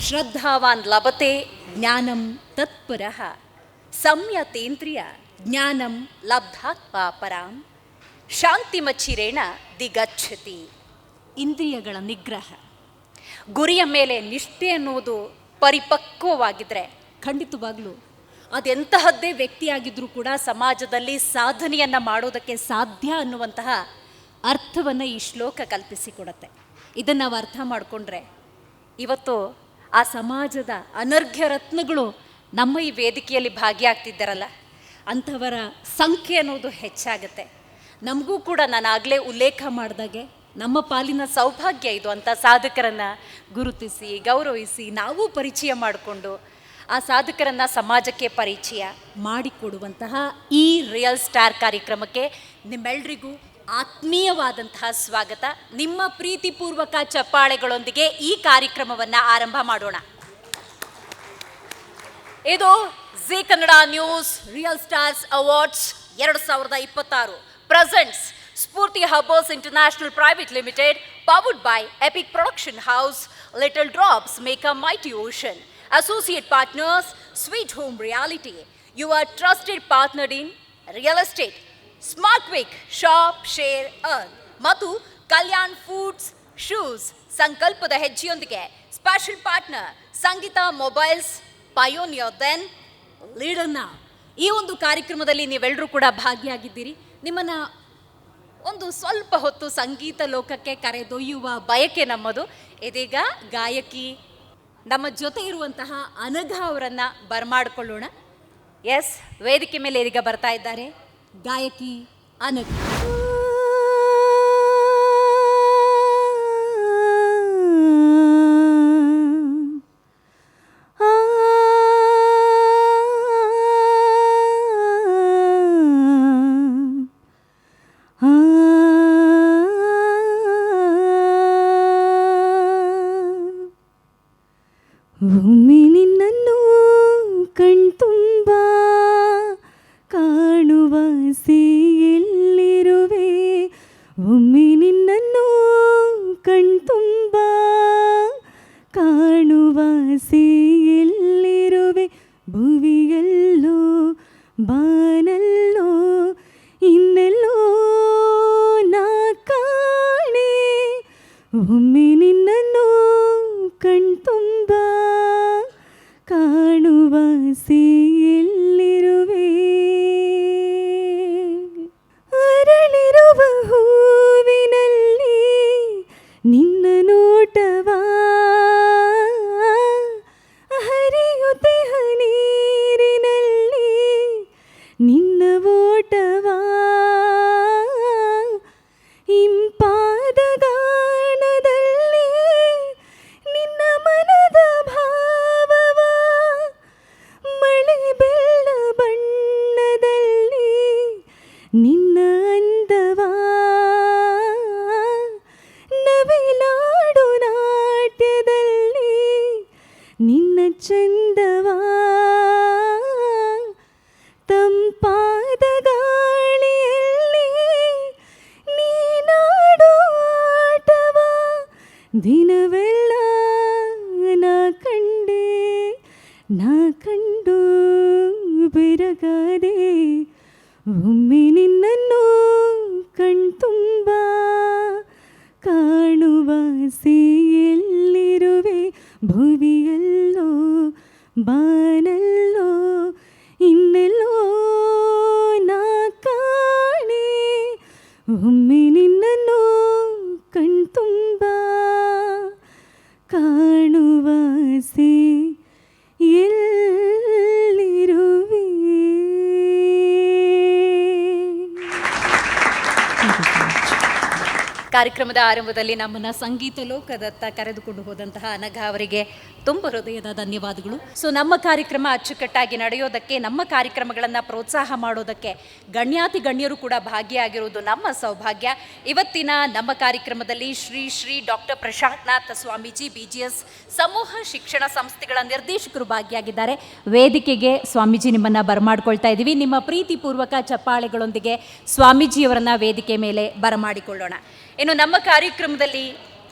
ಶ್ರದ್ಧಾವಾನ್ ಲಭತೆ ಜ್ಞಾನಂ ತತ್ಪರಃ ಸಂಯತೇಂದ್ರಿಯ ಜ್ಞಾನಂ ಲಬ್ಧಾತ್ಮ ಪರಾಂ ಶಾಂತಿಮಚ್ಚಿರೇಣ ದಿಗಚ್ಚತಿ. ಇಂದ್ರಿಯಗಳ ನಿಗ್ರಹ, ಗುರಿಯ ಮೇಲೆ ನಿಷ್ಠೆ ಅನ್ನುವುದು ಪರಿಪಕ್ವವಾಗಿದ್ದರೆ ಖಂಡಿತವಾಗ್ಲೂ ಅದೆಂತಹದ್ದೇ ವ್ಯಕ್ತಿಯಾಗಿದ್ದರೂ ಕೂಡ ಸಮಾಜದಲ್ಲಿ ಸಾಧನೆಯನ್ನು ಮಾಡೋದಕ್ಕೆ ಸಾಧ್ಯ ಅನ್ನುವಂತಹ ಅರ್ಥವನ್ನು ಈ ಶ್ಲೋಕ ಕಲ್ಪಿಸಿಕೊಡುತ್ತೆ. ಇದನ್ನು ನಾವು ಅರ್ಥ ಮಾಡಿಕೊಂಡ್ರೆ ಇವತ್ತು ಆ ಸಮಾಜದ ಅನರ್ಘ್ಯ ರತ್ನಗಳು ನಮ್ಮ ಈ ವೇದಿಕೆಯಲ್ಲಿ ಭಾಗಿಯಾಗ್ತಿದ್ದಾರಲ್ಲ, ಅಂಥವರ ಸಂಖ್ಯೆ ಅನ್ನೋದು ಹೆಚ್ಚಾಗುತ್ತೆ. ನಮಗೂ ಕೂಡ ನಾನು ಆಗಲೇ ಉಲ್ಲೇಖ ಮಾಡಿದಾಗೆ ನಮ್ಮ ಪಾಲಿನ ಸೌಭಾಗ್ಯ ಇದು. ಅಂಥ ಸಾಧಕರನ್ನು ಗುರುತಿಸಿ ಗೌರವಿಸಿ ನಾವು ಪರಿಚಯ ಮಾಡಿಕೊಂಡು ಆ ಸಾಧಕರನ್ನು ಸಮಾಜಕ್ಕೆ ಪರಿಚಯ ಮಾಡಿಕೊಡುವಂತಹ ಈ ರಿಯಲ್ ಸ್ಟಾರ್ ಕಾರ್ಯಕ್ರಮಕ್ಕೆ ನಿಮ್ಮೆಲ್ಲರಿಗೂ ಆತ್ಮೀಯವಾದಂತಹ ಸ್ವಾಗತ. ನಿಮ್ಮ ಪ್ರೀತಿಪೂರ್ವಕ ಚಪ್ಪಾಳೆಗಳೊಂದಿಗೆ ಈ ಕಾರ್ಯಕ್ರಮವನ್ನು ಆರಂಭ ಮಾಡೋಣ. ಇದು Zee Kannada news real stars awards 2026 presents Spoorthi Hubbers international private limited, powered by epic production house, little drops make a mighty ocean. Associate partners, Sweet Home Reality, your trusted partner in real estate. Smart Quick, Shop, Share, Earn. ಮತ್ತು Kalyan foods shoes ಸಂಕಲ್ಪದ ಹೆಜ್ಜೆಯೊಂದಿಗೆ special partner ಸಂಗೀತ mobiles, pioneer then leader now. ಈ ಒಂದು ಕಾರ್ಯಕ್ರಮದಲ್ಲಿ ನೀವೆಲ್ಲರೂ ಕೂಡ ಭಾಗಿಯಾಗಿದ್ದೀರಿ. ನಿಮ್ಮನ್ನು ಒಂದು ಸ್ವಲ್ಪ ಹೊತ್ತು ಸಂಗೀತ ಲೋಕಕ್ಕೆ ಕರೆದೊಯ್ಯುವ ಬಯಕೆ ನಮ್ಮದು. ಇದೀಗ ಗಾಯಕಿ ನಮ್ಮ ಜೊತೆ ಇರುವಂತಹ ಅನಘ ಅವರನ್ನು ಬರಮಾಡಿಕೊಳ್ಳೋಣ. ಎಸ್, ವೇದಿಕೆ ಮೇಲೆ ಇದೀಗ ಬರ್ತಾ ಇದ್ದಾರೆ ಗಾಯಕಿ ಅನಘ. ಒಮ್ಮೆ ನಿನ್ನನ್ನು ಕಣ್ತುಂಬ ಕಾಣುವ ಎಲ್ಲಿರುವೆ, ಒಮ್ಮೆ ನಿನ್ನನ್ನು ಕಣ್ತುಂಬ ಕಾಣುವ ಎಲ್ಲಿರುವೆ, ಭುವಿಯಲ್ಲೋ ಬಾನಲ್ಲೋ ಇನ್ನೆಲ್ಲೋ ನಾ ಕಾಣೆ, ಒಮ್ಮೆ ನಿನ್ನನ್ನು ಕಣ್ತುಂಬ ಕಾಣುವ ಎಲ್ಲಿರುವೆ, ಅರಳಿರುವ ಹೂವಿನಲ್ಲಿ ನಿನ್ನ ನೋಟವ ಹರಿಯುತ್ತೆ ನೀರಿನಲ್ಲಿ ನಿನ್ನ ಓಟವ, ಇಂಪಾದ ಗಾನದಲ್ಲಿ ನಿನ್ನ ಮನದ ಭಾವವ, ಮಳೆ ಬೆಳ್ಳ ಬಣ್ಣದಲ್ಲಿ ನಿನ್ನ ಅಂದವ, ನವಿಲಾಡು ನಾಟ್ಯದಲ್ಲಿ ನಿನ್ನ ಚಂದವ, ತಂಪಾದ ಗಾಳಿಯಲ್ಲಿ ನೀನಾಡೋ ಆಟವ, ದಿನವೆಲ್ಲ ನಾ ಕಂಡೆ ನಾ ಕಂಡು ಬೆರಗಾದೆ, ಒಮ್ಮೆ ನಿನ್ನನ್ನು ಕಣ್ತುಂಬ ಕಾಣುವ ಎಲ್ಲಿರುವೆ, ಭುವಿಯಲ್ಲೋ ಬಾನಲ್ಲೋ ಇನ್ನೆಲ್ಲೋ ನಾ ಕಾಣೆ, ಒಮ್ಮೆ ನಿನ್ನನ್ನು ಕಣ್ತುಂಬ ಕಾಣುವ ಎಲ್ಲಿರುವೆ. ಕಾರ್ಯಕ್ರಮದ ಆರಂಭದಲ್ಲಿ ನಮ್ಮನ್ನು ಸಂಗೀತ ಲೋಕದತ್ತ ಕರೆದುಕೊಂಡು ಹೋದಂತಹ ಅನಘ ಅವರಿಗೆ ತುಂಬ ಹೃದಯದ ಧನ್ಯವಾದಗಳು. ಸೊ ನಮ್ಮ ಕಾರ್ಯಕ್ರಮ ಅಚ್ಚುಕಟ್ಟಾಗಿ ನಡೆಯೋದಕ್ಕೆ, ನಮ್ಮ ಕಾರ್ಯಕ್ರಮಗಳನ್ನು ಪ್ರೋತ್ಸಾಹ ಮಾಡೋದಕ್ಕೆ ಗಣ್ಯಾತಿ ಗಣ್ಯರು ಕೂಡ ಭಾಗಿಯಾಗಿರುವುದು ನಮ್ಮ ಸೌಭಾಗ್ಯ. ಇವತ್ತಿನ ನಮ್ಮ ಕಾರ್ಯಕ್ರಮದಲ್ಲಿ ಶ್ರೀ ಶ್ರೀ ಡಾಕ್ಟರ್ ಪ್ರಶಾಂತನಾಥ ಸ್ವಾಮೀಜಿ BGS ಸಮೂಹ ಶಿಕ್ಷಣ ಸಂಸ್ಥೆಗಳ ನಿರ್ದೇಶಕರು ಭಾಗಿಯಾಗಿದ್ದಾರೆ. ವೇದಿಕೆಗೆ ಸ್ವಾಮೀಜಿ ನಿಮ್ಮನ್ನು ಬರಮಾಡಿಕೊಳ್ತಾ ಇದ್ದೀವಿ. ನಿಮ್ಮ ಪ್ರೀತಿಪೂರ್ವಕ ಚಪ್ಪಾಳೆಗಳೊಂದಿಗೆ ಸ್ವಾಮೀಜಿಯವರನ್ನು ವೇದಿಕೆ ಮೇಲೆ ಬರಮಾಡಿಕೊಳ್ಳೋಣ. ಇನ್ನು ನಮ್ಮ ಕಾರ್ಯಕ್ರಮದಲ್ಲಿ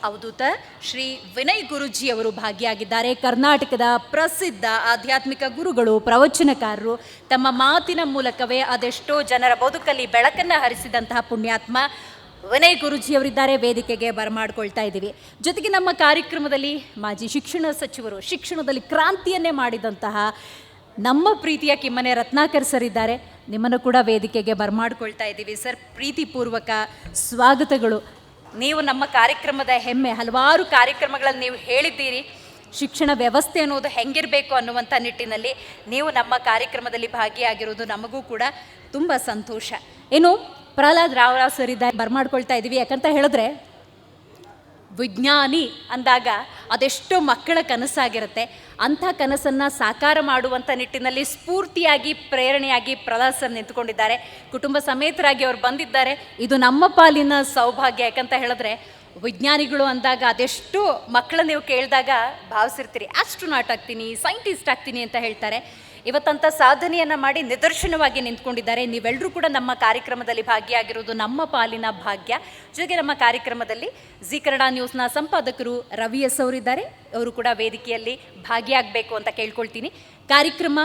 ಅವಧೂತ ಶ್ರೀ ವಿನಯ್ ಗುರುಜಿ ಅವರು ಭಾಗಿಯಾಗಿದ್ದಾರೆ. ಕರ್ನಾಟಕದ ಪ್ರಸಿದ್ಧ ಆಧ್ಯಾತ್ಮಿಕ ಗುರುಗಳು, ಪ್ರವಚನಕಾರರು. ತಮ್ಮ ಮಾತಿನ ಮೂಲಕವೇ ಅದೆಷ್ಟೋ ಜನರ ಬದುಕಲ್ಲಿ ಬೆಳಕನ್ನು ಹರಿಸಿದಂತಹ ಪುಣ್ಯಾತ್ಮ ವಿನಯ್ ಗುರುಜಿಯವರಿದ್ದಾರೆ. ವೇದಿಕೆಗೆ ಬರಮಾಡ್ಕೊಳ್ತಾ ಇದ್ದೀವಿ. ಜೊತೆಗೆ ನಮ್ಮ ಕಾರ್ಯಕ್ರಮದಲ್ಲಿ ಮಾಜಿ ಶಿಕ್ಷಣ ಸಚಿವರು, ಶಿಕ್ಷಣದಲ್ಲಿ ಕ್ರಾಂತಿಯನ್ನೇ ಮಾಡಿದಂತಹ ನಮ್ಮ ಪ್ರೀತಿಯ ಕಿಮ್ಮನೆ ರತ್ನಾಕರ್ ಸರ್ ಇದ್ದಾರೆ. ನಿಮ್ಮನ್ನು ಕೂಡ ವೇದಿಕೆಗೆ ಬರಮಾಡ್ಕೊಳ್ತಾ ಇದ್ದೀವಿ. ಸರ್, ಪ್ರೀತಿಪೂರ್ವಕ ಸ್ವಾಗತಗಳು. ನೀವು ನಮ್ಮ ಕಾರ್ಯಕ್ರಮದ ಹೆಮ್ಮೆ. ಹಲವಾರು ಕಾರ್ಯಕ್ರಮಗಳಲ್ಲಿ ನೀವು ಹೇಳಿದ್ದೀರಿ ಶಿಕ್ಷಣ ವ್ಯವಸ್ಥೆ ಅನ್ನೋದು ಹೆಂಗಿರಬೇಕು ಅನ್ನುವಂಥ ನಿಟ್ಟಿನಲ್ಲಿ. ನೀವು ನಮ್ಮ ಕಾರ್ಯಕ್ರಮದಲ್ಲಿ ಭಾಗಿಯಾಗಿರೋದು ನಮಗೂ ಕೂಡ ತುಂಬ ಸಂತೋಷ. ಇನ್ನು ಪ್ರಹ್ಲಾದ್ ರಾವ್ ಸರ್ ಇದ್ದಾರೆ, ಬರಮಾಡ್ಕೊಳ್ತಾ ಇದ್ದೀವಿ. ಯಾಕಂತ ಹೇಳಿದ್ರೆ ವಿಜ್ಞಾನಿ ಅಂದಾಗ ಅದೆಷ್ಟೋ ಮಕ್ಕಳ ಕನಸಾಗಿರುತ್ತೆ. ಅಂಥ ಕನಸನ್ನು ಸಾಕಾರ ಮಾಡುವಂಥ ನಿಟ್ಟಿನಲ್ಲಿ ಸ್ಫೂರ್ತಿಯಾಗಿ, ಪ್ರೇರಣೆಯಾಗಿ ಪ್ರಹ್ಲಾದ್ ಸರ್ ನಿಂತ್ಕೊಂಡಿದ್ದಾರೆ. ಕುಟುಂಬ ಸಮೇತರಾಗಿ ಅವರು ಬಂದಿದ್ದಾರೆ. ಇದು ನಮ್ಮ ಪಾಲಿನ ಸೌಭಾಗ್ಯ. ಯಾಕಂತ ಹೇಳಿದ್ರೆ ವಿಜ್ಞಾನಿಗಳು ಅಂದಾಗ ಅದೆಷ್ಟು ಮಕ್ಕಳು ನೀವು ಕೇಳಿದಾಗ ಭಾವಿಸಿರ್ತೀರಿ, ಆಸ್ಟ್ರೋನಾಟ್ ಆಗ್ತೀನಿ, ಸೈಂಟಿಸ್ಟ್ ಆಗ್ತೀನಿ ಅಂತ ಹೇಳ್ತಾರೆ. ಇವತ್ತಂಥ ಸಾಧನೆಯನ್ನು ಮಾಡಿ ನಿದರ್ಶನವಾಗಿ ನಿಂತ್ಕೊಂಡಿದ್ದಾರೆ. ನೀವೆಲ್ಲರೂ ಕೂಡ ನಮ್ಮ ಕಾರ್ಯಕ್ರಮದಲ್ಲಿ ಭಾಗಿಯಾಗಿರೋದು ನಮ್ಮ ಪಾಲಿನ ಭಾಗ್ಯ. ಜೊತೆಗೆ ನಮ್ಮ ಕಾರ್ಯಕ್ರಮದಲ್ಲಿ ಜಿ ಕನ್ನಡ ನ್ಯೂಸ್ನ ಸಂಪಾದಕರು ರವಿ ಎಸ್ ಅವರಿದ್ದಾರೆ. ಅವರು ಕೂಡ ವೇದಿಕೆಯಲ್ಲಿ ಭಾಗಿಯಾಗಬೇಕು ಅಂತ ಕೇಳ್ಕೊಳ್ತೀನಿ. ಕಾರ್ಯಕ್ರಮ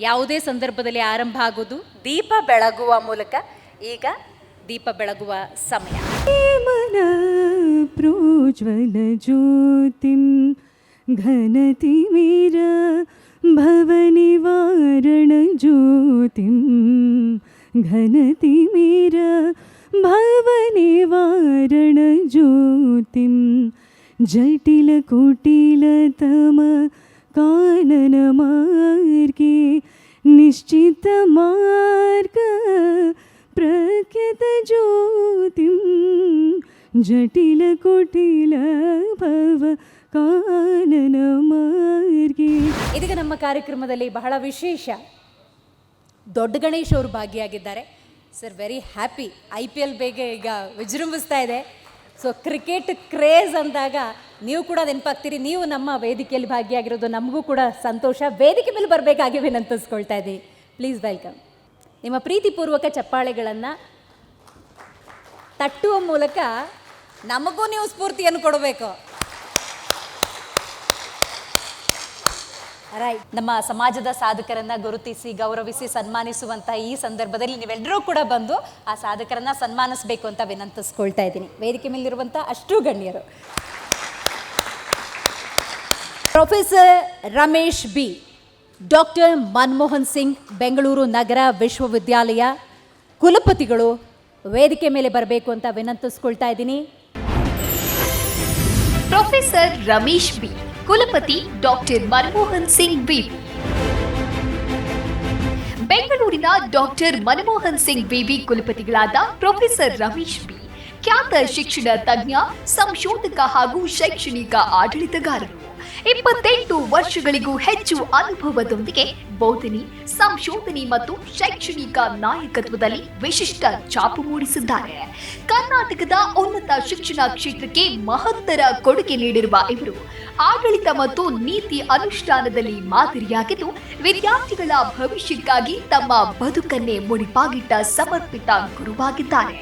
ಯಾವುದೇ ಸಂದರ್ಭದಲ್ಲಿ ಆರಂಭ ಆಗೋದು ದೀಪ ಬೆಳಗುವ ಮೂಲಕ. ಈಗ ದೀಪ ಬೆಳಗುವ ಸಮಯ. ಮನ ಪ್ರೋಜ್ವಲ ಜ್ಯೋತಿಂ ಘನತಿಮಿರ ಭವನಿವಾರಣ ಜ್ಯೋತಿಂ ಘನತಿಮಿರ ಭವನಿವಾರಣ ಜ್ಯೋತಿಂ ಜಟಿಲ ಕುಟಿಲತಮ ಕಾನನ ಮಾರ್ಗೆ ನಿಶ್ಚಿತ ಮಾರ್ಗ ಪ್ರಖ್ಯತ ಜ್ಯೋತಿಂ ಜಟಿಲ ಕುಟಿಲ ಭವ ಕಾನನ ಮಾರ್ಗೆ. ಇದೀಗ ನಮ್ಮ ಕಾರ್ಯಕ್ರಮದಲ್ಲಿ ಬಹಳ ವಿಶೇಷ, ದೊಡ್ಡ ಗಣೇಶ್ ಅವರು ಭಾಗಿಯಾಗಿದ್ದಾರೆ. Sir, very happy. IPL ಬೇಗ ಈಗ ವಿಜೃಂಭಿಸ್ತಾ ಇದೆ. ಸೊ ಕ್ರಿಕೆಟ್ ಕ್ರೇಜ್ ಅಂದಾಗ ನೀವು ಕೂಡ ನೆನಪಾಗ್ತೀರಿ. ನೀವು ನಮ್ಮ ವೇದಿಕೆಯಲ್ಲಿ ಭಾಗಿಯಾಗಿರೋದು ನಮಗೂ ಕೂಡ ಸಂತೋಷ. ವೇದಿಕೆ ಮೇಲೆ ಬರಬೇಕಾಗಿ ವಿನಂತಿಸ್ಕೊಳ್ತಾ ಇದ್ದೀವಿ. Please welcome. ನಿಮ್ಮ ಪ್ರೀತಿಪೂರ್ವಕ ಚಪ್ಪಾಳೆಗಳನ್ನು ತಟ್ಟುವ ಮೂಲಕ ನಮಗೂ ನೀವು ಸ್ಫೂರ್ತಿಯನ್ನು ಕೊಡಬೇಕು. ರೈಟ್. ನಮ್ಮ ಸಮಾಜದ ಸಾಧಕರನ್ನು ಗುರುತಿಸಿ, ಗೌರವಿಸಿ, ಸನ್ಮಾನಿಸುವಂಥ ಈ ಸಂದರ್ಭದಲ್ಲಿ ನೀವೆಲ್ಲರೂ ಕೂಡ ಬಂದು ಆ ಸಾಧಕರನ್ನು ಸನ್ಮಾನಿಸಬೇಕು ಅಂತ ವಿನಂತಿಸ್ಕೊಳ್ತಾ ಇದ್ದೀನಿ. ವೇದಿಕೆ ಮೇಲಿರುವಂಥ ಅಷ್ಟೂ ಗಣ್ಯರು. Professor Ramesh B, doctor Manmohan Singh, Bengaluru ನಗರ ವಿಶ್ವವಿದ್ಯಾಲಯ ಕುಲಪತಿಗಳು ವೇದಿಕೆ ಮೇಲೆ ಬರಬೇಕು ಅಂತ ವಿನಂತಿಸ್ಕೊಳ್ತಾ ಇದ್ದೀನಿ. ಪ್ರೊಫೆಸರ್ ರಮೇಶ್ ಬಿ, ಕುಲಪತಿ ಡಾಕ್ಟರ್ ಮನಮೋಹನ್ ಸಿಂಗ್ ಬಿ. ಬೆಂಗಳೂರಿನ ಡಾಕ್ಟರ್ ಮನಮೋಹನ್ ಸಿಂಗ್ ಬಿಬಿ ಕುಲಪತಿಗಳಾದ ಪ್ರೊಫೆಸರ್ ರಮೇಶ್ ಬಿ ಖ್ಯಾತ ಶಿಕ್ಷಣ ತಜ್ಞ, ಸಂಶೋಧಕ ಹಾಗೂ ಶೈಕ್ಷಣಿಕ ಆಡಳಿತಗಾರರು. 28 ವರ್ಷಗಳಿಗೂ ಹೆಚ್ಚು ಅನುಭವದೊಂದಿಗೆ ಬೋಧನೆ, ಸಂಶೋಧನೆ ಮತ್ತು ಶೈಕ್ಷಣಿಕ ನಾಯಕತ್ವದಲ್ಲಿ ವಿಶಿಷ್ಟ ಛಾಪು ಮೂಡಿಸಿದ್ದಾರೆ. ಕರ್ನಾಟಕದ ಉನ್ನತ ಶಿಕ್ಷಣ ಕ್ಷೇತ್ರಕ್ಕೆ ಮಹತ್ತರ ಕೊಡುಗೆ ನೀಡಿರುವ ಇವರು ಆಡಳಿತ ಮತ್ತು ನೀತಿ ಅನುಷ್ಠಾನದಲ್ಲಿ ಮಾದರಿಯಾಗಿದ್ದು, ವಿದ್ಯಾರ್ಥಿಗಳ ಭವಿಷ್ಯಕ್ಕಾಗಿ ತಮ್ಮ ಬದುಕನ್ನೇ ಮುಡಿಪಾಗಿಟ್ಟ ಸಮರ್ಪಿತ ಗುರುವಾಗಿದ್ದಾರೆ.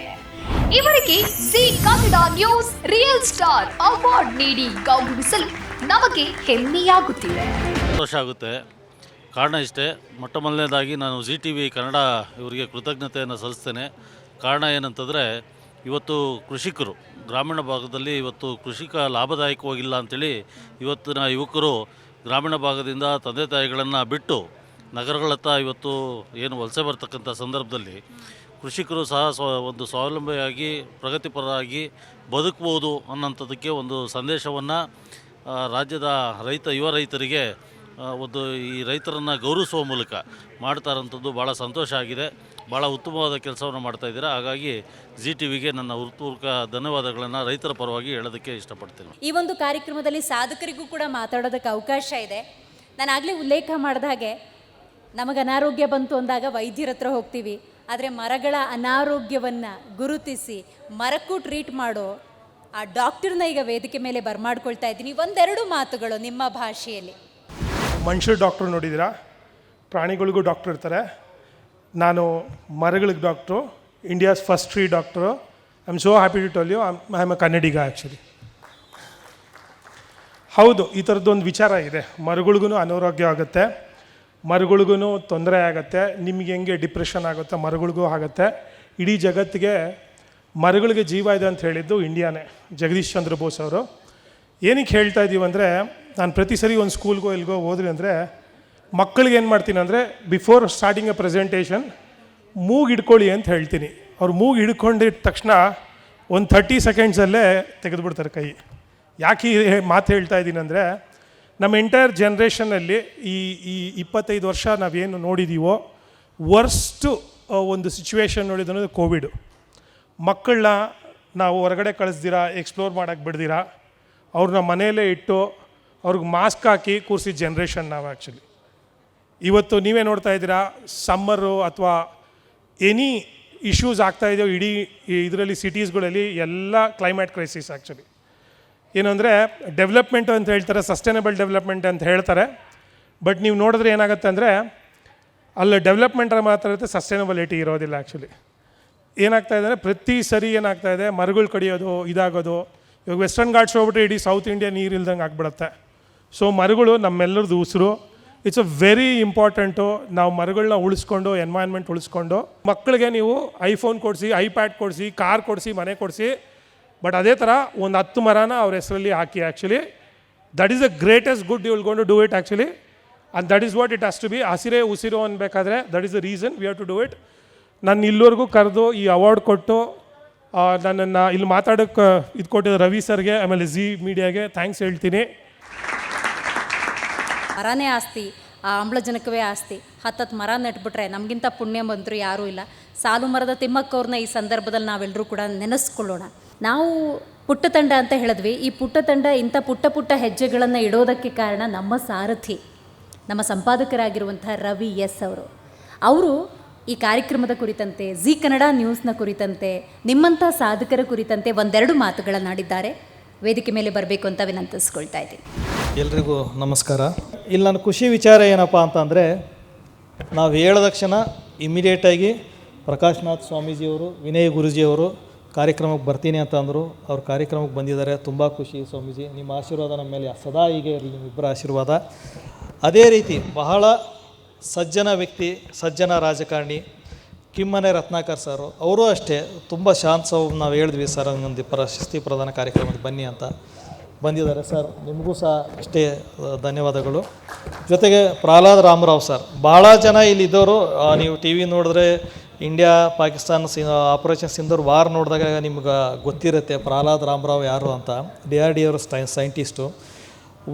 ಇವರಿಗೆ G Kannada news real star award ನೀಡಿ ಗೌರವಿಸಲು ನಮಗೆ ಹೆಮ್ಮೆಯಾಗುತ್ತಿದೆ. ಸಂತೋಷ ಆಗುತ್ತೆ. ಕಾರಣ ಇಷ್ಟೇ, ಮೊಟ್ಟ ಮೊದಲನೇದಾಗಿ ನಾನು ZTV ಕನ್ನಡ ಇವರಿಗೆ ಕೃತಜ್ಞತೆಯನ್ನು ಸಲ್ಲಿಸ್ತೇನೆ. ಕಾರಣ ಏನಂತಂದರೆ, ಇವತ್ತು ಕೃಷಿಕರು ಗ್ರಾಮೀಣ ಭಾಗದಲ್ಲಿ ಇವತ್ತು ಕೃಷಿಕ ಲಾಭದಾಯಕವಾಗಿಲ್ಲ ಅಂಥೇಳಿ ಇವತ್ತಿನ ಯುವಕರು ಗ್ರಾಮೀಣ ಭಾಗದಿಂದ ತಂದೆ ತಾಯಿಗಳನ್ನು ಬಿಟ್ಟು ನಗರಗಳತ್ತ ಇವತ್ತು ಏನು ವಲಸೆ ಬರ್ತಕ್ಕಂಥ ಸಂದರ್ಭದಲ್ಲಿ ಕೃಷಿಕರು ಸಹ ಒಂದು ಸ್ವಾವಲಂಬಿಯಾಗಿ ಪ್ರಗತಿಪರರಾಗಿ ಬದುಕ್ಬೋದು ಅನ್ನೋಂಥದ್ದಕ್ಕೆ ಒಂದು ಸಂದೇಶವನ್ನು ರಾಜ್ಯದ ಯುವ ರೈತರಿಗೆ ಒಂದು ಈ ರೈತರನ್ನು ಗೌರವಿಸುವ ಮೂಲಕ ಮಾಡ್ತಾ ಇರೋಂಥದ್ದು ಭಾಳ ಸಂತೋಷ ಆಗಿದೆ. ಭಾಳ ಉತ್ತಮವಾದ ಕೆಲಸವನ್ನು ಮಾಡ್ತಾಯಿದ್ದೀರಾ. ಹಾಗಾಗಿ ZTVಗೆ ನನ್ನ ಹೃತ್ಪೂರ್ವಕ ಧನ್ಯವಾದಗಳನ್ನು ರೈತರ ಪರವಾಗಿ ಹೇಳೋದಕ್ಕೆ ಇಷ್ಟಪಡ್ತೇನೆ. ಈ ಒಂದು ಕಾರ್ಯಕ್ರಮದಲ್ಲಿ ಸಾಧಕರಿಗೂ ಕೂಡ ಮಾತಾಡೋದಕ್ಕೆ ಅವಕಾಶ ಇದೆ. ನಾನು ಆಗಲೇ ಉಲ್ಲೇಖ ಮಾಡಿದ ಹಾಗೆ ನಮಗೆ ಅನಾರೋಗ್ಯ ಬಂತು ಅಂದಾಗ ವೈದ್ಯರ ಹತ್ರ ಹೋಗ್ತೀವಿ. ಆದರೆ ಮರಗಳ ಅನಾರೋಗ್ಯವನ್ನು ಗುರುತಿಸಿ ಮರಕ್ಕೂ ಟ್ರೀಟ್ ಮಾಡೋ ಆ ಡಾಕ್ಟರ್ನ ಈಗ ವೇದಿಕೆ ಮೇಲೆ ಬರಮಾಡ್ಕೊಳ್ತಾ ಇದ್ದೀನಿ. ಒಂದೆರಡು ಮಾತುಗಳು ನಿಮ್ಮ ಭಾಷೆಯಲ್ಲಿ. ಮನುಷ್ಯರು ಡಾಕ್ಟ್ರು ನೋಡಿದ್ದೀರಾ, ಪ್ರಾಣಿಗಳಿಗೂ ಡಾಕ್ಟ್ರು ಇರ್ತಾರೆ. ನಾನು ಮರಗಳಿಗೆ doctor, India's first tree doctor. I am so happy to tell you I am a Kannadiga actually. ಹೌದು, ಈ ಥರದ್ದೊಂದು ವಿಚಾರ ಇದೆ. ಮರುಗಳಿಗೂ ಅನಾರೋಗ್ಯ ಆಗುತ್ತೆ, ಮರುಗಳಿಗೂ ತೊಂದರೆ ಆಗುತ್ತೆ. ನಿಮಗೆ ಹೆಂಗೆ ಡಿಪ್ರೆಷನ್ ಆಗುತ್ತೆ, ಮರುಗಳಿಗೂ ಆಗುತ್ತೆ. ಇಡೀ ಜಗತ್ತಿಗೆ ಮರುಗಳಿಗೆ ಜೀವ ಇದೆ ಅಂತ ಹೇಳಿದ್ದು ಇಂಡಿಯಾನೇ, ಜಗದೀಶ್ ಚಂದ್ರ ಬೋಸ್ ಅವರು. ಏನಕ್ಕೆ ಹೇಳ್ತಾ ಇದ್ದೀವಿ ಅಂದರೆ, ನಾನು ಪ್ರತಿ ಸರಿ ಒಂದು ಸ್ಕೂಲ್ಗೋ ಎಲ್ಗೋ ಹೋದ್ರಿ ಅಂದರೆ ಮಕ್ಕಳಿಗೆ ಏನು ಮಾಡ್ತೀನಿ ಅಂದರೆ, ಬಿಫೋರ್ ಸ್ಟಾರ್ಟಿಂಗ್ ಎ ಪ್ರೆಸೆಂಟೇಷನ್ ಮೂಗು ಹಿಡ್ಕೊಳ್ಳಿ ಅಂತ ಹೇಳ್ತೀನಿ. ಅವ್ರು ಮೂಗು ಹಿಡ್ಕೊಂಡಿದ್ದ ತಕ್ಷಣ ಒಂದು 30 ಸೆಕೆಂಡ್ಸಲ್ಲೇ ತೆಗೆದುಬಿಡ್ತಾರೆ ಕೈ. ಯಾಕೆ ಈ ಮಾತು ಹೇಳ್ತಾ ಇದ್ದೀನಿ ಅಂದರೆ, ನಮ್ಮ ಎಂಟೈರ್ ಜನ್ರೇಷನಲ್ಲಿ ಈ 25 ವರ್ಷ ನಾವೇನು ನೋಡಿದ್ದೀವೋ ವರ್ಸ್ಟು ಒಂದು ಸಿಚುವೇಶನ್ ನೋಡಿದ್ದು ಅನ್ನೋದು ಕೋವಿಡು. ಮಕ್ಕಳನ್ನ ನಾವು ಹೊರಗಡೆ ಕಳಿಸ್ದಿರಾ, ಎಕ್ಸ್ಪ್ಲೋರ್ ಮಾಡೋಕ್ಕೆ ಬಿಡ್ದಿರಾ, ಅವ್ರನ್ನ ಮನೆಯಲ್ಲೇ ಇಟ್ಟು ಅವ್ರಿಗೆ ಮಾಸ್ಕ್ ಹಾಕಿ ಕೂರಿಸಿದ ಜನ್ರೇಷನ್ ನಾವು ಆ್ಯಕ್ಚುಲಿ. ಇವತ್ತು ನೀವೇ ನೋಡ್ತಾ ಇದ್ದೀರಾ, ಸಮ್ಮರು ಅಥವಾ ಎನಿ ಇಶ್ಯೂಸ್ ಆಗ್ತಾಯಿದೆಯೋ ಇಡೀ ಇದರಲ್ಲಿ ಸಿಟೀಸ್ಗಳಲ್ಲಿ ಎಲ್ಲ ಕ್ಲೈಮೇಟ್ ಕ್ರೈಸಿಸ್ ಆ್ಯಕ್ಚುಲಿ. ಏನಂದರೆ ಡೆವಲಪ್ಮೆಂಟು ಅಂತ ಹೇಳ್ತಾರೆ, ಸಸ್ಟೈನಬಲ್ ಡೆವಲಪ್ಮೆಂಟ್ ಅಂತ ಹೇಳ್ತಾರೆ. ಬಟ್ ನೀವು ನೋಡಿದ್ರೆ ಏನಾಗುತ್ತೆ ಅಂದರೆ, ಅಲ್ಲಿ ಡೆವಲಪ್ಮೆಂಟ್ ಮಾತ್ರ ಇರುತ್ತೆ, ಸಸ್ಟೈನಬಿಲಿಟಿ ಇರೋದಿಲ್ಲ ಆ್ಯಕ್ಚುಲಿ. ಏನಾಗ್ತಾಯಿದೆ ಅಂದರೆ, ಪ್ರತಿ ಸರಿ ಏನಾಗ್ತಾಯಿದೆ, ಮರಗಳು ಕಡಿಯೋದು, ಇದಾಗೋದು. ಇವಾಗ ವೆಸ್ಟರ್ನ್ ಘಾಟ್ಸ್ ಹೋಗ್ಬಿಟ್ಟು ಇಡೀ ಸೌತ್ ಇಂಡಿಯಾ ನೀರು ಇಲ್ದಂಗೆ ಆಗ್ಬಿಡುತ್ತೆ. ಸೊ ಮರಗಳು ನಮ್ಮೆಲ್ಲರದ್ದು ಉಸಿರು. It's a very important. ನಾವು ಮರಗಳನ್ನ ಉಳಿಸ್ಕೊಂಡು, ಎನ್ವೈರ್ನ್ಮೆಂಟ್ ಉಳಿಸ್ಕೊಂಡು, ಮಕ್ಕಳಿಗೆ ನೀವು ಐಫೋನ್ ಕೊಡಿಸಿ, ಐಪ್ಯಾಡ್ ಕೊಡಿಸಿ, ಕಾರ್ ಕೊಡಿಸಿ, ಮನೆ ಕೊಡಿಸಿ, ಬಟ್ ಅದೇ ಥರ ಒಂದು 10 ಮರನ ಅವ್ರ ಹೆಸರಲ್ಲಿ ಹಾಕಿ. Actually that is the greatest good you will going to do it actually, and that is what it has to be. ಹಸಿರೇ ಉಸಿರು ಅನ್ಬೇಕಾದ್ರೆ that is the reason we have to do it. ನಾನು ಇಲ್ಲಿವರೆಗೂ ಕರೆದು ಈ ಅವಾರ್ಡ್ ಕೊಟ್ಟು ನನ್ನನ್ನು ಇಲ್ಲಿ ಮಾತಾಡೋಕ್ಕೆ ಇದು ಕೊಟ್ಟಿದ್ದ ರವಿ ಸರ್ಗೆ, ಆಮೇಲೆ ಝೀ ಮೀಡಿಯಾಗೆ ಥ್ಯಾಂಕ್ಸ್ ಹೇಳ್ತೀನಿ. ಮರನೇ ಆಸ್ತಿ, ಆ ಆಮ್ಲಜನಕವೇ ಆಸ್ತಿ. 10 ಮರ ನೆಟ್ಬಿಟ್ರೆ ನಮಗಿಂತ ಪುಣ್ಯ ಬಂದರೂ ಯಾರೂ ಇಲ್ಲ. ಸಾಲು ಮರದ ತಿಮ್ಮಕ್ಕವ್ರನ್ನ ಈ ಸಂದರ್ಭದಲ್ಲಿ ನಾವೆಲ್ಲರೂ ಕೂಡ ನೆನೆಸ್ಕೊಳ್ಳೋಣ. ನಾವು ಪುಟ್ಟ ತಂಡ ಅಂತ ಹೇಳಿದ್ವಿ. ಈ ಪುಟ್ಟ ತಂಡ ಇಂಥ ಪುಟ್ಟ ಹೆಜ್ಜೆಗಳನ್ನು ಇಡೋದಕ್ಕೆ ಕಾರಣ ನಮ್ಮ ಸಾರಥಿ, ನಮ್ಮ ಸಂಪಾದಕರಾಗಿರುವಂಥ ರವಿ ಎಸ್ ಅವರು ಈ ಕಾರ್ಯಕ್ರಮದ ಕುರಿತಂತೆ, ಝೀ ಕನ್ನಡ ನ್ಯೂಸ್ನ ಕುರಿತಂತೆ, ನಿಮ್ಮಂಥ ಸಾಧಕರ ಕುರಿತಂತೆ ಒಂದೆರಡು ಮಾತುಗಳನ್ನಾಡಿದ್ದಾರೆ. ವೇದಿಕೆ ಮೇಲೆ ಬರಬೇಕು ಅಂತ ವಿನಂತಿಸ್ಕೊಳ್ತಾ ಇದ್ದೀನಿ. ಎಲ್ರಿಗೂ ನಮಸ್ಕಾರ. ಇಲ್ಲಿ ನನ್ನ ಖುಷಿ ವಿಚಾರ ಏನಪ್ಪ ಅಂತಂದರೆ, ನಾವು ಹೇಳಿದ ತಕ್ಷಣ ಇಮ್ಮಿಡಿಯೇಟಾಗಿ ಪ್ರಕಾಶ್ನಾಥ್ ಸ್ವಾಮೀಜಿಯವರು, ವಿನಯ್ ಗುರುಜಿಯವರು ಕಾರ್ಯಕ್ರಮಕ್ಕೆ ಬರ್ತೀನಿ ಅಂತ ಅಂದರು. ಅವ್ರ ಕಾರ್ಯಕ್ರಮಕ್ಕೆ ಬಂದಿದ್ದಾರೆ. ತುಂಬ ಖುಷಿ ಸ್ವಾಮೀಜಿ, ನಿಮ್ಮ ಆಶೀರ್ವಾದ ನಮ್ಮ ಮೇಲೆ ಸದಾ ಹೀಗೆ ಇರಲಿ, ನಿಮ್ಮಿಬ್ಬರ ಆಶೀರ್ವಾದ. ಅದೇ ರೀತಿ ಬಹಳ ಸಜ್ಜನ ವ್ಯಕ್ತಿ, ಸಜ್ಜನ ರಾಜಕಾರಣಿ ಕಿಮ್ಮನೆ ರತ್ನಾಕರ್ ಸರ್, ಅವರು ಅಷ್ಟೇ ತುಂಬ ಶಾಂತ ಸ್ವಭಾವ. ನಾವು ಹೇಳಿದ್ವಿ ಸರ್ ಒಂದು ಪ್ರಶಸ್ತಿ ಪ್ರದಾನ ಕಾರ್ಯಕ್ರಮಕ್ಕೆ ಬನ್ನಿ ಅಂತ, ಬಂದಿದ್ದಾರೆ ಸರ್. ನಿಮಗೂ ಸಹ ಅಷ್ಟೇ ಧನ್ಯವಾದಗಳು. ಜೊತೆಗೆ ಪ್ರಹ್ಲಾದ್ ರಾಮರಾವ್ ಸರ್, ಭಾಳ ಜನ ಇಲ್ಲಿದ್ದವರು ನೀವು ಟಿ ವಿ ನೋಡಿದ್ರೆ India Pakistan operation Sindoor war ನೋಡಿದಾಗ ನಿಮ್ಗೆ ಗೊತ್ತಿರುತ್ತೆ ಪ್ರಹ್ಲಾದ್ ರಾಮರಾವ್ ಯಾರು ಅಂತ. DRDO scientist.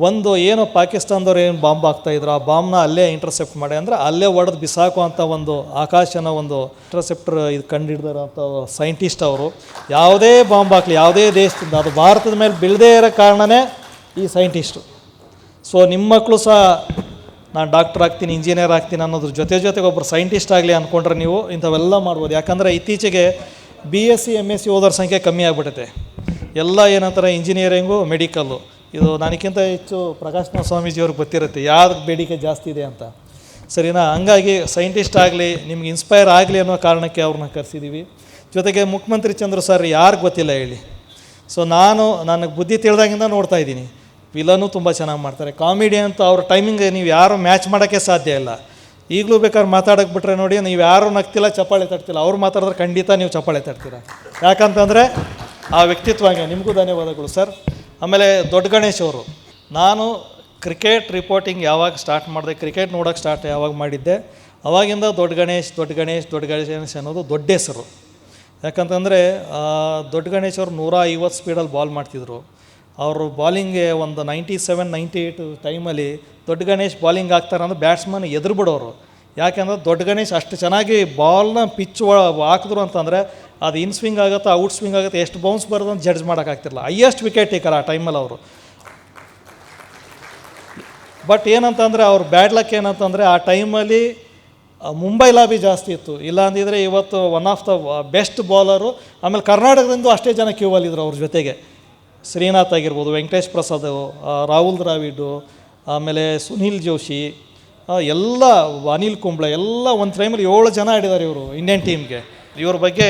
ಒಂದು ಏನು ಪಾಕಿಸ್ತಾನದವ್ರು ಏನು ಬಾಂಬ್ ಆಗ್ತಾಯಿದ್ರು, ಆ ಬಾಂಬ್ನ ಅಲ್ಲೇ ಇಂಟರ್ಸೆಪ್ಟ್ ಮಾಡಿ, ಅಂದರೆ ಅಲ್ಲೇ ಒಡೆದು ಬಿಸಾಕೋ ಅಂಥ ಒಂದು ಆಕಾಶನ ಒಂದು ಇಂಟರ್ಸೆಪ್ಟರ್ ಇದು ಕಂಡುಹಿಡ್ದಾರಂಥ ಸೈಂಟಿಸ್ಟ್ ಅವರು. ಯಾವುದೇ ಬಾಂಬ್ ಹಾಕಲಿ, ಯಾವುದೇ ದೇಶದಿಂದ, ಅದು ಭಾರತದ ಮೇಲೆ ಬೀಳದೇ ಇರೋ ಕಾರಣವೇ ಈ ಸೈಂಟಿಸ್ಟು. ಸೊ ನಿಮ್ಮ ಮಕ್ಕಳು ಸಹ ನಾನು ಡಾಕ್ಟರ್ ಆಗ್ತೀನಿ, ಇಂಜಿನಿಯರ್ ಆಗ್ತೀನಿ ಅನ್ನೋದ್ರ ಜೊತೆಗೆ ಒಬ್ಬರು ಸೈಂಟಿಸ್ಟ್ ಆಗಲಿ ಅಂದ್ಕೊಂಡ್ರೆ ನೀವು ಇಂಥವೆಲ್ಲ ಮಾಡ್ಬೋದು. ಯಾಕಂದರೆ ಇತ್ತೀಚೆಗೆ BSc MSc ಓದೋರ ಸಂಖ್ಯೆ ಕಮ್ಮಿ ಆಗಿಬಿಡುತ್ತೆ. ಎಲ್ಲ ಏನಂತಾರೆ ಇಂಜಿನಿಯರಿಂಗು, ಮೆಡಿಕಲ್ಲು. ಇದು ನನಗಿಂತ ಹೆಚ್ಚು ಪ್ರಕಾಶ್ನಾಥ್ ಸ್ವಾಮೀಜಿಯವ್ರಿಗೆ ಗೊತ್ತಿರುತ್ತೆ ಯಾವ್ದು ಬೇಡಿಕೆ ಜಾಸ್ತಿ ಇದೆ ಅಂತ, ಸರಿನಾ? ಹಂಗಾಗಿ ಸೈಂಟಿಸ್ಟ್ ಆಗಲಿ, ನಿಮ್ಗೆ ಇನ್ಸ್ಪೈರ್ ಆಗಲಿ ಅನ್ನೋ ಕಾರಣಕ್ಕೆ ಅವ್ರನ್ನ ಕರೆಸಿದ್ದೀವಿ. ಜೊತೆಗೆ ಮುಖ್ಯಮಂತ್ರಿ ಚಂದ್ರ ಸರ್ ಯಾರಿಗೆ ಗೊತ್ತಿಲ್ಲ ಹೇಳಿ. ಸೊ ನನಗೆ ಬುದ್ಧಿ ತಿಳಿದಾಗಿಂದ ನೋಡ್ತಾ ಇದ್ದೀನಿ. ವಿಲನು ತುಂಬ ಚೆನ್ನಾಗಿ ಮಾಡ್ತಾರೆ. ಕಾಮಿಡಿ ಅಂತ ಅವ್ರ ಟೈಮಿಂಗ್ ನೀವು ಯಾರು ಮ್ಯಾಚ್ ಮಾಡೋಕ್ಕೆ ಸಾಧ್ಯ ಇಲ್ಲ. ಈಗಲೂ ಬೇಕಾದ್ರೆ ಮಾತಾಡೋಕ್ಕೆ ಬಿಟ್ಟರೆ ನೋಡಿ, ನೀವು ಯಾರೂ ನಗ್ತಿಲ್ಲ, ಚಪ್ಪಾಳೆ ತಟ್ತಿಲ್ಲ. ಅವ್ರು ಮಾತಾಡಿದ್ರೆ ಖಂಡಿತ ನೀವು ಚಪ್ಪಾಳೆ ತಟ್ತೀರ. ಯಾಕಂತಂದರೆ ಆ ವ್ಯಕ್ತಿತ್ವ ಹಂಗೆ. ನಿಮಗೂ ಧನ್ಯವಾದಗಳು ಸರ್. ಆಮೇಲೆ ದೊಡ್ಡ ಗಣೇಶ್ ಅವರು, ನಾನು ಕ್ರಿಕೆಟ್ ರಿಪೋರ್ಟಿಂಗ್ ಯಾವಾಗ ಸ್ಟಾರ್ಟ್ ಮಾಡಿದೆ, ಕ್ರಿಕೆಟ್ ನೋಡೋಕ್ಕೆ ಯಾವಾಗ ಮಾಡಿದ್ದೆ, ಅವಾಗಿಂದ ದೊಡ್ಡ ಗಣೇಶ್ ಅನ್ನೋದು ದೊಡ್ಡ ಹೆಸರು. ಯಾಕಂತಂದರೆ ದೊಡ್ಡ ಗಣೇಶ್ ಅವರು 150 ಸ್ಪೀಡಲ್ಲಿ ಬಾಲ್ ಮಾಡ್ತಿದ್ರು. ಅವರು ಬಾಲಿಂಗ್ಗೆ ಒಂದು 97-98 ಟೈಮಲ್ಲಿ ದೊಡ್ಡ ಗಣೇಶ್ ಬಾಲಿಂಗ್ ಆಗ್ತಾರೆ ಅಂದರೆ ಬ್ಯಾಟ್ಸ್ಮನ್ ಎದುರು ಬಿಡೋರು. ಯಾಕೆಂದ್ರೆ ದೊಡ್ಡ ಗಣೇಶ್ ಅಷ್ಟು ಚೆನ್ನಾಗಿ ಬಾಲ್ನ ಪಿಚ್ ಹಾಕಿದ್ರು ಅಂತಂದರೆ ಅದು ಇನ್ ಸ್ವಿಂಗ್ ಆಗುತ್ತೆ, ಔಟ್ ಸ್ವಿಂಗ್ ಆಗುತ್ತೆ, ಎಷ್ಟು ಬೌನ್ಸ್ ಬರೋದು ಅಂತ ಜಡ್ಜ್ ಮಾಡೋಕ್ಕಾಗ್ತಿರಲ್ಲ. ಹೈಯೆಸ್ಟ್ ವಿಕೆಟ್ ಟೇಕರ್ ಆ ಟೈಮಲ್ಲಿ ಅವರು. ಬಟ್ ಏನಂತಂದರೆ ಅವ್ರ ಬ್ಯಾಡ್ ಲಕ್ ಏನಂತಂದರೆ ಆ ಟೈಮಲ್ಲಿ ಮುಂಬೈ ಲಾಬಿ ಜಾಸ್ತಿ ಇತ್ತು. ಇಲ್ಲ ಅಂದಿದ್ರೆ ಇವತ್ತು ಒನ್ ಆಫ್ ದ ಬೆಸ್ಟ್ ಬಾಲರು. ಆಮೇಲೆ ಕರ್ನಾಟಕದಿಂದ ಅಷ್ಟೇ ಜನ ಕ್ಯೂವಲ್ಲಿದ್ದರು ಅವ್ರ ಜೊತೆಗೆ. ಶ್ರೀನಾಥ್ ಆಗಿರ್ಬೋದು, ವೆಂಕಟೇಶ್ ಪ್ರಸಾದ್, ರಾಹುಲ್ ದ್ರಾವಿಡ್, ಆಮೇಲೆ ಸುನೀಲ್ ಜೋಶಿ, ಎಲ್ಲ ಅನಿಲ್ ಕುಂಬ್ಳೆ, ಎಲ್ಲ ಒಂದು ಟೈಮಲ್ಲಿ 7 ಜನ ಆಡಿದ್ದಾರೆ ಇವರು ಇಂಡಿಯನ್ ಟೀಮ್ಗೆ. ಇವ್ರ ಬಗ್ಗೆ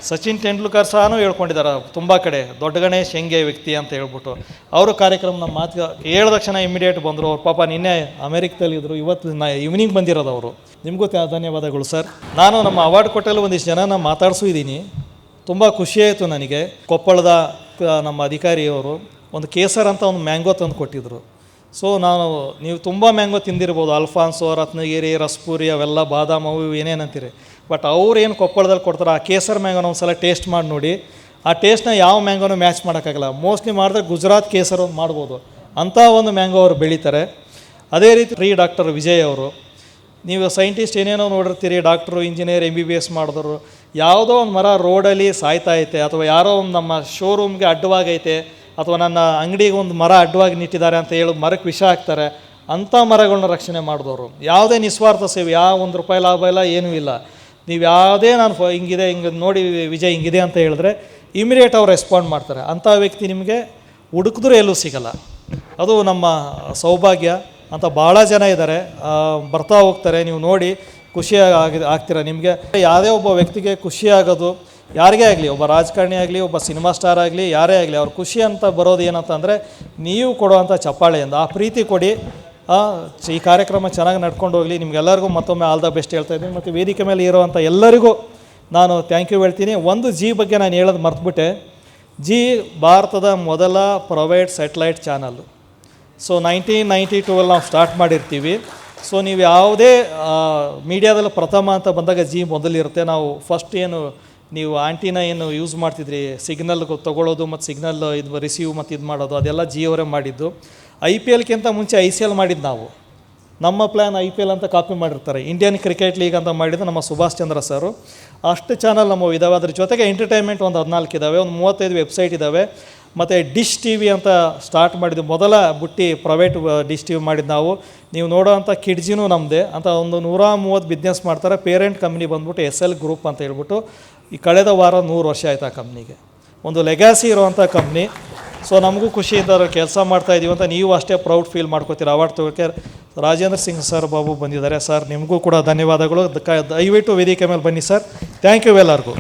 ಸಚಿನ್ ತೆಂಡೂಲ್ಕರ್ ಸಹ ಹೇಳ್ಕೊಂಡಿದ್ದಾರೆ ತುಂಬ ಕಡೆ, ದೊಡ್ಡ ಗಣೇಶ್ ಹೆಂಗೆ ವ್ಯಕ್ತಿ ಅಂತ ಹೇಳ್ಬಿಟ್ಟು. ಅವರು ಕಾರ್ಯಕ್ರಮ ನಮ್ಮ ಮಾತು ಹೇಳಿದ ತಕ್ಷಣ ಇಮಿಡಿಯೇಟ್ ಬಂದರು. ಅವ್ರ ಪಾಪ ನಿನ್ನೆ ಅಮೆರಿಕದಲ್ಲಿದ್ದರು, ಇವತ್ತು ಈವ್ನಿಂಗ್ ಬಂದಿರೋದು ಅವರು. ನಿಮಗೂ ಧನ್ಯವಾದಗಳು ಸರ್. ನಾನು ನಮ್ಮ ಅವಾರ್ಡ್ ಕೊಟ್ಟಲ್ಲಿ ಒಂದಿಷ್ಟು ಜನನ ಮಾತಾಡಿಸಿದ್ದೀನಿ. ತುಂಬ ಖುಷಿಯಾಯಿತು ನನಗೆ. ಕೊಪ್ಪಳದ ನಮ್ಮ ಅಧಿಕಾರಿಯವರು ಒಂದು ಕೇಸರ್ ಅಂತ ಒಂದು ಮ್ಯಾಂಗೋ ತಂದು ಕೊಟ್ಟಿದ್ದರು. ಸೊ ನೀವು ತುಂಬ ಮ್ಯಾಂಗೋ ತಿಂದಿರ್ಬೋದು, ಅಲ್ಫಾನ್ಸೋ, ರತ್ನಗಿರಿ, ರಸ್ಪೂರಿ, ಅವೆಲ್ಲ ಬಾದಾಮ್, ಅವು ಏನೇನಂತೀರಿ. ಬಟ್ ಅವ್ರು ಏನು ಕೊಪ್ಪಳದಲ್ಲಿ ಕೊಡ್ತಾರೆ ಆ ಕೇಸರ್ ಮ್ಯಾಂಗೋನ ಒಂದು ಸಲ ಟೇಸ್ಟ್ ಮಾಡಿ ನೋಡಿ. ಆ ಟೇಸ್ಟ್ನ ಯಾವ ಮ್ಯಾಂಗೋನು ಮ್ಯಾಚ್ ಮಾಡೋಕ್ಕಾಗಲ್ಲ. ಮೋಸ್ಟ್ಲಿ ಮಾಡಿದ್ರೆ ಗುಜರಾತ್ ಕೇಸರ್ ಮಾಡ್ಬೋದು, ಅಂಥ ಒಂದು ಮ್ಯಾಂಗೋ ಅವರು ಬೆಳೀತಾರೆ. ಅದೇ ರೀತಿ ಡಾಕ್ಟರ್ ವಿಜಯ್ ಅವರು, ನೀವು ಸೈಂಟಿಸ್ಟ್ ಏನೇನೋ ನೋಡಿರ್ತೀರಿ, ಡಾಕ್ಟ್ರು, ಇಂಜಿನಿಯರ್, MBBS ಮಾಡಿದ್ರು. ಯಾವುದೋ ಒಂದು ಮರ ರೋಡಲ್ಲಿ ಸಾಯ್ತಾ ಐತೆ, ಅಥವಾ ಯಾರೋ ಒಂದು ನಮ್ಮ ಶೋರೂಮ್ಗೆ ಅಡ್ಡವಾಗೈತೆ, ಅಥವಾ ನನ್ನ ಅಂಗಡಿಗೆ ಒಂದು ಮರ ಅಡ್ಡವಾಗಿ ನಿಟ್ಟಿದ್ದಾರೆ ಅಂತ ಹೇಳಿ ಮರಕ್ಕೆ ವಿಷ ಹಾಕ್ತಾರೆ. ಅಂಥ ಮರಗಳನ್ನ ರಕ್ಷಣೆ ಮಾಡಿದವರು. ಯಾವುದೇ ನಿಸ್ವಾರ್ಥ ಸೇವೆ, ಯಾವ ₹1 ಲಾಭ ಇಲ್ಲ, ಏನೂ ಇಲ್ಲ. ನೀವು ಯಾವುದೇ ನಾನು ಹಿಂಗಿದೆ, ಹಿಂಗೆ ನೋಡಿ ವಿಜಯ್ ಹಿಂಗಿದೆ ಅಂತ ಹೇಳಿದ್ರೆ ಇಮಿಡಿಯೇಟ್ ಅವ್ರು ರೆಸ್ಪಾಂಡ್ ಮಾಡ್ತಾರೆ. ಅಂಥ ವ್ಯಕ್ತಿ ನಿಮಗೆ ಹುಡುಕಿದ್ರೂ ಎಲ್ಲೂ ಸಿಗಲ್ಲ. ಅದು ನಮ್ಮ ಸೌಭಾಗ್ಯ ಅಂತ. ಭಾಳ ಜನ ಇದ್ದಾರೆ, ಬರ್ತಾ ಹೋಗ್ತಾರೆ. ನೀವು ನೋಡಿ ಆಗ್ತೀರ. ನಿಮಗೆ ಯಾವುದೇ ಒಬ್ಬ ವ್ಯಕ್ತಿಗೆ ಖುಷಿ ಆಗೋದು, ಯಾರಿಗೇ ಆಗಲಿ, ಒಬ್ಬ ರಾಜಕಾರಣಿ ಆಗಲಿ, ಒಬ್ಬ ಸಿನಿಮಾ ಸ್ಟಾರ್ ಆಗಲಿ, ಯಾರೇ ಆಗಲಿ, ಅವ್ರ ಖುಷಿ ಅಂತ ಬರೋದು ಏನಂತಂದರೆ ನೀವು ಕೊಡುವಂಥ ಚಪ್ಪಾಳೆಯಿಂದ. ಆ ಪ್ರೀತಿ ಕೊಡಿ. ಈ ಕಾರ್ಯಕ್ರಮ ಚೆನ್ನಾಗಿ ನಡ್ಕೊಂಡು ಹೋಗಲಿ. ನಿಮಗೆಲ್ಲರಿಗೂ ಮತ್ತೊಮ್ಮೆ ಆಲ್ ದ ಬೆಸ್ಟ್ ಹೇಳ್ತಾ ಇದ್ದೀನಿ. ಮತ್ತು ವೇದಿಕೆ ಮೇಲೆ ಇರುವಂಥ ಎಲ್ಲರಿಗೂ ನಾನು ಥ್ಯಾಂಕ್ ಯು ಹೇಳ್ತೀನಿ. ಒಂದು ಜಿ ಬಗ್ಗೆ ನಾನು ಹೇಳೋದು ಮರ್ತುಬಿಟ್ಟೆ. ಜಿ ಭಾರತದ ಮೊದಲ ಪ್ರೈವೇಟ್ ಸ್ಯಾಟಲೈಟ್ ಚಾನಲ್ಲು. ಸೊ 1992 ನಾವು ಸ್ಟಾರ್ಟ್ ಮಾಡಿರ್ತೀವಿ. ಸೊ ನೀವು ಯಾವುದೇ ಮೀಡಿಯಾದಲ್ಲಿ ಪ್ರಥಮ ಅಂತ ಬಂದಾಗ ಜಿ ಮೊದಲಿರುತ್ತೆ. ನಾವು ಫಸ್ಟ್ ಏನು ನೀವು ಆಂಟಿನ ಏನು ಯೂಸ್ ಮಾಡ್ತಿದ್ರಿ, ಸಿಗ್ನಲ್ ತೊಗೊಳ್ಳೋದು ಮತ್ತು ಸಿಗ್ನಲ್ ಇದು ರಿಸೀವ್ ಮತ್ತು ಇದು ಮಾಡೋದು, ಅದೆಲ್ಲ ಜಿಯವರೇ ಮಾಡಿದ್ದು. IPLಕ್ಕಿಂತ ಮುಂಚೆ ICL ಮಾಡಿದ್ದು ನಾವು. ನಮ್ಮ ಪ್ಲ್ಯಾನ್ IPL ಅಂತ ಕಾಪಿ ಮಾಡಿರ್ತಾರೆ. ಇಂಡಿಯನ್ ಕ್ರಿಕೆಟ್ ಲೀಗ್ ಅಂತ ಮಾಡಿದ್ದು ನಮ್ಮ ಸುಭಾಷ್ ಚಂದ್ರ ಸರು. ಅಷ್ಟು ಚಾನಲ್ ನಮ್ಮ ಇದ್ದಾವೆ. ಅದ್ರ ಜೊತೆಗೆ ಎಂಟರ್ಟೈನ್ಮೆಂಟ್ ಒಂದು 14 ಇದ್ದಾವೆ, ಒಂದು 35 ವೆಬ್ಸೈಟ್ ಇದ್ದಾವೆ. ಮತ್ತು ಡಿಶ್ TV ಅಂತ ಸ್ಟಾರ್ಟ್ ಮಾಡಿದ್ದು, ಮೊದಲ ಬುಟ್ಟಿ ಪ್ರೈವೇಟ್ ಡಿಶ್ TV ಮಾಡಿದ್ದು ನಾವು. ನೀವು ನೋಡೋವಂಥ ಕಿಡ್ಜಿನೂ ನಮ್ಮದೇ ಅಂತ. ಒಂದು 130 ಬಿಸ್ನೆಸ್ ಮಾಡ್ತಾರೆ. ಪೇರೆಂಟ್ ಕಂಪ್ನಿ ಬಂದ್ಬಿಟ್ಟು SL ಗ್ರೂಪ್ ಅಂತ ಹೇಳ್ಬಿಟ್ಟು. ಈ ಕಳೆದ ವಾರ 100 ವರ್ಷ ಆಯ್ತು ಆ ಕಂಪ್ನಿಗೆ. ಒಂದು ಲೆಗಾಸಿ ಇರುವಂಥ ಕಂಪ್ನಿ. ಸೊ ನಮಗೂ ಖುಷಿಯಿಂದ ಕೆಲಸ ಮಾಡ್ತಾಯಿದ್ದೀವಿ ಅಂತ ನೀವು ಅಷ್ಟೇ ಪ್ರೌಡ್ ಫೀಲ್ ಮಾಡ್ಕೋತೀರ. ಅವಾರ್ಡ್ ತಗೋಕ್ಕೆ ರಾಜೇಂದ್ರ ಸಿಂಗ್ ಸರ್ ಬಾಬು ಬಂದಿದ್ದಾರೆ. ಸರ್ ನಿಮಗೂ ಕೂಡ ಧನ್ಯವಾದಗಳು. ದಯವಿಟ್ಟು ವೇದಿಕೆ ಮೇಲೆ ಬನ್ನಿ ಸರ್. ಥ್ಯಾಂಕ್ ಯು ಎಲ್ಲರಿಗೂ.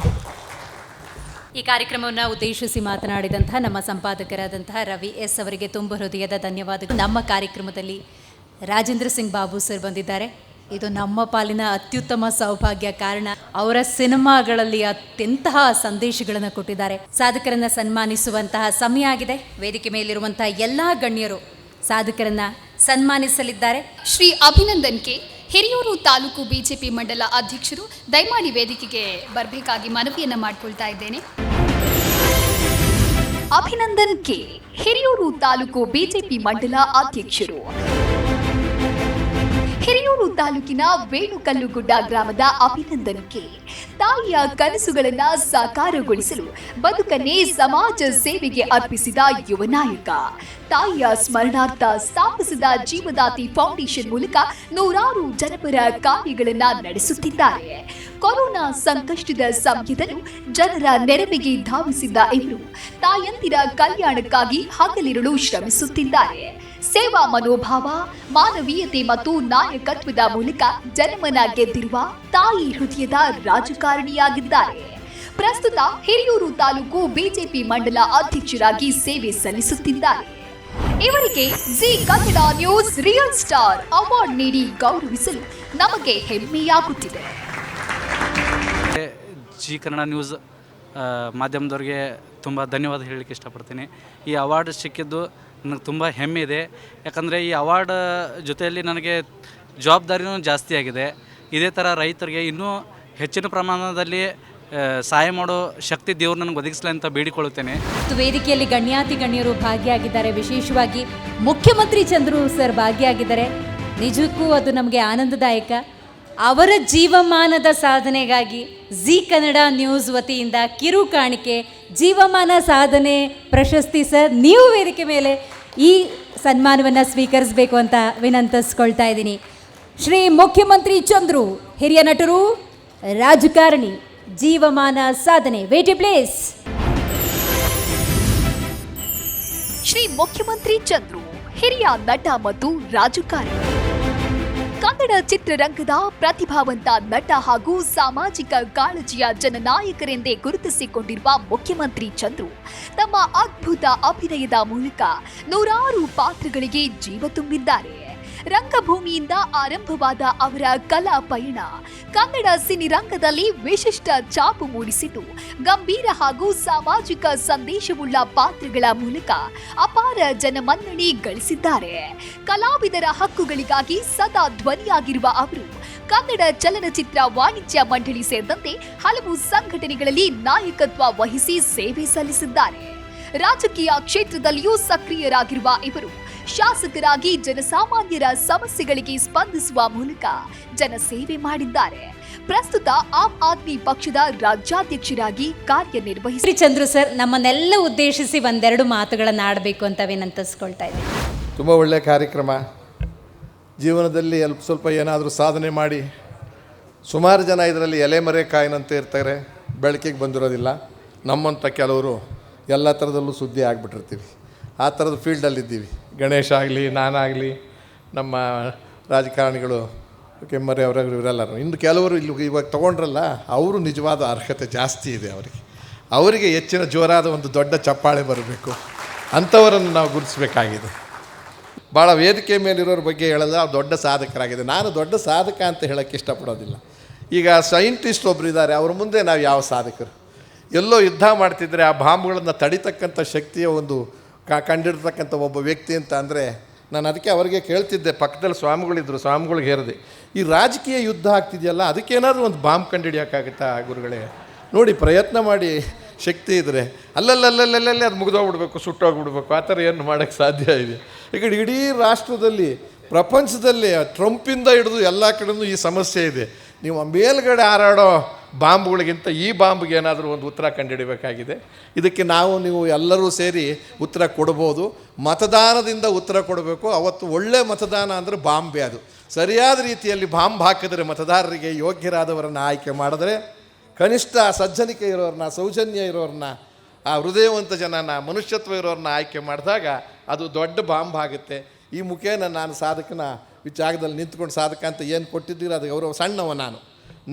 ಈ ಕಾರ್ಯಕ್ರಮವನ್ನು ಉದ್ದೇಶಿಸಿ ಮಾತನಾಡಿದಂತಹ ನಮ್ಮ ಸಂಪಾದಕರಾದಂತಹ ರವಿ ಎಸ್ ಅವರಿಗೆ ತುಂಬ ಹೃದಯದ ಧನ್ಯವಾದಗಳು. ನಮ್ಮ ಕಾರ್ಯಕ್ರಮದಲ್ಲಿ ರಾಜೇಂದ್ರ ಸಿಂಗ್ ಬಾಬು ಸರ್ ಬಂದಿದ್ದಾರೆ. ಇದು ನಮ್ಮ ಪಾಲಿನ ಅತ್ಯುತ್ತಮ ಸೌಭಾಗ್ಯ. ಕಾರಣ ಅವರ ಸಿನಿಮಾಗಳಲ್ಲಿ ಅತ್ಯಂತಹ ಸಂದೇಶಗಳನ್ನು ಕೊಟ್ಟಿದ್ದಾರೆ. ಸಾಧಕರನ್ನು ಸನ್ಮಾನಿಸುವಂತಹ ಸಮಯ ಆಗಿದೆ. ವೇದಿಕೆ ಮೇಲಿರುವಂತಹ ಎಲ್ಲ ಗಣ್ಯರು ಸಾಧಕರನ್ನು ಸನ್ಮಾನಿಸಲಿದ್ದಾರೆ. ಶ್ರೀ ಅಭಿನಂದನ್ ಕೆ, ಹಿರಿಯೂರು ತಾಲೂಕು ಬಿಜೆಪಿ ಮಂಡಲ ಅಧ್ಯಕ್ಷರು, ದಯಮಾಡಿ ವೇದಿಕೆಗೆ ಬರಬೇಕಾಗಿ ಮನವಿಯನ್ನು ಮಾಡಿಕೊಳ್ತಾ ಇದ್ದೇನೆ. ಅಭಿನಂದನ್ ಕೆ, ಹಿರಿಯೂರು ತಾಲೂಕು ಬಿಜೆಪಿ ಮಂಡಲ ಅಧ್ಯಕ್ಷರು. ಹಿರಿಯೂರು ತಾಲೂಕಿನ ವೇಣುಕಲ್ಲುಗುಡ್ಡ ಗ್ರಾಮದ ಅಭಿನಂದನ್ ಕೆ ತಾಯಿಯ ಕನಸುಗಳನ್ನು ಸಾಕಾರಗೊಳಿಸಲು ಬದುಕನ್ನೇ ಸಮಾಜ ಸೇವೆಗೆ ಅರ್ಪಿಸಿದ ಯುವ ನಾಯಕ. ತಾಯಿಯ ಸ್ಮರಣಾರ್ಥ ಸ್ಥಾಪಿಸಿದ ಜೀವದಾತಿ ಫೌಂಡೇಶನ್ ಮೂಲಕ ನೂರಾರು ಜನಪರ ಕಾರ್ಯಗಳನ್ನು ನಡೆಸುತ್ತಿದ್ದಾರೆ. ಕೊರೋನಾ ಸಂಕಷ್ಟದ ಸಮಯದಲ್ಲೂ ಜನರ ನೆರವಿಗೆ ಧಾವಿಸಿದ್ದ ಇವರು ತಾಯಂದಿರ ಕಲ್ಯಾಣಕ್ಕಾಗಿ ಹಗಲಿರುಳು ಶ್ರಮಿಸುತ್ತಿದ್ದಾರೆ. ಸೇವಾ ಮನೋಭಾವ, ಮಾನವೀಯತೆ ಮತ್ತು ನಾಯಕತ್ವದ ಮೂಲಕ ಜನಮನ ಗೆದ್ದಿರುವ ತಾಯಿ ಹೃದಯದ ರಾಜಕಾರಣಿಯಾಗಿದ್ದಾರೆ. ಪ್ರಸ್ತುತ ಹಿರಿಯೂರು ತಾಲೂಕು ಬಿಜೆಪಿ ಮಂಡಲ ಅಧ್ಯಕ್ಷರಾಗಿ ಸೇವೆ ಸಲ್ಲಿಸುತ್ತಿದ್ದಾರೆ. ಇವರಿಗೆ G Kannada news real star award ನೀಡಿ ಗೌರವಿಸಲು ನಮಗೆ ಹೆಮ್ಮೆಯಾಗುತ್ತಿದೆ. ಜಿ ಕನ್ನಡ ನ್ಯೂಸ್ ಮಾಧ್ಯಮದವ್ರಿಗೆ ತುಂಬ ಧನ್ಯವಾದ ಹೇಳಲಿಕ್ಕೆ ಇಷ್ಟಪಡ್ತೀನಿ. ಈ ಅವಾರ್ಡ್ ಸಿಕ್ಕಿದ್ದು ನನಗೆ ತುಂಬ ಹೆಮ್ಮೆ ಇದೆ. ಯಾಕಂದರೆ ಈ ಅವಾರ್ಡ್ ಜೊತೆಯಲ್ಲಿ ನನಗೆ ಜವಾಬ್ದಾರಿನೂ ಜಾಸ್ತಿ ಆಗಿದೆ. ಇದೇ ಥರ ರೈತರಿಗೆ ಇನ್ನೂ ಹೆಚ್ಚಿನ ಪ್ರಮಾಣದಲ್ಲಿ ಸಹಾಯ ಮಾಡೋ ಶಕ್ತಿ ದೇವರು ನನಗೆ ಒದಗಿಸಲಿ ಅಂತ ಬೇಡಿಕೊಳ್ಳುತ್ತೇನೆ. ವೇದಿಕೆಯಲ್ಲಿ ಗಣ್ಯಾತಿ ಗಣ್ಯರು ಭಾಗಿಯಾಗಿದ್ದಾರೆ. ವಿಶೇಷವಾಗಿ ಮುಖ್ಯಮಂತ್ರಿ ಚಂದ್ರು ಸರ್ ಭಾಗಿಯಾಗಿದ್ದಾರೆ. ನಿಜಕ್ಕೂ ಅದು ನಮಗೆ ಆನಂದದಾಯಕ. ಅವರ ಜೀವಮಾನದ ಸಾಧನೆಗಾಗಿ ಜಿ ಕನ್ನಡ ನ್ಯೂಸ್ ವತಿಯಿಂದ ಕಿರು ಕಾಣಿಕೆ ಜೀವಮಾನ ಸಾಧನೆ ಪ್ರಶಸ್ತಿ. ಸರ್, ನೀವು ವೇದಿಕೆ ಮೇಲೆ ಈ ಸನ್ಮಾನವನ್ನು ಸ್ವೀಕರಿಸಬೇಕು ಅಂತ ವಿನಂತಿಸ್ಕೊಳ್ತಾ ಇದ್ದೀನಿ. ಶ್ರೀ ಮುಖ್ಯಮಂತ್ರಿ ಚಂದ್ರು, ಹಿರಿಯ ನಟರು, ರಾಜಕಾರಣಿ, ಜೀವಮಾನ ಸಾಧನೆ. ವೇಟಿ ಪ್ಲೇಸ್. ಶ್ರೀ ಮುಖ್ಯಮಂತ್ರಿ ಚಂದ್ರು, ಹಿರಿಯ ನಟ ಮತ್ತು ರಾಜಕಾರಣಿ. ಕನ್ನಡ ಚಿತ್ರರಂಗದ ಪ್ರತಿಭಾವಂತ ನಟ ಹಾಗೂ ಸಾಮಾಜಿಕ ಕಾಳಜಿಯ ಜನನಾಯಕರೆಂದೇ ಗುರುತಿಸಿಕೊಂಡಿರುವ ಮುಖ್ಯಮಂತ್ರಿ ಚಂದ್ರು ತಮ್ಮ ಅದ್ಭುತ ಅಭಿನಯದ ಮೂಲಕ ನೂರಾರು ಪಾತ್ರಗಳಿಗೆ ಜೀವ ತುಂಬಿದ್ದಾರೆ. ರಂಗಭೂಮಿಯಿಂದ ಆರಂಭವಾದ ಅವರ ಕಲಾ ಪಯಣ ಕನ್ನಡ ಸಿನಿರಂಗದಲ್ಲಿ ವಿಶಿಷ್ಟ ಛಾಪು ಮೂಡಿಸಿದ್ದು, ಗಂಭೀರ ಹಾಗೂ ಸಾಮಾಜಿಕ ಸಂದೇಶವುಳ್ಳ ಪಾತ್ರಗಳ ಮೂಲಕ ಅಪಾರ ಜನಮನ್ನಣೆ ಗಳಿಸಿದ್ದಾರೆ. ಕಲಾವಿದರ ಹಕ್ಕುಗಳಿಗಾಗಿ ಸದಾ ಧ್ವನಿಯಾಗಿರುವ ಅವರು ಕನ್ನಡ ಚಲನಚಿತ್ರ ವಾಣಿಜ್ಯ ಮಂಡಳಿ ಸೇರಿದಂತೆ ಹಲವು ಸಂಘಟನೆಗಳಲ್ಲಿ ನಾಯಕತ್ವ ವಹಿಸಿ ಸೇವೆ ಸಲ್ಲಿಸಿದ್ದಾರೆ. ರಾಜಕೀಯ ಕ್ಷೇತ್ರದಲ್ಲಿಯೂ ಸಕ್ರಿಯರಾಗಿರುವ ಇವರು ಶಾಸಕರಾಗಿ ಜನಸಾಮಾನ್ಯರ ಸಮಸ್ಯೆಗಳಿಗೆ ಸ್ಪಂದಿಸುವ ಮೂಲಕ ಜನಸೇವೆ ಮಾಡಿದ್ದಾರೆ. ಪ್ರಸ್ತುತ ಆಮ್ ಆದ್ಮಿ ಪಕ್ಷದ ರಾಜ್ಯಾಧ್ಯಕ್ಷರಾಗಿ ಕಾರ್ಯನಿರ್ವಹಿಸಿ ಚಂದ್ರು ಸರ್ ನಮ್ಮನ್ನೆಲ್ಲ ಉದ್ದೇಶಿಸಿ ಒಂದೆರಡು ಮಾತುಗಳನ್ನು ಆಡಬೇಕು ಅಂತ ವಿನಂತಿಸ್ಕೊಳ್ತಾ ಇದ್ದೀನಿ. ತುಂಬ ಒಳ್ಳೆಯ ಕಾರ್ಯಕ್ರಮ. ಜೀವನದಲ್ಲಿ ಸ್ವಲ್ಪ ಏನಾದರೂ ಸಾಧನೆ ಮಾಡಿ ಸುಮಾರು ಜನ ಇದರಲ್ಲಿ ಎಲೆಮರೆ ಕಾಯಿನಂತೆ ಇರ್ತಾರೆ, ಬೆಳಕಿಗೆ ಬಂದಿರೋದಿಲ್ಲ. ನಮ್ಮಂಥ ಕೆಲವರು ಎಲ್ಲ ಥರದಲ್ಲೂ ಸುದ್ದಿ ಆಗಿಬಿಟ್ಟಿರ್ತೀವಿ. ಆ ಥರದ ಫೀಲ್ಡಲ್ಲಿದ್ದೀವಿ. ಗಣೇಶ ಆಗಲಿ, ನಾನಾಗಲಿ, ನಮ್ಮ ರಾಜಕಾರಣಿಗಳು ಕೆಮ್ಮರೆ ಅವರಾಗಲಿ, ಇವರೆಲ್ಲರೂ. ಇನ್ನು ಕೆಲವರು ಇಲ್ಲಿ ಇವಾಗ ತೊಗೊಂಡ್ರಲ್ಲ, ಅವರು ನಿಜವಾದ ಅರ್ಹತೆ ಜಾಸ್ತಿ ಇದೆ ಅವರಿಗೆ ಹೆಚ್ಚಿನ ಜೋರಾದ ಒಂದು ದೊಡ್ಡ ಚಪ್ಪಾಳೆ ಬರಬೇಕು. ಅಂಥವರನ್ನು ನಾವು ಗುರುತಿಸಬೇಕಾಗಿದೆ. ಭಾಳ ವೇದಿಕೆ ಮೇಲಿರೋರ ಬಗ್ಗೆ ಹೇಳೋದು ಅವ್ರು ದೊಡ್ಡ ಸಾಧಕರಾಗಿದೆ. ನಾನು ದೊಡ್ಡ ಸಾಧಕ ಅಂತ ಹೇಳೋಕ್ಕೆ ಇಷ್ಟಪಡೋದಿಲ್ಲ. ಈಗ ಸೈಂಟಿಸ್ಟ್ ಒಬ್ಬರು ಇದ್ದಾರೆ, ಅವ್ರ ಮುಂದೆ ನಾವು ಯಾವ ಸಾಧಕರು? ಎಲ್ಲೋ ಯುದ್ಧ ಮಾಡ್ತಿದ್ರೆ ಆ ಬಾಂಬ್ಗಳನ್ನು ತಡಿತಕ್ಕಂಥ ಶಕ್ತಿಯ ಒಂದು ಕಂಡಿಡ್ತಕ್ಕಂಥ ಒಬ್ಬ ವ್ಯಕ್ತಿ ಅಂತ ಅಂದರೆ, ನಾನು ಅದಕ್ಕೆ ಅವರಿಗೆ ಕೇಳ್ತಿದ್ದೆ, ಪಕ್ಕದಲ್ಲಿ ಸ್ವಾಮಿಗಳಿದ್ದರು, ಸ್ವಾಮಿಗಳಿಗೆ ಹೇಳಿದೆ, ಈ ರಾಜಕೀಯ ಯುದ್ಧ ಆಗ್ತಿದೆಯಲ್ಲ, ಅದಕ್ಕೇನಾದರೂ ಒಂದು ಬಾಂಬ್ ಕಂಡುಹಿಡಿಯೋಕ್ಕಾಗುತ್ತಾ ಗುರುಗಳೇ? ನೋಡಿ, ಪ್ರಯತ್ನ ಮಾಡಿ, ಶಕ್ತಿ ಇದ್ದರೆ ಅಲ್ಲಲ್ಲಲ್ಲಲ್ಲೇ ಅದು ಮುಗಿದೋಗ್ಬಿಡ್ಬೇಕು, ಸುಟ್ಟೋಗ್ಬಿಡ್ಬೇಕು, ಆ ಥರ ಏನು ಮಾಡೋಕ್ಕೆ ಸಾಧ್ಯ ಇದೆ? ಈ ಕಡೆ ಇಡೀ ರಾಷ್ಟ್ರದಲ್ಲಿ, ಪ್ರಪಂಚದಲ್ಲಿ ಟ್ರಂಪಿಂದ ಹಿಡಿದು ಎಲ್ಲ ಕಡೆಯೂ ಈ ಸಮಸ್ಯೆ ಇದೆ. ನೀವು ಮೇಲ್ಗಡೆ ಹಾರಾಡೋ ಬಾಂಬ್ಗಳಿಗಿಂತ ಈ ಬಾಂಬ್ಗೆ ಏನಾದರೂ ಒಂದು ಉತ್ತರ ಕಂಡುಹಿಡಬೇಕಾಗಿದೆ. ಇದಕ್ಕೆ ನೀವು ಎಲ್ಲರೂ ಸೇರಿ ಉತ್ತರ ಕೊಡ್ಬೋದು. ಮತದಾನದಿಂದ ಉತ್ತರ ಕೊಡಬೇಕು. ಅವತ್ತು ಒಳ್ಳೆ ಮತದಾನ ಅಂದರೆ ಬಾಂಬೆ. ಅದು ಸರಿಯಾದ ರೀತಿಯಲ್ಲಿ ಬಾಂಬ್ ಹಾಕಿದ್ರೆ, ಮತದಾರರಿಗೆ ಯೋಗ್ಯರಾದವರನ್ನು ಆಯ್ಕೆ ಮಾಡಿದ್ರೆ, ಕನಿಷ್ಠ ಸಜ್ಜನಿಕೆ ಇರೋರನ್ನ, ಸೌಜನ್ಯ ಇರೋರನ್ನ, ಆ ಹೃದಯವಂತ ಜನನ, ಮನುಷ್ಯತ್ವ ಇರೋರನ್ನ ಆಯ್ಕೆ ಮಾಡಿದಾಗ ಅದು ದೊಡ್ಡ ಬಾಂಬ್ ಆಗುತ್ತೆ. ಈ ಮುಖೇನ ನಾನು ಸಾಧಕನ ಜಾಗದಲ್ಲಿ ನಿಂತ್ಕೊಂಡು ಸಾಧಕ ಅಂತ ಏನು ಕೊಟ್ಟಿದ್ದೀರ ಅದು ಗೌರವ. ಸಣ್ಣವ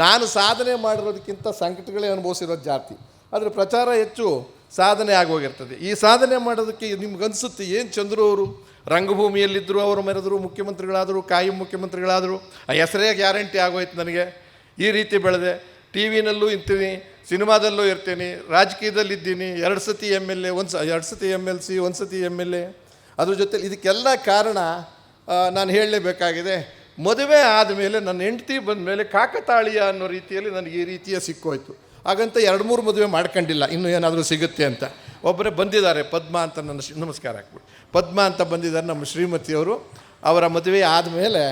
ನಾನು ಸಾಧನೆ ಮಾಡಿರೋದಕ್ಕಿಂತ ಸಂಕಟಗಳೇ ಅನುಭವಿಸಿರೋದು ಜಾಸ್ತಿ. ಆದರೆ ಪ್ರಚಾರ ಹೆಚ್ಚು, ಸಾಧನೆ ಆಗೋಗಿರ್ತದೆ. ಈ ಸಾಧನೆ ಮಾಡೋದಕ್ಕೆ ನಿಮ್ಗನ್ಸುತ್ತೆ, ಏನು ಚಂದ್ರು ಅವರು ರಂಗಭೂಮಿಯಲ್ಲಿದ್ದರು, ಅವರು ಮೆರೆದರು, ಮುಖ್ಯಮಂತ್ರಿಗಳಾದರು, ಕಾಯಂ ಮುಖ್ಯಮಂತ್ರಿಗಳಾದರು, ಆ ಹೆಸರೇ ಗ್ಯಾರಂಟಿ ಆಗೋಯ್ತು ನನಗೆ. ಈ ರೀತಿ ಬೆಳೆದೆ. ಟಿ ವಿನಲ್ಲೂ ಇರ್ತೀನಿ, ಸಿನಿಮಾದಲ್ಲೂ ಇರ್ತೀನಿ, ರಾಜಕೀಯದಲ್ಲಿದ್ದೀನಿ, 2 ಸತಿ MLA, 2 ಸತಿ MLC, 1 ಸತಿ MLA. ಅದ್ರ ಜೊತೆಲಿ ಇದಕ್ಕೆಲ್ಲ ಕಾರಣ ನಾನು ಹೇಳಲೇಬೇಕಾಗಿದೆ. ಮದುವೆ ಆದಮೇಲೆ ನನ್ನ ಹೆಂಡತಿ ಬಂದ ಮೇಲೆ ಕಾಕತಾಳೀಯ ಅನ್ನೋ ರೀತಿಯಲ್ಲಿ ನನಗೆ ಈ ರೀತಿಯ ಸಿಕ್ಕೋಯ್ತು. ಹಾಗಂತ 2-3 ಮದುವೆ ಮಾಡ್ಕೊಂಡಿಲ್ಲ, ಇನ್ನೂ ಏನಾದರೂ ಸಿಗುತ್ತೆ ಅಂತ. ಒಬ್ಬರೇ ಬಂದಿದ್ದಾರೆ, ಪದ್ಮ ಅಂತ, ನನ್ನ ನಮಸ್ಕಾರ ಹಾಕ್ಬಿಟ್ಟು, ಪದ್ಮ ಅಂತ ಬಂದಿದ್ದಾರೆ ನಮ್ಮ ಶ್ರೀಮತಿಯವರು. ಅವರ ಮದುವೆ ಆದಮೇಲೆ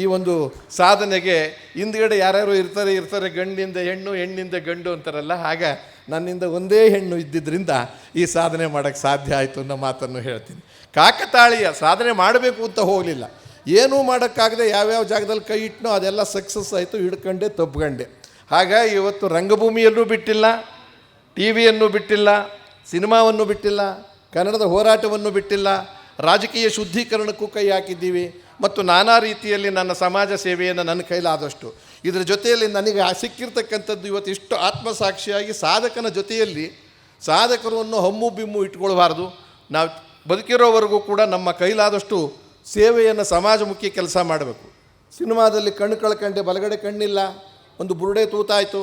ಈ ಒಂದು ಸಾಧನೆಗೆ ಹಿಂದ್ಗಡೆ ಯಾರ್ಯಾರು ಇರ್ತಾರೆ, ಗಂಡಿಂದ ಹೆಣ್ಣು, ಹೆಣ್ಣಿಂದ ಗಂಡು ಅಂತಾರಲ್ಲ, ಆಗ ನನ್ನಿಂದ ಒಂದೇ ಹೆಣ್ಣು ಇದ್ದಿದ್ದರಿಂದ ಈ ಸಾಧನೆ ಮಾಡೋಕ್ಕೆ ಸಾಧ್ಯ ಆಯಿತು ಅನ್ನೋ ಮಾತನ್ನು ಹೇಳ್ತೀನಿ. ಕಾಕತಾಳೀಯ ಸಾಧನೆ ಮಾಡಬೇಕು ಅಂತ ಹೋಗಲಿಲ್ಲ, ಏನೂ ಮಾಡೋಕ್ಕಾಗದೆ ಯಾವ್ಯಾವ ಜಾಗದಲ್ಲಿ ಕೈ ಇಟ್ಟನೋ ಅದೆಲ್ಲ ಸಕ್ಸಸ್ ಆಯಿತು, ಹಿಡ್ಕೊಂಡೆ ತಪ್ಪುಗಂಡೆ. ಹಾಗಾಗಿ ಇವತ್ತು ರಂಗಭೂಮಿಯಲ್ಲೂ ಬಿಟ್ಟಿಲ್ಲ, ಟಿ ವಿಯನ್ನು ಬಿಟ್ಟಿಲ್ಲ, ಸಿನಿಮಾವನ್ನು ಬಿಟ್ಟಿಲ್ಲ, ಕನ್ನಡದ ಹೋರಾಟವನ್ನು ಬಿಟ್ಟಿಲ್ಲ, ರಾಜಕೀಯ ಶುದ್ಧೀಕರಣಕ್ಕೂ ಕೈ ಹಾಕಿದ್ದೀವಿ, ಮತ್ತು ನಾನಾ ರೀತಿಯಲ್ಲಿ ನನ್ನ ಸಮಾಜ ಸೇವೆಯನ್ನು ನನ್ನ ಕೈಲಾದಷ್ಟು. ಇದರ ಜೊತೆಯಲ್ಲಿ ನನಗೆ ಸಿಕ್ಕಿರ್ತಕ್ಕಂಥದ್ದು ಇವತ್ತು ಇಷ್ಟು ಆತ್ಮಸಾಕ್ಷಿಯಾಗಿ, ಸಾಧಕನ ಜೊತೆಯಲ್ಲಿ ಸಾಧಕರನ್ನು ಹಮ್ಮು ಬಿಮ್ಮು ಇಟ್ಕೊಳ್ಬಾರ್ದು. ನಾವು ಬದುಕಿರೋವರೆಗೂ ಕೂಡ ನಮ್ಮ ಕೈಲಾದಷ್ಟು ಸೇವೆಯನ್ನು, ಸಮಾಜಮುಖಿ ಕೆಲಸ ಮಾಡಬೇಕು. ಸಿನಿಮಾದಲ್ಲಿ ಕಣ್ಣು ಕಳ್ಕೊಂಡೆ, ಬಲಗಡೆ ಕಣ್ಣಿಲ್ಲ, ಒಂದು ಬುರುಡೆ ತೂತಾಯಿತು,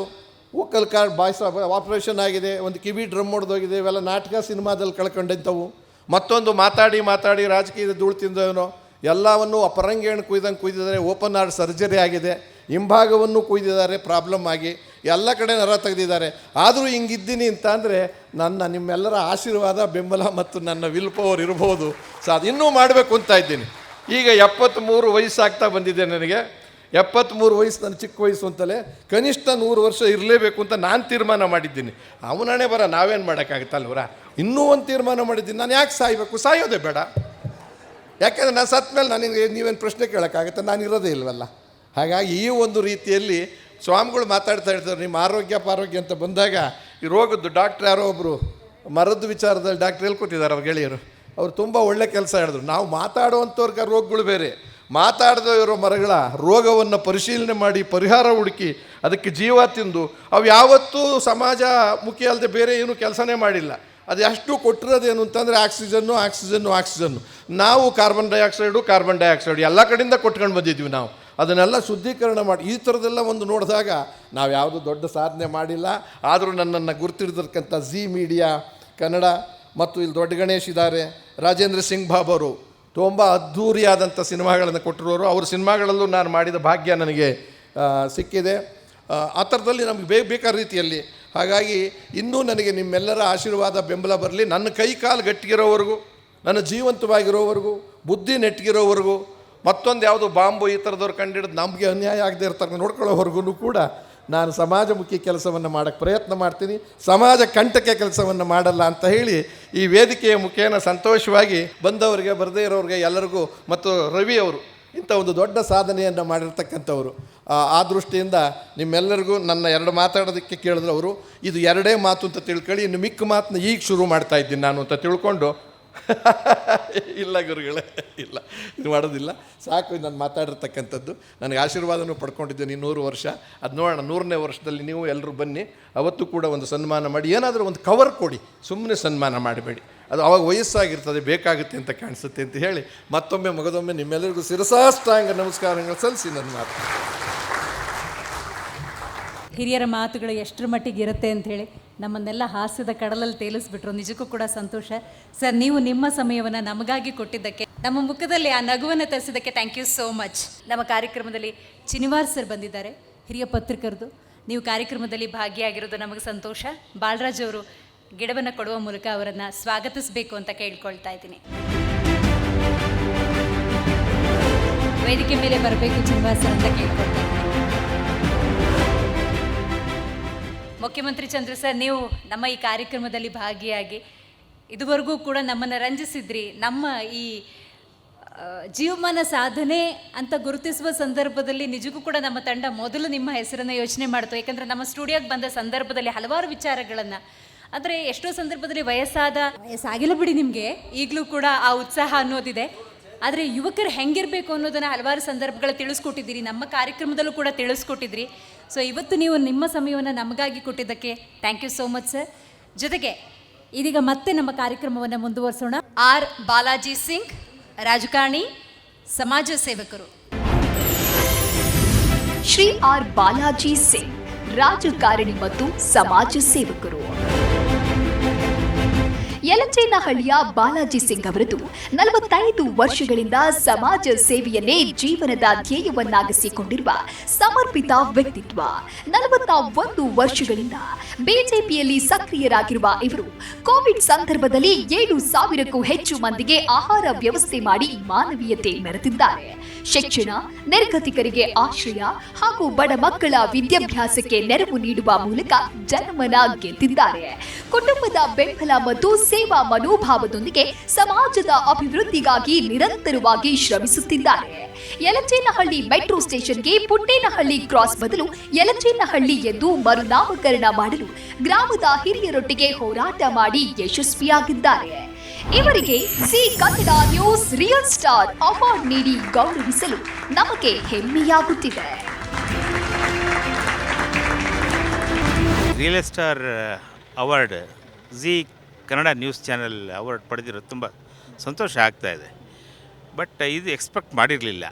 ವೋಕಲ್ ಕಾರ್ಡ್ ಬಾಯ್ಸ್ ಆಪ್ರೇಷನ್ ಆಗಿದೆ, ಒಂದು ಕಿವಿ ಡ್ರಮ್ ಹೊಡೆದೋಗಿದೆ, ಇವೆಲ್ಲ ನಾಟಕ ಸಿನಿಮಾದಲ್ಲಿ ಕಳ್ಕೊಂಡಂಥವು. ಮತ್ತೊಂದು ಮಾತಾಡಿ ರಾಜಕೀಯದ ಧೂಳು ತಿಂದವನು, ಎಲ್ಲವನ್ನು ಅಪರಂಗೇಣು ಕುಯ್ದಿದ್ದಾರೆ, ಓಪನ್ ಹಾರ್ಟ್ ಸರ್ಜರಿ ಆಗಿದೆ, ಹಿಂಭಾಗವನ್ನು ಕುಯ್ದಿದ್ದಾರೆ ಪ್ರಾಬ್ಲಮ್ ಆಗಿ, ಎಲ್ಲ ಕಡೆ ನರ ತೆಗೆದಿದ್ದಾರೆ. ಆದರೂ ಹಿಂಗಿದ್ದೀನಿ ಅಂತ ಅಂದರೆ ನಿಮ್ಮೆಲ್ಲರ ಆಶೀರ್ವಾದ, ಬೆಂಬಲ ಮತ್ತು ನನ್ನ ವಿಲ್ ಪವರ್ ಇರ್ಬೋದು. ಇನ್ನೂ ಮಾಡಬೇಕು ಅಂತ ಇದ್ದೀನಿ. ಈಗ 73 ವಯಸ್ಸಾಗ್ತಾ ಬಂದಿದೆ ನನಗೆ. 73 ವಯಸ್ಸು ನನ್ನ ಚಿಕ್ಕ ವಯಸ್ಸು ಅಂತಲೇ, ಕನಿಷ್ಠ 100 ವರ್ಷ ಇರಲೇಬೇಕು ಅಂತ ನಾನು ತೀರ್ಮಾನ ಮಾಡಿದ್ದೀನಿ. ಅವನೇ ಬರ, ನಾವೇನು ಮಾಡೋಕ್ಕಾಗುತ್ತಲ್ವರ? ಇನ್ನೂ ಒಂದು ತೀರ್ಮಾನ ಮಾಡಿದ್ದೀನಿ, ನಾನು ಯಾಕೆ ಸಾಯಬೇಕು? ಸಾಯೋದೇ ಬೇಡ. ಯಾಕೆಂದರೆ ನಾನು ಸತ್ತ ಮೇಲೆ ನೀವೇನು ಪ್ರಶ್ನೆ ಕೇಳೋಕ್ಕಾಗುತ್ತೆ? ನಾನು ಇರೋದೇ ಇಲ್ವಲ್ಲ. ಹಾಗಾಗಿ ಈ ಒಂದು ರೀತಿಯಲ್ಲಿ ಸ್ವಾಮಿಗಳು ಮಾತಾಡ್ತಾ ಇರ್ತಾರೆ, ನಿಮ್ಮ ಆರೋಗ್ಯ ಅಂತ ಬಂದಾಗ ಈ ರೋಗದ್ದು ಡಾಕ್ಟ್ರ್ ಯಾರೋ ಒಬ್ಬರು ಮರದ್ದು ವಿಚಾರದಲ್ಲಿ ಡಾಕ್ಟ್ರ್ ಹೇಳ್ಕೊಟ್ಟಿದ್ದಾರೆ ಅವ್ರ ಗೆಳೆಯರು, ಅವರು ತುಂಬ ಒಳ್ಳೆ ಕೆಲಸ ಹೇಳಿದ್ರು. ನಾವು ಮಾತಾಡುವಂಥವ್ರಿಗೆ ರೋಗಗಳು ಬೇರೆ, ಮಾತಾಡದೇ ಇರೋ ಮರಗಳ ರೋಗವನ್ನು ಪರಿಶೀಲನೆ ಮಾಡಿ ಪರಿಹಾರ ಹುಡುಕಿ ಅದಕ್ಕೆ ಜೀವ ತಿಂದು ಅವು ಯಾವತ್ತೂ ಸಮಾಜ ಮುಖಿ ಅಲ್ಲದೆ ಬೇರೆ ಏನೂ ಕೆಲಸನೇ ಮಾಡಿಲ್ಲ. ಅದು ಎಷ್ಟು ಕೊಟ್ಟಿರೋದೇನು ಅಂತಂದರೆ ಆಕ್ಸಿಜನ್ನು. ನಾವು ಕಾರ್ಬನ್ ಡೈಆಕ್ಸೈಡು ಎಲ್ಲ ಕಡೆಯಿಂದ ಕೊಟ್ಕೊಂಡು ಬಂದಿದ್ವಿ. ನಾವು ಅದನ್ನೆಲ್ಲ ಶುದ್ಧೀಕರಣ ಮಾಡಿ ಈ ಥರದ್ದೆಲ್ಲ ಒಂದು ನೋಡಿದಾಗ ನಾವು ಯಾವುದೂ ದೊಡ್ಡ ಸಾಧನೆ ಮಾಡಿಲ್ಲ. ಆದರೂ ನನ್ನನ್ನು ಗುರ್ತಿರ್ತಕ್ಕಂಥ ಝೀ ಮೀಡಿಯಾ ಕನ್ನಡ ಮತ್ತು ಇಲ್ಲಿ ದೊಡ್ಡ ಗಣೇಶ್ ಇದ್ದಾರೆ, ರಾಜೇಂದ್ರ ಸಿಂಗ್ ಬಾಬರು ತುಂಬ ಅದ್ಧೂರಿಯಾದಂಥ ಸಿನಿಮಾಗಳನ್ನು ಕೊಟ್ಟಿರೋರು. ಅವ್ರ ಸಿನಿಮಾಗಳಲ್ಲೂ ನಾನು ಮಾಡಿದ ಭಾಗ್ಯ ನನಗೆ ಸಿಕ್ಕಿದೆ. ಆ ಥರದಲ್ಲಿ ನಮಗೆ ಬೇಕಾದ ರೀತಿಯಲ್ಲಿ. ಹಾಗಾಗಿ ಇನ್ನೂ ನನಗೆ ನಿಮ್ಮೆಲ್ಲರ ಆಶೀರ್ವಾದ ಬೆಂಬಲ ಬರಲಿ. ನನ್ನ ಕೈ ಕಾಲು ಗಟ್ಟಿಗಿರೋವರೆಗೂ, ನನ್ನ ಜೀವಂತವಾಗಿರೋವರೆಗೂ, ಬುದ್ಧಿ ನೆಟ್ಟಿಗಿರೋವರೆಗೂ, ಮತ್ತೊಂದು ಯಾವುದೋ ಬಾಂಬು ಈ ಥರದವ್ರು ಕಂಡಿಡಿದು ನಮಗೆ ಅನ್ಯಾಯ ಆಗದೆ ಇರ್ತಾರೆ ನೋಡ್ಕೊಳ್ಳೋವರೆಗೂ ಕೂಡ ನಾನು ಸಮಾಜಮುಖಿ ಕೆಲಸವನ್ನು ಮಾಡೋಕ್ಕೆ ಪ್ರಯತ್ನ ಮಾಡ್ತೀನಿ. ಸಮಾಜ ಕಂಟಕ ಕೆಲಸವನ್ನು ಮಾಡಲ್ಲ ಅಂತ ಹೇಳಿ ಈ ವೇದಿಕೆಯ ಮುಖೇನ ಸಂತೋಷವಾಗಿ ಬಂದವರಿಗೆ ಬರದೇ ಇರೋರಿಗೆ ಎಲ್ಲರಿಗೂ ಮತ್ತು ರವಿ ಅವರು ಇಂಥ ಒಂದು ದೊಡ್ಡ ಸಾಧನೆಯನ್ನು ಮಾಡಿರ್ತಕ್ಕಂಥವ್ರು. ಆ ದೃಷ್ಟಿಯಿಂದ ನಿಮ್ಮೆಲ್ಲರಿಗೂ ನನ್ನ 2 ಮಾತಾಡೋದಕ್ಕೆ ಕೇಳಿದ್ರು ಅವರು, ಇದು 2 ಮಾತು ಅಂತ ತಿಳ್ಕೊಳ್ಳಿ, ಇನ್ನು ಮಿಕ್ಕ ಮಾತನ್ನ ಈಗ ಶುರು ಮಾಡ್ತಾ ಇದ್ದೀನಿ ನಾನು ಅಂತ ತಿಳ್ಕೊಂಡು ಇಲ್ಲ ಗುರುಗಳೇ, ಇಲ್ಲ ಇದು ಮಾಡೋದಿಲ್ಲ, ಸಾಕು ನಾನು ಮಾತಾಡಿರ್ತಕ್ಕಂಥದ್ದು. ನನಗೆ ಆಶೀರ್ವಾದನೂ ಪಡ್ಕೊಂಡಿದ್ದೀನಿ 100 ವರ್ಷ. ಅದು ನೋಡೋಣ 100ನೇ ವರ್ಷದಲ್ಲಿ ನೀವು ಎಲ್ಲರೂ ಬನ್ನಿ, ಅವತ್ತು ಕೂಡ ಒಂದು ಸನ್ಮಾನ ಮಾಡಿ, ಏನಾದರೂ ಒಂದು ಕವರ್ ಕೊಡಿ, ಸುಮ್ಮನೆ ಸನ್ಮಾನ ಮಾಡಬೇಡಿ. ಅದು ಅವಾಗ ವಯಸ್ಸಾಗಿರ್ತದೆ, ಬೇಕಾಗುತ್ತೆ ಅಂತ ಕಾಣಿಸುತ್ತೆ ಅಂತ ಹೇಳಿ ಮತ್ತೊಮ್ಮೆ ಮಗದೊಮ್ಮೆ ನಿಮ್ಮೆಲ್ಲರಿಗೂ ಶಿರಸಾಷ್ಟಾಂಗ ನಮಸ್ಕಾರಗಳು ಸಲ್ಲಿಸಿ ನನ್ನ ಮಾತು. ಹಿರಿಯರ ಮಾತುಗಳು ಎಷ್ಟರ ಮಟ್ಟಿಗೆ ಇರುತ್ತೆ ಅಂಥೇಳಿ ನಮ್ಮನ್ನೆಲ್ಲ ಹಾಸ್ಯದ ಕಡಲಲ್ಲಿ ತೇಲಿಸ್ಬಿಟ್ರು. ನಿಜಕ್ಕೂ ಕೂಡ ಸಂತೋಷ ಸರ್. ನೀವು ನಿಮ್ಮ ಸಮಯವನ್ನು ನಮಗಾಗಿ ಕೊಟ್ಟಿದ್ದಕ್ಕೆ, ನಮ್ಮ ಮುಖದಲ್ಲಿ ಆ ನಗುವನ್ನು ತರಿಸಿದ್ದಕ್ಕೆ ಥ್ಯಾಂಕ್ ಯು ಸೋ ಮಚ್. ನಮ್ಮ ಕಾರ್ಯಕ್ರಮದಲ್ಲಿ ಚಿನಿವಾರ್ ಸರ್ ಬಂದಿದ್ದಾರೆ, ಹಿರಿಯ ಪತ್ರಕರ್ತರು. ನೀವು ಕಾರ್ಯಕ್ರಮದಲ್ಲಿ ಭಾಗಿಯಾಗಿರೋದು ನಮಗೆ ಸಂತೋಷ. ಬಾಲರಾಜ್ ಅವರು ಗಿಡವನ್ನು ಕೊಡುವ ಮೂಲಕ ಅವರನ್ನು ಸ್ವಾಗತಿಸಬೇಕು ಅಂತ ಕೇಳ್ಕೊಳ್ತಾ ಇದ್ದೀನಿ. ವೇದಿಕೆ ಮೇಲೆ ಬರಬೇಕು ಚಿನಿವಾರ್ ಸರ್ ಅಂತ ಕೇಳ್ಕೊಳ್ತಾ ಇದ್ದೀನಿ. ಮುಖ್ಯಮಂತ್ರಿ ಚಂದ್ರ ಸರ್, ನೀವು ನಮ್ಮ ಈ ಕಾರ್ಯಕ್ರಮದಲ್ಲಿ ಭಾಗಿಯಾಗಿ ಇದುವರೆಗೂ ಕೂಡ ನಮ್ಮನ್ನು ರಂಜಿಸಿದ್ರಿ. ನಮ್ಮ ಈ ಜೀವಮಾನ ಸಾಧನೆ ಅಂತ ಗುರುತಿಸುವ ಸಂದರ್ಭದಲ್ಲಿ ನಿಜಕ್ಕೂ ಕೂಡ ನಮ್ಮ ತಂಡ ಮೊದಲು ನಿಮ್ಮ ಹೆಸರನ್ನು ಯೋಚನೆ ಮಾಡ್ತು. ಯಾಕಂದರೆ ನಮ್ಮ ಸ್ಟುಡಿಯೋಗೆ ಬಂದ ಸಂದರ್ಭದಲ್ಲಿ ಹಲವಾರು ವಿಚಾರಗಳನ್ನು, ಅಂದರೆ ಎಷ್ಟೋ ಸಂದರ್ಭದಲ್ಲಿ ವಯಸ್ಸಾಗಿಲ್ಲ ಬಿಡಿ ನಿಮಗೆ, ಈಗಲೂ ಕೂಡ ಆ ಉತ್ಸಾಹ ಅನ್ನೋದಿದೆ. ಆದರೆ ಯುವಕರು ಹೆಂಗಿರಬೇಕು ಅನ್ನೋದನ್ನು ಹಲವಾರು ಸಂದರ್ಭಗಳು ತಿಳಿಸ್ಕೊಟ್ಟಿದ್ದೀರಿ, ನಮ್ಮ ಕಾರ್ಯಕ್ರಮದಲ್ಲೂ ಕೂಡ ತಿಳಿಸ್ಕೊಟ್ಟಿದ್ರಿ. ಸೊ ಇವತ್ತು ನೀವು ನಿಮ್ಮ ಸಮಯವನ್ನು ನಮಗಾಗಿ ಕೊಟ್ಟಿದ್ದಕ್ಕೆ thank you so much sir. ಜೊತೆಗೆ ಇದೀಗ ಮತ್ತೆ ನಮ್ಮ ಕಾರ್ಯಕ್ರಮವನ್ನು ಮುಂದುವರಿಸೋಣ. ಆರ್ ಬಾಲಾಜಿ ಸಿಂಗ್, ರಾಜಕಾರಣಿ, ಸಮಾಜ ಸೇವಕರು. ಶ್ರೀ ಆರ್ ಬಾಲಾಜಿ ಸಿಂಗ್, ರಾಜಕಾರಣಿ ಮತ್ತು ಸಮಾಜ ಸೇವಕರು. ಯಲಚೇನಹಳ್ಳಿಯ ಬಾಲಾಜಿ ಸಿಂಗ್ ಅವರದು 45 ವರ್ಷಗಳಿಂದ ಸಮಾಜ ಸೇವೆಯನ್ನೇ ಜೀವನದ ಧ್ಯೇಯವನ್ನಾಗಿಸಿಕೊಂಡಿರುವ ಸಮರ್ಪಿತ ವ್ಯಕ್ತಿತ್ವ. 41 ವರ್ಷಗಳಿಂದ ಬಿಜೆಪಿಯಲ್ಲಿ ಸಕ್ರಿಯರಾಗಿರುವ ಇವರು ಕೋವಿಡ್ ಸಂದರ್ಭದಲ್ಲಿ 7,000ಕ್ಕೂ ಹೆಚ್ಚು ಮಂದಿಗೆ ಆಹಾರ ವ್ಯವಸ್ಥೆ ಮಾಡಿ ಮಾನವೀಯತೆ ಮೆರೆದಿದ್ದಾರೆ. ಶಿಕ್ಷಣ, ನಿರ್ಗತಿಕರಿಗೆ ಆಶ್ರಯ ಹಾಗೂ ಬಡ ಮಕ್ಕಳ ವಿದ್ಯಾಭ್ಯಾಸಕ್ಕೆ ನೆರವು ನೀಡುವ ಮೂಲಕ ಜನಮನ ಗೆದ್ದಿದ್ದಾರೆ. ಕುಟುಂಬದ ಬೆಂಬಲ ಮತ್ತು ಸೇವಾ ಮನೋಭಾವದೊಂದಿಗೆ ಸಮಾಜದ ಅಭಿವೃದ್ಧಿಗಾಗಿ ನಿರಂತರವಾಗಿ ಶ್ರಮಿಸುತ್ತಿದ್ದಾರೆ. ಯಲಚೇನಹಳ್ಳಿ ಮೆಟ್ರೋ ಸ್ಟೇಷನ್ಗೆ ಪುಟ್ಟೇನಹಳ್ಳಿ ಕ್ರಾಸ್ ಬದಲು ಯಲಚೇನಹಳ್ಳಿ ಎಂದು ಮರುನಾಮಕರಣ ಮಾಡಲು ಗ್ರಾಮದ ಹಿರಿಯರೊಟ್ಟಿಗೆ ಹೋರಾಟ ಮಾಡಿ ಯಶಸ್ವಿಯಾಗಿದ್ದಾರೆ. ಇವರಿಗೆ Zee Kannada news real star award ನೀಡಿ ಗೌರವಿಸಲು ನಮಗೆ ಹೆಮ್ಮೆಯಾಗುತ್ತಿದೆ. Real star award Zee Kannada news channel award ಪಡೆದಿರೋದು ತುಂಬ ಸಂತೋಷ ಆಗ್ತಾ ಇದೆ. ಬಟ್ ಇದು ಎಕ್ಸ್ಪೆಕ್ಟ್ ಮಾಡಿರಲಿಲ್ಲ,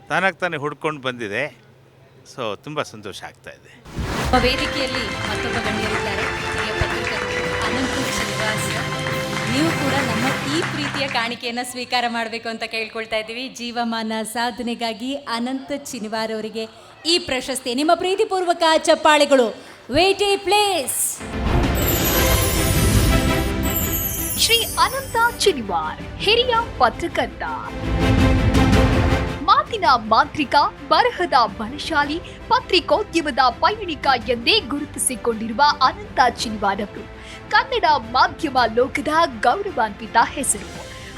ತಾನಾಗಿ ತಾನೇ ಹುಡ್ಕೊಂಡು ಬಂದಿದೆ. ಸೊ ತುಂಬ ಸಂತೋಷ ಆಗ್ತಾ ಇದೆ. ವೇದಿಕೆಯಲ್ಲಿ ಮತ್ತೊಬ್ಬ ಗಣ್ಯರಿದ್ದಾರೆ, ಹಿರಿಯ ಪತ್ರಕರ್ತರು ಅನಂತ ಶ್ರೀನಿವಾಸ್. ನೀವು ಕೂಡ ನಮ್ಮ ಈ ಪ್ರೀತಿಯ ಕಾಣಿಕೆಯನ್ನು ಸ್ವೀಕಾರ ಮಾಡಬೇಕು ಅಂತ ಕೇಳ್ಕೊಳ್ತಾ ಇದ್ದೀವಿ. ಜೀವಮಾನ ಸಾಧನೆಗಾಗಿ ಅನಂತ ಚಿನಿವಾರ್ ಅವರಿಗೆ ಈ ಪ್ರಶಸ್ತಿ. ನಿಮ್ಮ ಪ್ರೀತಿಪೂರ್ವಕ ಚಪ್ಪಾಳೆಗಳು. ವೇಟಿ ಪ್ಲೇಸ್. ಶ್ರೀ ಅನಂತ ಚಿನಿವಾರ್, ಹಿರಿಯ ಪತ್ರಕರ್ತ, ಮಾತಿನ ಮಾಂತ್ರಿಕ, ಬರಹದ ಬಲಶಾಲಿ, ಪತ್ರಿಕೋದ್ಯಮದ ಪಯಣಿಕ ಎಂದೇ ಗುರುತಿಸಿಕೊಂಡಿರುವ ಅನಂತ ಚಿನಿವಾರ್ ಅವರು ಕನ್ನಡ ಮಾಧ್ಯಮ ಲೋಕದ ಗೌರವಾನ್ವಿತ ಹೆಸರು.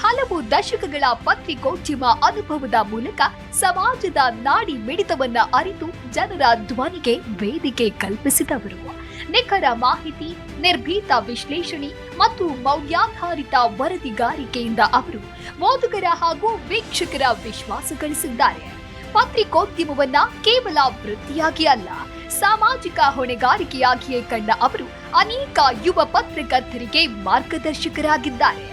ಹಲವು ದಶಕಗಳ ಪತ್ರಿಕೋದ್ಯಮ ಅನುಭವದ ಮೂಲಕ ಸಮಾಜದ ನಾಡಿ ಮಿಡಿತವನ್ನ ಅರಿತು ಜನರ ಧ್ವನಿಗೆ ವೇದಿಕೆ ಕಲ್ಪಿಸಿದವರು. ನಿಖರ ಮಾಹಿತಿ, ನಿರ್ಭೀತ ವಿಶ್ಲೇಷಣೆ ಮತ್ತು ಮೌಲ್ಯಾಧಾರಿತ ವರದಿಗಾರಿಕೆಯಿಂದ ಅವರು ಓದುಗರ ಹಾಗೂ ವೀಕ್ಷಕರ ವಿಶ್ವಾಸ ಗಳಿಸಿದ್ದಾರೆ. ಪತ್ರಿಕೋದ್ಯಮವನ್ನ ಕೇವಲ ವೃತ್ತಿಯಾಗಿ ಅಲ್ಲ, ಸಾಮಾಜಿಕ ಹೊಣೆಗಾರಿಕೆಯಾಗಿಯೇ ಕಂಡ ಅವರು ಅನೇಕ ಯುವ ಪತ್ರಕರ್ತರಿಗೆ ಮಾರ್ಗದರ್ಶಕರಾಗಿದ್ದಾರೆ.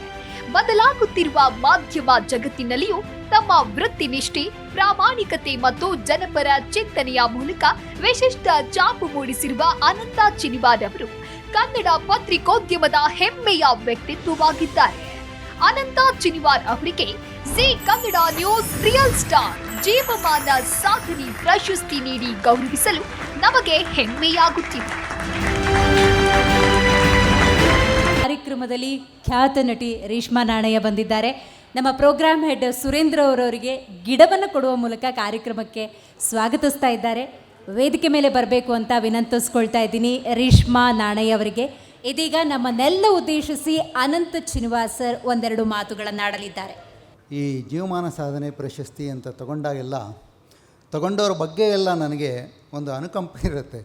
ಬದಲಾಗುತ್ತಿರುವ ಮಾಧ್ಯಮ ಜಗತ್ತಿನಲ್ಲಿಯೂ ತಮ್ಮ ವೃತ್ತಿನಿಷ್ಠೆ, ಪ್ರಾಮಾಣಿಕತೆ ಮತ್ತು ಜನಪರ ಚಿಂತನೆಯ ಮೂಲಕ ವಿಶಿಷ್ಟ ಛಾಪು ಮೂಡಿಸಿರುವ ಅನಂತ ಚಿನಿವಾರ್ ಅವರು ಕನ್ನಡ ಪತ್ರಿಕೋದ್ಯಮದ ಹೆಮ್ಮೆಯ ವ್ಯಕ್ತಿತ್ವವಾಗಿದ್ದಾರೆ. ಅನಂತ ಚಿನಿವಾರ್ ಅವರಿಗೆ G Kannada news real star ಜೀವಮಾನ ಸಾಧನೆ ಪ್ರಶಸ್ತಿ ನೀಡಿ ಗೌರವಿಸಲು ನಮಗೆ ಹೆಮ್ಮೆಯಾಗುತ್ತಿದೆ. ಕಾರ್ಯಕ್ರಮದಲ್ಲಿ ಖ್ಯಾತ ನಟಿ ರೇಷ್ಮಾ ನಾಣಯ್ಯ ಬಂದಿದ್ದಾರೆ. ನಮ್ಮ ಪ್ರೋಗ್ರಾಮ್ ಹೆಡ್ ಸುರೇಂದ್ರ ಅವರವರಿಗೆ ಗಿಡವನ್ನು ಕೊಡುವ ಮೂಲಕ ಕಾರ್ಯಕ್ರಮಕ್ಕೆ ಸ್ವಾಗತಿಸ್ತಾ ಇದ್ದಾರೆ. ವೇದಿಕೆ ಮೇಲೆ ಬರಬೇಕು ಅಂತ ವಿನಂತಿಸ್ಕೊಳ್ತಾ ಇದ್ದೀನಿ ರೇಷ್ಮಾ ನಾಣಯ್ಯ ಅವರಿಗೆ. ಇದೀಗ ನಮ್ಮನ್ನೆಲ್ಲ ಉದ್ದೇಶಿಸಿ ಅನಂತ ಚಿನಿವಾರ್ ಸರ್ ಒಂದೆರಡು ಮಾತುಗಳನ್ನಾಡಲಿದ್ದಾರೆ. ಈ ಜೀವಮಾನ ಸಾಧನೆ ಪ್ರಶಸ್ತಿ ಅಂತ ತಗೊಂಡವ್ರ ಬಗ್ಗೆ ಎಲ್ಲ ನನಗೆ ಒಂದು ಅನುಕಂಪ ಇರುತ್ತೆ.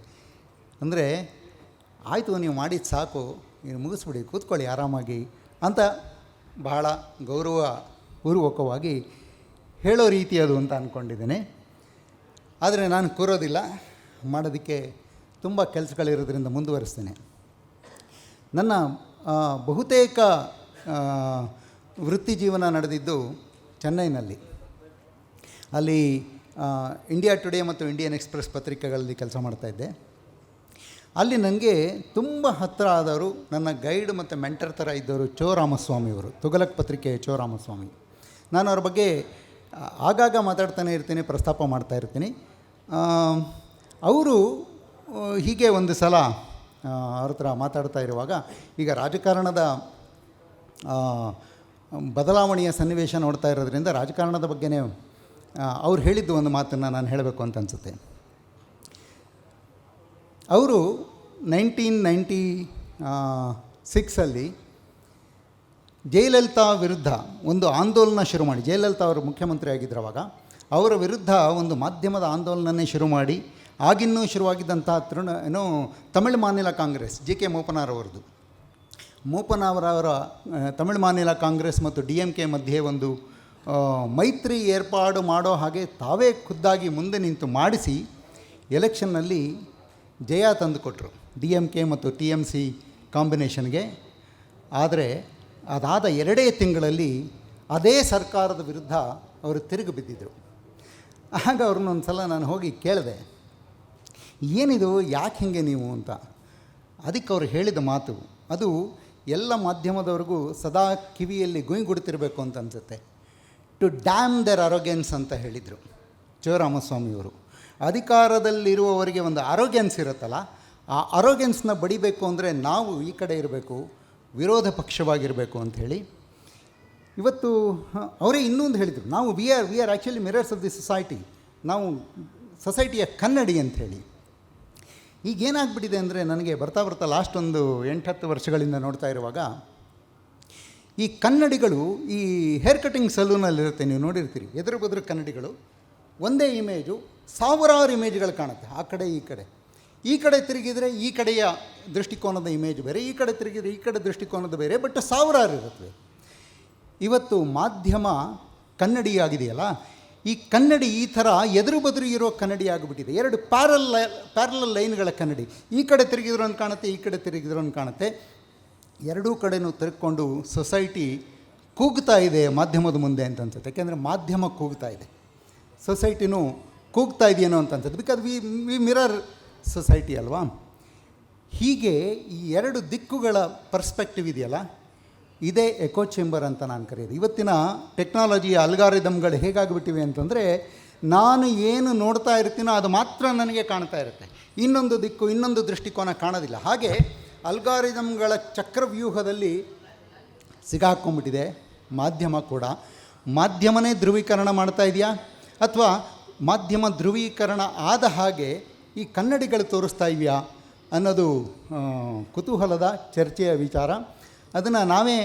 ಅಂದರೆ ಆಯಿತು, ನೀವು ಮಾಡಿದ್ದು ಸಾಕು, ನೀವು ಮುಗಿಸ್ಬಿಡಿ, ಕೂತ್ಕೊಳ್ಳಿ ಆರಾಮಾಗಿ ಅಂತ ಬಹಳ ಗೌರವಪೂರ್ವಕವಾಗಿ ಹೇಳೋ ರೀತಿ ಅದು ಅಂತ ಅಂದ್ಕೊಂಡಿದ್ದೇನೆ. ಆದರೆ ನಾನು ಕೂರೋದಿಲ್ಲ, ಮಾಡೋದಕ್ಕೆ ತುಂಬ ಕೆಲಸಗಳಿರೋದ್ರಿಂದ ಮುಂದುವರಿಸ್ತೇನೆ. ನನ್ನ ಬಹುತೇಕ ವೃತ್ತಿ ಜೀವನ ನಡೆದಿದ್ದು ಚೆನ್ನೈನಲ್ಲಿ. ಅಲ್ಲಿ ಇಂಡಿಯಾ ಟುಡೇ ಮತ್ತು ಇಂಡಿಯನ್ ಎಕ್ಸ್‌ಪ್ರೆಸ್ ಪತ್ರಿಕೆಗಳಲ್ಲಿ ಕೆಲಸ ಮಾಡ್ತಾಯಿದ್ದೆ. ಅಲ್ಲಿ ನನಗೆ ತುಂಬ ಹತ್ತಿರ ಆದವರು, ನನ್ನ ಗೈಡ್ ಮತ್ತು ಮೆಂಟರ್ ಥರ ಇದ್ದವರು ಚೋ ರಾಮಸ್ವಾಮಿಯವರು, ತುಘಲಕ್ ಪತ್ರಿಕೆಯ ಚೋ ರಾಮಸ್ವಾಮಿ. ನಾನು ಅವ್ರ ಬಗ್ಗೆ ಆಗಾಗ ಮಾತಾಡ್ತಾನೆ ಇರ್ತೀನಿ, ಪ್ರಸ್ತಾಪ ಮಾಡ್ತಾ ಇರ್ತೀನಿ. ಅವರು ಹೀಗೆ ಒಂದು ಸಲ ಅವ್ರ ಹತ್ರ ಮಾತಾಡ್ತಾ ಇರುವಾಗ, ಈಗ ರಾಜಕಾರಣದ ಬದಲಾವಣೆಯ ಸನ್ನಿವೇಶ ನೋಡ್ತಾ ಇರೋದ್ರಿಂದ ರಾಜಕಾರಣದ ಬಗ್ಗೆನೇ ಅವ್ರು ಹೇಳಿದ್ದು ಒಂದು ಮಾತನ್ನು ನಾನು ಹೇಳಬೇಕು ಅಂತ ಅನಿಸುತ್ತೆ. ಅವರು 1996 ಜಯಲಲಿತಾ ವಿರುದ್ಧ ಒಂದು ಆಂದೋಲನ ಶುರು ಮಾಡಿ, ಜಯಲಲಿತಾ ಅವರು ಮುಖ್ಯಮಂತ್ರಿ ಆಗಿದ್ದರವಾಗ ಅವರ ವಿರುದ್ಧ ಒಂದು ಮಾಧ್ಯಮದ ಆಂದೋಲನನೇ ಶುರು ಮಾಡಿ, ಆಗಿನ್ನೂ ಶುರುವಾಗಿದ್ದಂಥ ತಮಿಳು ಮಾನಿಲ ಕಾಂಗ್ರೆಸ್, JK ಮೂಪನಾರ್ ಅವರದು, ಮೂಪನಾರ್ ಅವರ ತಮಿಳು ಮಾನಿಲ ಕಾಂಗ್ರೆಸ್ ಮತ್ತು DMK ಮಧ್ಯೆ ಒಂದು ಮೈತ್ರಿ ಏರ್ಪಾಡು ಮಾಡೋ ಹಾಗೆ ತಾವೇ ಖುದ್ದಾಗಿ ಮುಂದೆ ನಿಂತು ಮಾಡಿಸಿ ಎಲೆಕ್ಷನ್ನಲ್ಲಿ ಜಯ ತಂದುಕೊಟ್ರು DMK ಮತ್ತು TMC ಕಾಂಬಿನೇಷನ್ಗೆ. ಆದರೆ ಅದಾದ 2 ತಿಂಗಳಲ್ಲಿ ಅದೇ ಸರ್ಕಾರದ ವಿರುದ್ಧ ಅವರು ತಿರುಗಿ ಬಿದ್ದಿದ್ದರು. ಆಗ ಅವ್ರನ್ನೊಂದು ಸಲ ನಾನು ಹೋಗಿ ಕೇಳಿದೆ, ಏನಿದು, ಯಾಕೆ ಹೀಗೆ ನೀವು ಅಂತ. ಅದಕ್ಕೆ ಅವರು ಹೇಳಿದ ಮಾತು ಅದು ಎಲ್ಲ ಮಾಧ್ಯಮದವ್ರಿಗೂ ಸದಾ ಕಿವಿಯಲ್ಲಿ ಗುಂಗುಡ್ತಿರಬೇಕು ಅಂತ ಅನಿಸುತ್ತೆ. ಟು ಡ್ಯಾಮ್ ದರ್ ಅರೋಗ್ಯನ್ಸ್ ಅಂತ ಹೇಳಿದರು ಚೋ ರಾಮಸ್ವಾಮಿಯವರು. ಅಧಿಕಾರದಲ್ಲಿರುವವರಿಗೆ ಒಂದು ಅರೋಗ್ಯನ್ಸ್ ಇರುತ್ತಲ್ಲ, ಆ ಅರೋಗ್ಯನ್ಸ್ನ ಬಡಿಬೇಕು ಅಂದರೆ ನಾವು ಈ ಕಡೆ ಇರಬೇಕು, ವಿರೋಧ ಪಕ್ಷವಾಗಿರಬೇಕು ಅಂಥೇಳಿ. ಇವತ್ತು ಅವರೇ ಇನ್ನೊಂದು ಹೇಳಿದರು, ನಾವು we are actually mirrors of the society, ನಾವು ಸೊಸೈಟಿಯ ಕನ್ನಡಿ ಅಂಥೇಳಿ. ಈಗೇನಾಗ್ಬಿಟ್ಟಿದೆ ಅಂದರೆ, ನನಗೆ ಬರ್ತಾ ಲಾಸ್ಟ್ ಒಂದು 8-10 ವರ್ಷಗಳಿಂದ ನೋಡ್ತಾ ಇರುವಾಗ, ಈ ಕನ್ನಡಿಗಳು ಈ ಹೇರ್ ಕಟಿಂಗ್ ಸಲೂನಲ್ಲಿರುತ್ತೆ, ನೀವು ನೋಡಿರ್ತೀರಿ, ಎದುರು ಬದುರು ಕನ್ನಡಿಗಳು, ಒಂದೇ ಇಮೇಜು ಸಾವಿರಾರು ಇಮೇಜ್ಗಳು ಕಾಣುತ್ತೆ, ಆ ಕಡೆ ಈ ಕಡೆ ತಿರುಗಿದರೆ ಈ ಕಡೆಯ ದೃಷ್ಟಿಕೋನದ ಇಮೇಜ್ ಬೇರೆ, ಈ ಕಡೆ ತಿರುಗಿದರೆ ಈ ಕಡೆ ದೃಷ್ಟಿಕೋನದ ಬೇರೆ, ಬಟ್ ಸಾವಿರಾರು ಇರುತ್ತವೆ. ಇವತ್ತು ಮಾಧ್ಯಮ ಕನ್ನಡಿ ಆಗಿದೆಯಲ್ಲ, ಈ ಕನ್ನಡಿ ಈ ಥರ ಎದುರು ಬದುರು ಇರೋ ಕನ್ನಡಿ ಆಗಿಬಿಟ್ಟಿದೆ. 2 ಪ್ಯಾರಲಲ್ ಲೈನ್ಗಳ ಕನ್ನಡಿ, ಈ ಕಡೆ ತಿರುಗಿದ್ರು ಅಂತ ಕಾಣುತ್ತೆ, ಈ ಕಡೆ ತಿರುಗಿದ್ರು ಅಂತ ಕಾಣುತ್ತೆ. ಎರಡೂ ಕಡೆನೂ ತಿರುಗಿಕೊಂಡು ಸೊಸೈಟಿ ಕೂಗ್ತಾ ಇದೆ ಮಾಧ್ಯಮದ ಮುಂದೆ ಅಂತ ಅನ್ಸುತ್ತೆ. ಯಾಕೆಂದರೆ ಮಾಧ್ಯಮ ಕೂಗ್ತಾ ಇದೆ, ಸೊಸೈಟಿನೂ ಕೂಗ್ತಾ ಇದೆಯೇನೋ ಅಂತ ಅನ್ಸುತ್ತೆ. ಬಿಕಾಸ್ ವಿ ಮಿರರ್ ಸೊಸೈಟಿ ಅಲ್ವಾ. ಹೀಗೆ ಈ 2 ದಿಕ್ಕುಗಳ ಪರ್ಸ್ಪೆಕ್ಟಿವ್ ಇದೆಯಲ್ಲ, ಇದೇ ಎಕೋ ಚೇಂಬರ್ ಅಂತ ನಾನು ಕರೆಯೋದು. ಇವತ್ತಿನ ಟೆಕ್ನಾಲಜಿಯ ಅಲ್ಗಾರಿದಮ್ಗಳು ಹೇಗಾಗಿಬಿಟ್ಟಿವೆ ಅಂತಂದರೆ, ನಾನು ಏನು ನೋಡ್ತಾ ಇರ್ತೀನೋ ಅದು ಮಾತ್ರ ನನಗೆ ಕಾಣ್ತಾ ಇರುತ್ತೆ, ಇನ್ನೊಂದು ದಿಕ್ಕು ಇನ್ನೊಂದು ದೃಷ್ಟಿಕೋನ ಕಾಣೋದಿಲ್ಲ. ಹಾಗೆ ಅಲ್ಗಾರಿದಮ್ಗಳ ಚಕ್ರವ್ಯೂಹದಲ್ಲಿ ಸಿಗಾಕೊಂಡ್ಬಿಟ್ಟಿದೆ ಮಾಧ್ಯಮ ಕೂಡ. ಮಾಧ್ಯಮನೇ ಧ್ರುವೀಕರಣ ಮಾಡ್ತಾ ಇದೆಯಾ, ಅಥವಾ ಮಾಧ್ಯಮ ಧ್ರುವೀಕರಣ ಆದ ಹಾಗೆ ಈ ಕನ್ನಡಿಗಳು ತೋರಿಸ್ತಾ ಇದೆಯಾ ಅನ್ನೋದು ಕುತೂಹಲದ ಚರ್ಚೆಯ ವಿಚಾರ. ಅದನ್ನು ನಾವೇ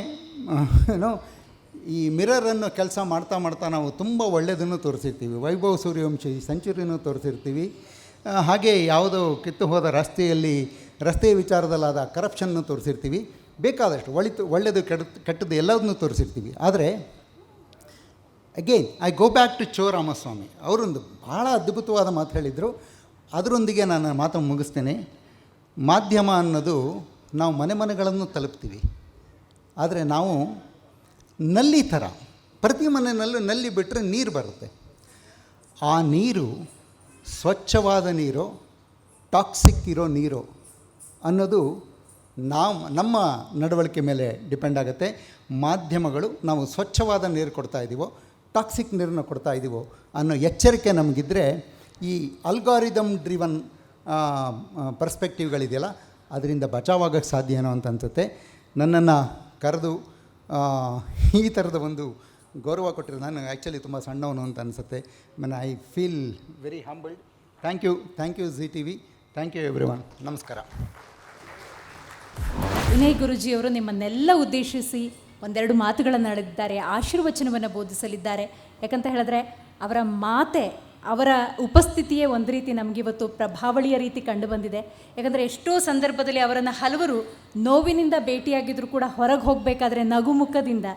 ಈ ಮಿರರನ್ನು ಕೆಲಸ ಮಾಡ್ತಾ ನಾವು ತುಂಬ ಒಳ್ಳೆಯದನ್ನು ತೋರಿಸಿರ್ತೀವಿ. ವೈಭವ್ ಸೂರ್ಯವಂಶಿ ಸೆಂಚುರಿನೂ ತೋರಿಸಿರ್ತೀವಿ. ಹಾಗೆ ಯಾವುದೋ ಕಿತ್ತು ಹೋದ ರಸ್ತೆಯಲ್ಲಿ ರಸ್ತೆಯ ವಿಚಾರದಲ್ಲಾದ ಕರಪ್ಷನ್ನು ತೋರಿಸಿರ್ತೀವಿ, ಬೇಕಾದಷ್ಟು ಒಳ್ಳೆಯದು ಕೆಟ್ಟದ್ದು ಎಲ್ಲದನ್ನೂ ತೋರಿಸಿರ್ತೀವಿ. ಆದರೆ again I go back to Cho Ramaswamy ಅವರೊಂದು ಭಾಳ ಅದ್ಭುತವಾದ ಮಾತು ಹೇಳಿದರು. ಅದರೊಂದಿಗೆ ನಾನು ಮಾತನ್ನು ಮುಗಿಸ್ತೇನೆ. ಮಾಧ್ಯಮ ಅನ್ನೋದು ನಾವು ಮನೆಗಳನ್ನು ತಲುಪ್ತೀವಿ, ಆದರೆ ನಾವು ನಲ್ಲಿ ಥರ ಪ್ರತಿ ಮನೆಯಲ್ಲೂ ನಲ್ಲಿ ಬಿಟ್ಟರೆ ನೀರು ಬರುತ್ತೆ. ಆ ನೀರು ಸ್ವಚ್ಛವಾದ ನೀರು, ಟಾಕ್ಸಿಕ್ ಇರೋ ನೀರು ಅನ್ನೋದು ನಮ್ಮ ನಡವಳಿಕೆ ಮೇಲೆ ಡಿಪೆಂಡ್ ಆಗುತ್ತೆ. ಮಾಧ್ಯಮಗಳು ನಾವು ಸ್ವಚ್ಛವಾದ ನೀರು ಕೊಡ್ತಾ ಇದ್ದೀವೋ ಟಾಕ್ಸಿಕ್ ನೀರನ್ನು ಕೊಡ್ತಾ ಇದ್ದೀವೋ ಅನ್ನೋ ಎಚ್ಚರಿಕೆ ನಮಗಿದ್ದರೆ ಈ ಅಲ್ಗಾರಿದಮ್ ಡ್ರಿವನ್ ಪರ್ಸ್ಪೆಕ್ಟಿವ್ಗಳಿದೆಯಲ್ಲ ಅದರಿಂದ ಬಚಾವಾಗೋಕ್ಕೆ ಸಾಧ್ಯ ಏನೋ ಅಂತ ಅನಿಸುತ್ತೆ. ನನ್ನನ್ನು ಕರೆದು ಈ ಥರದ ಒಂದು ಗೌರವ ಕೊಟ್ಟಿರೋ ನಾನು ಆ್ಯಕ್ಚುಲಿ ತುಂಬ ಸಣ್ಣವನು ಅಂತ ಅನಿಸುತ್ತೆ. I feel very humbled. Thank you G T V. Thank you everyone. ನಮಸ್ಕಾರ. ವಿನಯ್ ಗುರೂಜಿಯವರು ನಿಮ್ಮನ್ನೆಲ್ಲ ಉದ್ದೇಶಿಸಿ ಒಂದೆರಡು ಮಾತುಗಳನ್ನು ಆಡಿದ್ದಾರೆ, ಆಶೀರ್ವಚನವನ್ನು ಬೋಧಿಸಲಿದ್ದಾರೆ. ಯಾಕಂತ ಹೇಳಿದ್ರೆ ಅವರ ಮಾತೆ, ಅವರ ಉಪಸ್ಥಿತಿಯೇ ಒಂದು ರೀತಿ ನಮಗಿವತ್ತು ಪ್ರಭಾವಳಿಯ ರೀತಿ ಕಂಡು ಬಂದಿದೆ. ಯಾಕಂದರೆ ಎಷ್ಟೋ ಸಂದರ್ಭದಲ್ಲಿ ಅವರನ್ನು ಹಲವರು ನೋವಿನಿಂದ ಭೇಟಿಯಾಗಿದ್ದರೂ ಕೂಡ ಹೊರಗೆ ಹೋಗಬೇಕಾದ್ರೆ ನಗುಮುಖದಿಂದ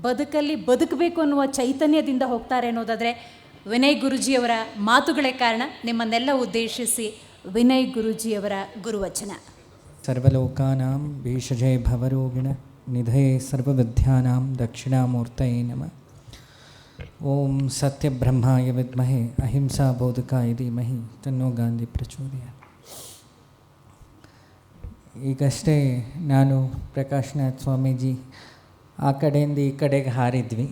ಬದುಕಲ್ಲಿ ಬದುಕಬೇಕು ಅನ್ನುವ ಚೈತನ್ಯದಿಂದ ಹೋಗ್ತಾರೆ ಅನ್ನೋದಾದರೆ ವಿನಯ್ ಗುರೂಜಿಯವರ ಮಾತುಗಳೇ ಕಾರಣ. ನಿಮ್ಮನ್ನೆಲ್ಲ ಉದ್ದೇಶಿಸಿ ವಿನಯ್ ಗುರೂಜಿಯವರ ಗುರುವಚನ. ಸರ್ವಲೋಕಾನಾಂ ಭೀಷಜೇ ಭವರೋಗಿಣ ನಿಧಯೇ ಸರ್ವವಿದ್ಯಾನಾಂ ದಕ್ಷಿಣಾಮೂರ್ತಯೇ ನಮಃ. ಓಂ ಸತ್ಯಬ್ರಹ್ಮಾಯ ವಿದ್ಮಹೇ ಅಹಿಂಸಾ ಬೋಧಕಾಯ ಧೀಮಹಿ ತನ್ನೋ ಗಾಂಧಿ ಪ್ರಚೋದಯಾತ್. ಈಗಷ್ಟೇ ನಾನು ಪ್ರಕಾಶ್ನಾಥ್ ಸ್ವಾಮೀಜಿ ಆ ಕಡೆಯಿಂದ ಈ ಕಡೆಗೆ ಹಾರಿದ್ವಿ.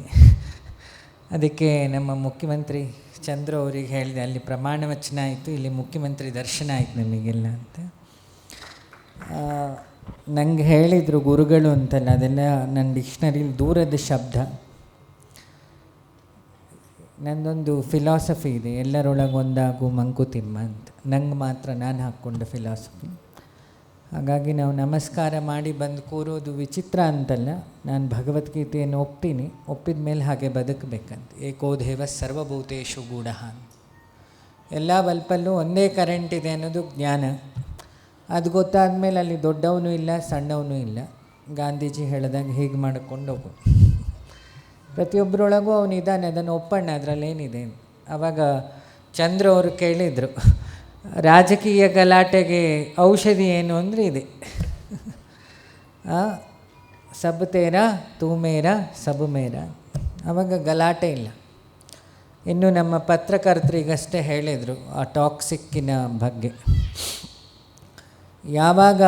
ಅದಕ್ಕೆ ನಮ್ಮ ಮುಖ್ಯಮಂತ್ರಿ ಚಂದ್ರ ಅವರಿಗೆ ಹೇಳಿದೆ, ಅಲ್ಲಿ ಪ್ರಮಾಣ ವಚನ ಆಯಿತು, ಇಲ್ಲಿ ಮುಖ್ಯಮಂತ್ರಿ ದರ್ಶನ ಆಯಿತು ನಮಗೆಲ್ಲ ಅಂತ. ನಂಗೆ ಹೇಳಿದರು ಗುರುಗಳು ಅಂತಲ್ಲ, ಅದೆಲ್ಲ ನನ್ನ ಡಿಕ್ಷನರಿಲಿ ದೂರದ ಶಬ್ದ. ನನ್ನದೊಂದು ಫಿಲಾಸಫಿ ಇದೆ, ಎಲ್ಲರೊಳಗೊಂದಾಗು ಮಂಕುತಿಮ್ಮ ಅಂತ. ನಂಗೆ ಮಾತ್ರ ನಾನು ಹಾಕ್ಕೊಂಡ ಫಿಲಾಸಫಿ. ಹಾಗಾಗಿ ನಾವು ನಮಸ್ಕಾರ ಮಾಡಿ ಬಂದು ಕೂರೋದು ವಿಚಿತ್ರ ಅಂತಲ್ಲ, ನಾನು ಭಗವದ್ಗೀತೆಯನ್ನು ಒಪ್ತೀನಿ, ಒಪ್ಪಿದ ಮೇಲೆ ಹಾಗೆ ಬದುಕಬೇಕಂತ. ಏಕೋದೇವ ಸರ್ವಭೂತೇಶು ಗೂಢ ಅಂತ. ಎಲ್ಲ ಬಲ್ಪಲ್ಲೂ ಒಂದೇ ಕರೆಂಟ್ ಇದೆ ಅನ್ನೋದು ಜ್ಞಾನ. ಅದು ಗೊತ್ತಾದ ಮೇಲೆ ಅಲ್ಲಿ ದೊಡ್ಡವನು ಇಲ್ಲ ಸಣ್ಣವನು ಇಲ್ಲ. ಗಾಂಧೀಜಿ ಹೇಳಿದಾಗ ಹೀಗೆ ಮಾಡಿಕೊಂಡು ಹೋಗು, ಪ್ರತಿಯೊಬ್ಬರೊಳಗೂ ಅವನಿದ್ದಾನೆ, ಅದನ್ನು ಒಪ್ಪಣ್ಣ, ಅದರಲ್ಲೇನಿದೆ. ಆವಾಗ ಚಂದ್ರ ಅವರು ಕೇಳಿದರು, ರಾಜಕೀಯ ಗಲಾಟೆಗೆ ಔಷಧಿ ಏನು ಅಂದರೆ ಇದೆ, ಸಬ್ ತೇರ ತೂ ಮೇರ ಸಬ್ ಮೇರ. ಆವಾಗ ಗಲಾಟೆ ಇಲ್ಲ. ಇನ್ನು ನಮ್ಮ ಪತ್ರಕರ್ತರಿಗಷ್ಟೇ ಹೇಳಿದರು ಆ ಟಾಕ್ಸಿಕ್ಕಿನ ಬಗ್ಗೆ. ಯಾವಾಗ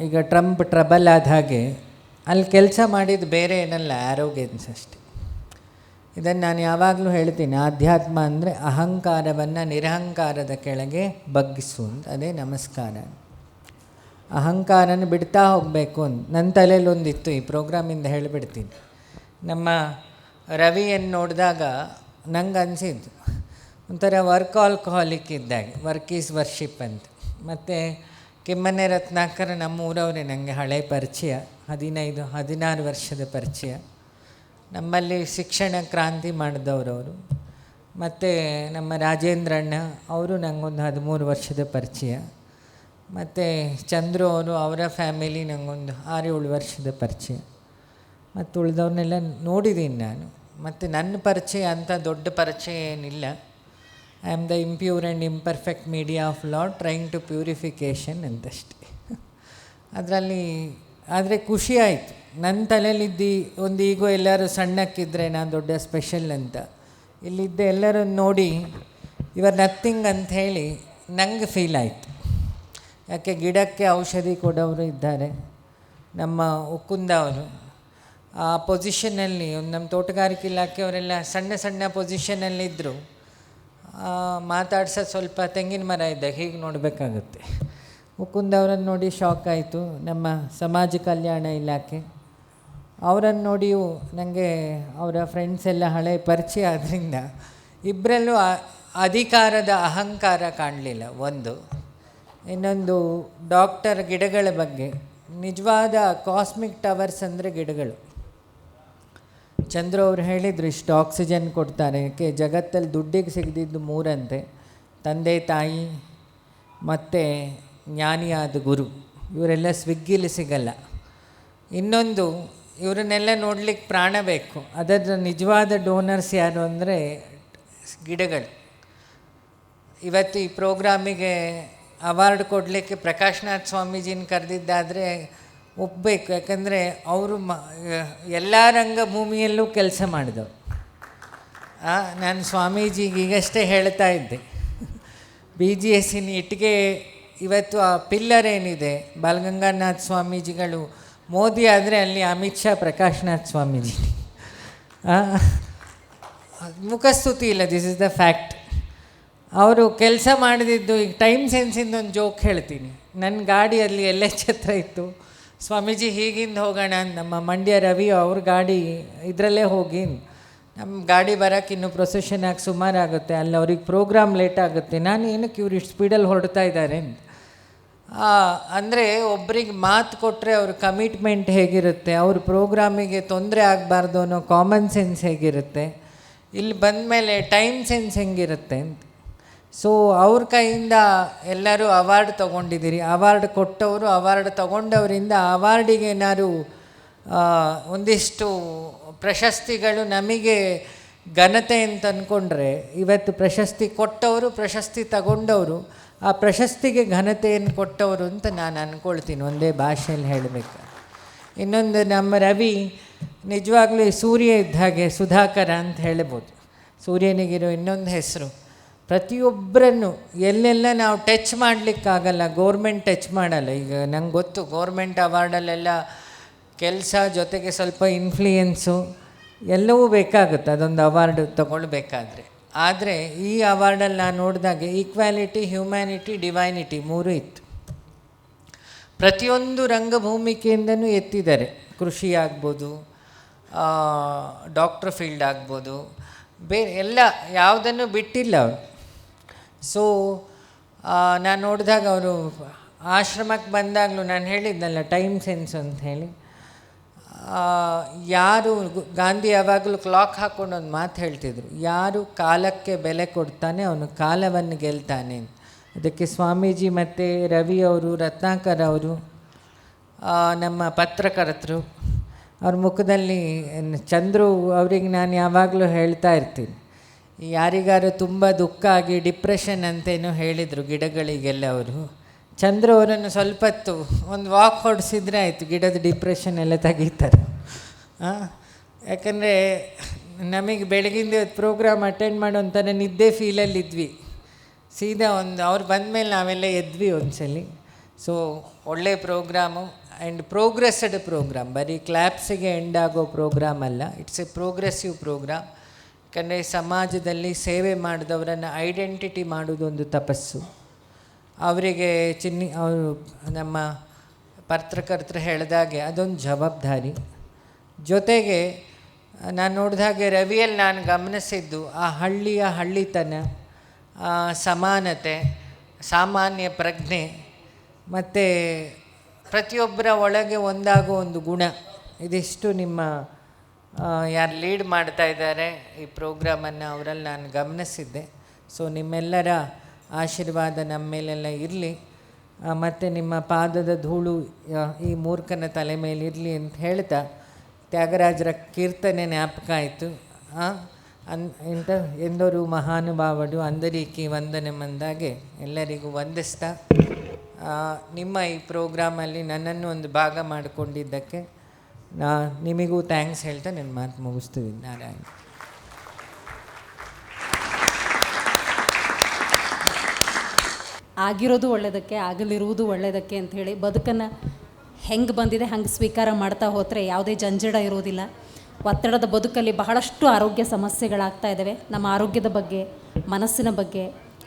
ಈಗ ಟ್ರಂಪ್ ಟ್ರಬಲ್ ಆದ ಹಾಗೆ ಅಲ್ಲಿ ಕೆಲಸ ಮಾಡಿದ್ದು ಬೇರೆ ಏನಲ್ಲ, ಆರೋಗ್ಯನ್ಸ್ ಅಷ್ಟೆ. ಇದನ್ನು ನಾನು ಯಾವಾಗಲೂ ಹೇಳ್ತೀನಿ, ಆಧ್ಯಾತ್ಮ ಅಂದರೆ ಅಹಂಕಾರವನ್ನು ನಿರಹಂಕಾರದ ಕೆಳಗೆ ಬಗ್ಗಿಸು ಅಂತ. ಅದೇ ನಮಸ್ಕಾರ. ಅಹಂಕಾರನ ಬಿಡ್ತಾ ಹೋಗಬೇಕು ಅಂತ ನನ್ನ ತಲೆಯಲ್ಲಿ ಒಂದಿತ್ತು, ಈ ಪ್ರೋಗ್ರಾಮಿಂದ ಹೇಳಿಬಿಡ್ತೀನಿ. ನಮ್ಮ ರವಿಯನ್ನು ನೋಡಿದಾಗ ನಂಗೆ ಅನಿಸಿದ್ದು ಒಂಥರ ವರ್ಕ್ ಆಲ್ಕೋಹಾಲಿಕ್ ಇದ್ದಾಗ, ವರ್ಕ್ ಈಸ್ ವರ್ಷಿಪ್ ಅಂತ. ಮತ್ತು ಕೆಮ್ಮನೆ ರತ್ನಾಕರ ನಮ್ಮ ಊರವರೇ, ನನಗೆ ಹಳೆ ಪರಿಚಯ, 15-16 ವರ್ಷದ ಪರಿಚಯ. ನಮ್ಮಲ್ಲಿ ಶಿಕ್ಷಣ ಕ್ರಾಂತಿ ಮಾಡಿದವರು. ಮತ್ತು ನಮ್ಮ ರಾಜೇಂದ್ರಣ್ಣ ಅವರು ನನಗೊಂದು 13 ವರ್ಷದ ಪರಿಚಯ. ಮತ್ತು ಚಂದ್ರು ಅವರು, ಅವರ ಫ್ಯಾಮಿಲಿ ನನಗೊಂದು 6-7 ವರ್ಷದ ಪರಿಚಯ. ಮತ್ತು ಉಳಿದವ್ರನ್ನೆಲ್ಲ ನೋಡಿದ್ದೀನಿ ನಾನು. ಮತ್ತು ನನ್ನ ಪರಿಚಯ ಅಂಥ ದೊಡ್ಡ ಪರಿಚಯ ಏನಿಲ್ಲ. I am the impure and imperfect media of lord trying to purification ಅಂತಷ್ಟೇ. ಅದರಲ್ಲಿ ಆದರೆ ಖುಷಿ ಆಯಿತು. ನನ್ನ ತಲೆಯಲ್ಲಿದ್ದು ಒಂದು ಈಗೋ ಎಲ್ಲರೂ ಸಣ್ಣಕ್ಕಿದ್ರೆ ನಾನು ದೊಡ್ಡ ಸ್ಪೆಷಲ್ ಅಂತ, ಇಲ್ಲಿದ್ದ ಎಲ್ಲರನ್ನು ನೋಡಿ ಇವರ್ ನಥಿಂಗ್ ಅಂಥೇಳಿ ನಂಗೆ ಫೀಲ್ ಆಯಿತು. ಯಾಕೆ ಗಿಡಕ್ಕೆ ಔಷಧಿ ಕೊಡೋರು ಇದ್ದಾರೆ. ನಮ್ಮ ಉಕ್ಕುಂದ ಅವರು ಆ ಪೊಸಿಷನಲ್ಲಿ, ನಮ್ಮ ತೋಟಗಾರಿಕೆ ಇಲಾಖೆಯವರೆಲ್ಲ ಸಣ್ಣ ಸಣ್ಣ ಪೊಸಿಷನಲ್ಲಿದ್ದರು. ಮಾತಾಡ್ಸೋದು ಸ್ವಲ್ಪ ತೆಂಗಿನ ಮರ ಇದ್ದಾಗ ಹೀಗೆ ನೋಡಬೇಕಾಗುತ್ತೆ. ಮುಕುಂದ್ ಅವರನ್ನು ನೋಡಿ ಶಾಕ್ ಆಯಿತು. ನಮ್ಮ ಸಮಾಜ ಕಲ್ಯಾಣ ಇಲಾಖೆ ಅವರನ್ನು ನೋಡಿಯೂ ನನಗೆ ಅವರ ಫ್ರೆಂಡ್ಸ್ ಎಲ್ಲ ಹಳೆ ಪರಿಚಯ ಆದ್ದರಿಂದ ಇಬ್ಬರಲ್ಲೂ ಅಧಿಕಾರದ ಅಹಂಕಾರ ಕಾಣಲಿಲ್ಲ. ಒಂದು ಇನ್ನೊಂದು ಡಾಕ್ಟರ್ ಗಿಡಗಳ ಬಗ್ಗೆ, ನಿಜವಾದ ಕಾಸ್ಮಿಕ್ ಟವರ್ಸ್ ಅಂದರೆ ಗಿಡಗಳು. ಚಂದ್ರ ಅವರು ಹೇಳಿದರು ಇಷ್ಟು ಆಕ್ಸಿಜನ್ ಕೊಡ್ತಾರೆ. ಯಾಕೆ ಜಗತ್ತಲ್ಲಿ ದುಡ್ಡಿಗೆ ಸಿಗದಿದ್ದು 3 ಅಂತೆ: ತಂದೆ ತಾಯಿ ಮತ್ತು ಜ್ಞಾನಿಯಾದ ಗುರು. ಇವರೆಲ್ಲ ಸ್ವಿಗ್ಗಿಲಿ ಸಿಗಲ್ಲ. ಇನ್ನೊಂದು, ಇವರನ್ನೆಲ್ಲ ನೋಡ್ಲಿಕ್ಕೆ ಪ್ರಾಣ ಬೇಕು. ಅದರ ನಿಜವಾದ ಡೋನರ್ಸ್ ಯಾರು ಅಂದರೆ ಗಿಡಗಳು. ಇವತ್ತು ಈ ಪ್ರೋಗ್ರಾಮಿಗೆ ಅವಾರ್ಡ್ ಕೊಡಲಿಕ್ಕೆ ಪ್ರಕಾಶ್ನಾಥ್ ಸ್ವಾಮೀಜಿನ ಕರೆದಿದ್ದಾದರೆ ಒಪ್ಪಬೇಕು. ಯಾಕಂದರೆ ಅವರು ಎಲ್ಲ ರಂಗಭೂಮಿಯಲ್ಲೂ ಕೆಲಸ ಮಾಡಿದವರು. ನಾನು ಸ್ವಾಮೀಜಿಗೆ ಈಗಷ್ಟೇ ಹೇಳ್ತಾ ಇದ್ದೆ, BGS ಇಟ್ಟಿಗೆ ಇವತ್ತು ಆ ಪಿಲ್ಲರ್ ಏನಿದೆ, ಬಾಲಗಂಗಾಧರನಾಥ್ ಸ್ವಾಮೀಜಿಗಳು ಮೋದಿ ಆದರೆ ಅಲ್ಲಿ ಅಮಿತ್ ಶಾ ಪ್ರಕಾಶ್ನಾಥ್ ಸ್ವಾಮೀಜಿ. ಮುಖಸ್ತುತಿ ಇಲ್ಲ, ದಿಸ್ ಇಸ್ ದ ಫ್ಯಾಕ್ಟ್. ಅವರು ಕೆಲಸ ಮಾಡಿದ್ದು, ಈಗ ಟೈಮ್ ಸೆನ್ಸಿಂದ ಒಂದು ಜೋಕ್ ಹೇಳ್ತೀನಿ. ನನ್ನ ಗಾಡಿಯಲ್ಲಿ LH ಹತ್ರ ಇತ್ತು, ಸ್ವಾಮೀಜಿ ಹೀಗಿಂದ ಹೋಗೋಣ ಅಂತ ನಮ್ಮ ಮಂಡ್ಯ ರವಿ ಅವ್ರ ಗಾಡಿ ಇದರಲ್ಲೇ ಹೋಗಿ, ನಮ್ಮ ಗಾಡಿ ಬರೋಕ್ಕೆ ಇನ್ನೂ ಪ್ರೊಸೆಷನ್ ಆಗಿ ಸುಮಾರು ಆಗುತ್ತೆ, ಅಲ್ಲಿ ಅವ್ರಿಗೆ ಪ್ರೋಗ್ರಾಮ್ ಲೇಟ್ ಆಗುತ್ತೆ, ನಾನು ಏನಕ್ಕೆ ಇವ್ರು ಇಷ್ಟು ಸ್ಪೀಡಲ್ಲಿ ಹೊರಡ್ತಾ ಇದ್ದಾರೆ ಅಂತ. ಅಂದರೆ ಒಬ್ರಿಗೆ ಮಾತು ಕೊಟ್ಟರೆ ಅವ್ರ ಕಮಿಟ್ಮೆಂಟ್ ಹೇಗಿರುತ್ತೆ, ಅವ್ರ ಪ್ರೋಗ್ರಾಮಿಗೆ ತೊಂದರೆ ಆಗಬಾರ್ದು ಅನ್ನೋ ಕಾಮನ್ ಸೆನ್ಸ್ ಹೇಗಿರುತ್ತೆ, ಇಲ್ಲಿ ಬಂದಮೇಲೆ ಟೈಮ್ ಸೆನ್ಸ್ ಹೆಂಗಿರುತ್ತೆ ಅಂತ. ಸೊ ಅವ್ರ ಕೈಯಿಂದ ಎಲ್ಲರೂ ಅವಾರ್ಡ್ ತೊಗೊಂಡಿದ್ದೀರಿ. ಅವಾರ್ಡ್ ಕೊಟ್ಟವರು, ಅವಾರ್ಡ್ ತೊಗೊಂಡವರಿಂದ ಅವಾರ್ಡಿಗೆ ಏನಾದ್ರು ಒಂದಿಷ್ಟು ಪ್ರಶಸ್ತಿಗಳು ನಮಗೆ ಘನತೆ ಅಂತ ಅಂದ್ಕೊಂಡ್ರೆ, ಇವತ್ತು ಪ್ರಶಸ್ತಿ ಕೊಟ್ಟವರು, ಪ್ರಶಸ್ತಿ ತಗೊಂಡವರು, ಆ ಪ್ರಶಸ್ತಿಗೆ ಘನತೆಯನ್ನು ಕೊಟ್ಟವರು ಅಂತ ನಾನು ಅಂದ್ಕೊಳ್ತೀನಿ, ಒಂದೇ ಭಾಷೆಯಲ್ಲಿ ಹೇಳಬೇಕು. ಇನ್ನೊಂದು, ನಮ್ಮ ರವಿ ನಿಜವಾಗ್ಲೂ ಸೂರ್ಯ ಇದ್ದ ಹಾಗೆ, ಸುಧಾಕರ ಅಂತ ಹೇಳ್ಬೋದು. ಸೂರ್ಯನಿಗಿರೋ ಇನ್ನೊಂದು ಹೆಸರು. ಪ್ರತಿಯೊಬ್ಬರನ್ನು ಎಲ್ಲೆಲ್ಲ ನಾವು ಟಚ್ ಮಾಡಲಿಕ್ಕಾಗಲ್ಲ, ಗೋರ್ಮೆಂಟ್ ಟಚ್ ಮಾಡಲ್ಲ. ಈಗ ನಂಗೆ ಗೊತ್ತು, ಗೋರ್ಮೆಂಟ್ ಅವಾರ್ಡಲ್ಲೆಲ್ಲ ಕೆಲಸ ಜೊತೆಗೆ ಸ್ವಲ್ಪ ಇನ್ಫ್ಲೂಯೆನ್ಸು ಎಲ್ಲವೂ ಬೇಕಾಗುತ್ತೆ ಅದೊಂದು ಅವಾರ್ಡ್ ತಗೊಳ್ಬೇಕಾದ್ರೆ. ಆದರೆ ಈ ಅವಾರ್ಡಲ್ಲಿ ನಾನು ನೋಡಿದಾಗೆ ಈಕ್ವಾಲಿಟಿ, ಹ್ಯುಮ್ಯಾನಿಟಿ, ಡಿವೈನಿಟಿ ಮೂರೂ ಇತ್ತು. ಪ್ರತಿಯೊಂದು ರಂಗಭೂಮಿಕೆಯಿಂದನೂ ಎತ್ತಿದ್ದಾರೆ. ಕೃಷಿ ಆಗ್ಬೋದು, ಡಾಕ್ಟ್ರ್ ಫೀಲ್ಡ್ ಆಗ್ಬೋದು, ಬೇರೆ ಎಲ್ಲ ಯಾವುದನ್ನು ಬಿಟ್ಟಿಲ್ಲ ಅವರು. ಸೊ ನಾನು ನೋಡಿದಾಗ ಅವರು ಆಶ್ರಮಕ್ಕೆ ಬಂದಾಗಲೂ ನಾನು ಹೇಳಿದ್ನಲ್ಲ ಟೈಮ್ ಸೆನ್ಸ್ ಅಂತ ಹೇಳಿ, ಯಾರು ಗಾಂಧಿ ಯಾವಾಗಲೂ ಕ್ಲಾಕ್ ಹಾಕ್ಕೊಂಡು ಒಂದು ಮಾತು ಹೇಳ್ತಿದ್ರು, ಯಾರು ಕಾಲಕ್ಕೆ ಬೆಲೆ ಕೊಡ್ತಾನೆ ಅವನು ಕಾಲವನ್ನು ಗೆಲ್ತಾನೆ. ಅದಕ್ಕೆ ಸ್ವಾಮೀಜಿ ಮತ್ತು ರವಿ ಅವರು, ರತ್ನಾಕರ್ ಅವರು, ನಮ್ಮ ಪತ್ರಕರ್ತರು, ಅವ್ರ ಮುಖದಲ್ಲಿ ಚಂದ್ರು ಅವರಿಗೆ ನಾನು ಯಾವಾಗಲೂ ಹೇಳ್ತಾ ಇರ್ತೀನಿ, ಯಾರಿಗಾರು ತುಂಬ ದುಃಖ ಆಗಿ ಡಿಪ್ರೆಷನ್ ಅಂತೇನೋ ಹೇಳಿದರು ಗಿಡಗಳಿಗೆಲ್ಲ ಅವರು. ಚಂದ್ರು ಅವರನ್ನು ಸ್ವಲ್ಪ ಹೊತ್ತು ಒಂದು ವಾಕ್ ಹೊಡಿಸಿದ್ರೆ ಆಯಿತು, ಗಿಡದ ಡಿಪ್ರೆಷನ್ ಎಲ್ಲ ತೆಗೀತಾರೆ. ಯಾಕಂದರೆ ನಮಗೆ ಬೆಳಗಿಂದ ಪ್ರೋಗ್ರಾಮ್ ಅಟೆಂಡ್ ಮಾಡೋ ಒಂಥರ ನಿದ್ದೆ ಫೀಲಲ್ಲಿದ್ವಿ. ಸೀದಾ ಅವ್ರು ಬಂದಮೇಲೆ ನಾವೆಲ್ಲ ಎದ್ವಿ ಒಂದ್ಸಲಿ. ಸೊ ಒಳ್ಳೆಯ ಪ್ರೋಗ್ರಾಮು ಆ್ಯಂಡ್ ಪ್ರೋಗ್ರೆಸ್ಡ್ ಪ್ರೋಗ್ರಾಮ್, ಬರೀ ಕ್ಲಾಪ್ಸಿಗೆ ಎಂಡ್ ಆಗೋ ಪ್ರೋಗ್ರಾಮ್ ಅಲ್ಲ, ಇಟ್ಸ್ ಎ ಪ್ರೋಗ್ರೆಸಿವ್ ಪ್ರೋಗ್ರಾಮ್. ಯಾಕಂದರೆ ಸಮಾಜದಲ್ಲಿ ಸೇವೆ ಮಾಡಿದವರನ್ನು ಐಡೆಂಟಿಟಿ ಮಾಡೋದೊಂದು ತಪಸ್ಸು. ಅವರಿಗೆ ಅವರು ನಮ್ಮ ಪತ್ರಕರ್ತರು ಹೇಳಿದಾಗೆ ಅದೊಂದು ಜವಾಬ್ದಾರಿ. ಜೊತೆಗೆ ನಾನು ನೋಡಿದಾಗೆ ರವಿಯಲ್ಲಿ ನಾನು ಗಮನಿಸಿದ್ದು ಆ ಹಳ್ಳಿತನ, ಸಮಾನತೆ, ಸಾಮಾನ್ಯ ಪ್ರಜ್ಞೆ ಮತ್ತು ಪ್ರತಿಯೊಬ್ಬರ ಒಳಗೆ ಒಂದಾಗೋ ಒಂದು ಗುಣ, ಇದಿಷ್ಟು ನಿಮ್ಮ ಯಾರು ಲೀಡ್ ಮಾಡ್ತಾ ಇದ್ದಾರೆ ಈ ಪ್ರೋಗ್ರಾಮನ್ನು ಅವರಲ್ಲಿ ನಾನು ಗಮನಿಸಿದ್ದೆ. ಸೊ ನಿಮ್ಮೆಲ್ಲರ ಆಶೀರ್ವಾದ ನಮ್ಮ ಮೇಲೆಲ್ಲ ಇರಲಿ, ಮತ್ತು ನಿಮ್ಮ ಪಾದದ ಧೂಳು ಈ ಮೂರ್ಖನ ತಲೆ ಮೇಲೆ ಇರಲಿ ಅಂತ ಹೇಳ್ತಾ, ತ್ಯಾಗರಾಜರ ಕೀರ್ತನೆ ಜ್ಞಾಪಕ ಆಯಿತು. ಇಂಥ ಎಂದರೂ ಮಹಾನುಭಾವಡು ಅಂದರೀಕಿ ವಂದನೆ ಮಂದಾಗೆ ಎಲ್ಲರಿಗೂ ವಂದಿಸ್ತಾ, ನಿಮ್ಮ ಈ ಪ್ರೋಗ್ರಾಮಲ್ಲಿ ನನ್ನನ್ನು ಒಂದು ಭಾಗ ಮಾಡಿಕೊಂಡಿದ್ದಕ್ಕೆ ನಿಮಗೂ ಥ್ಯಾಂಕ್ಸ್ ಹೇಳ್ತಾ ನನ್ನ ಮಾತು ಮುಗಿಸ್ತೀವಿ. ನಾರಾಯಣ. ಆಗಿರೋದು ಒಳ್ಳೆಯದಕ್ಕೆ, ಆಗಲಿರುವುದು ಒಳ್ಳೆಯದಕ್ಕೆ ಅಂಥೇಳಿ ಬದುಕನ್ನು ಹೆಂಗೆ ಬಂದಿದೆ ಹಂಗೆ ಸ್ವೀಕಾರ ಮಾಡ್ತಾ ಹೋದರೆ ಯಾವುದೇ ಜಂಜಡ ಇರೋದಿಲ್ಲ. ಒತ್ತಡದ ಬದುಕಲ್ಲಿ ಬಹಳಷ್ಟು ಆರೋಗ್ಯ ಸಮಸ್ಯೆಗಳಾಗ್ತಾ ಇದ್ದಾವೆ. ನಮ್ಮ ಆರೋಗ್ಯದ ಬಗ್ಗೆ, ಮನಸ್ಸಿನ ಬಗ್ಗೆ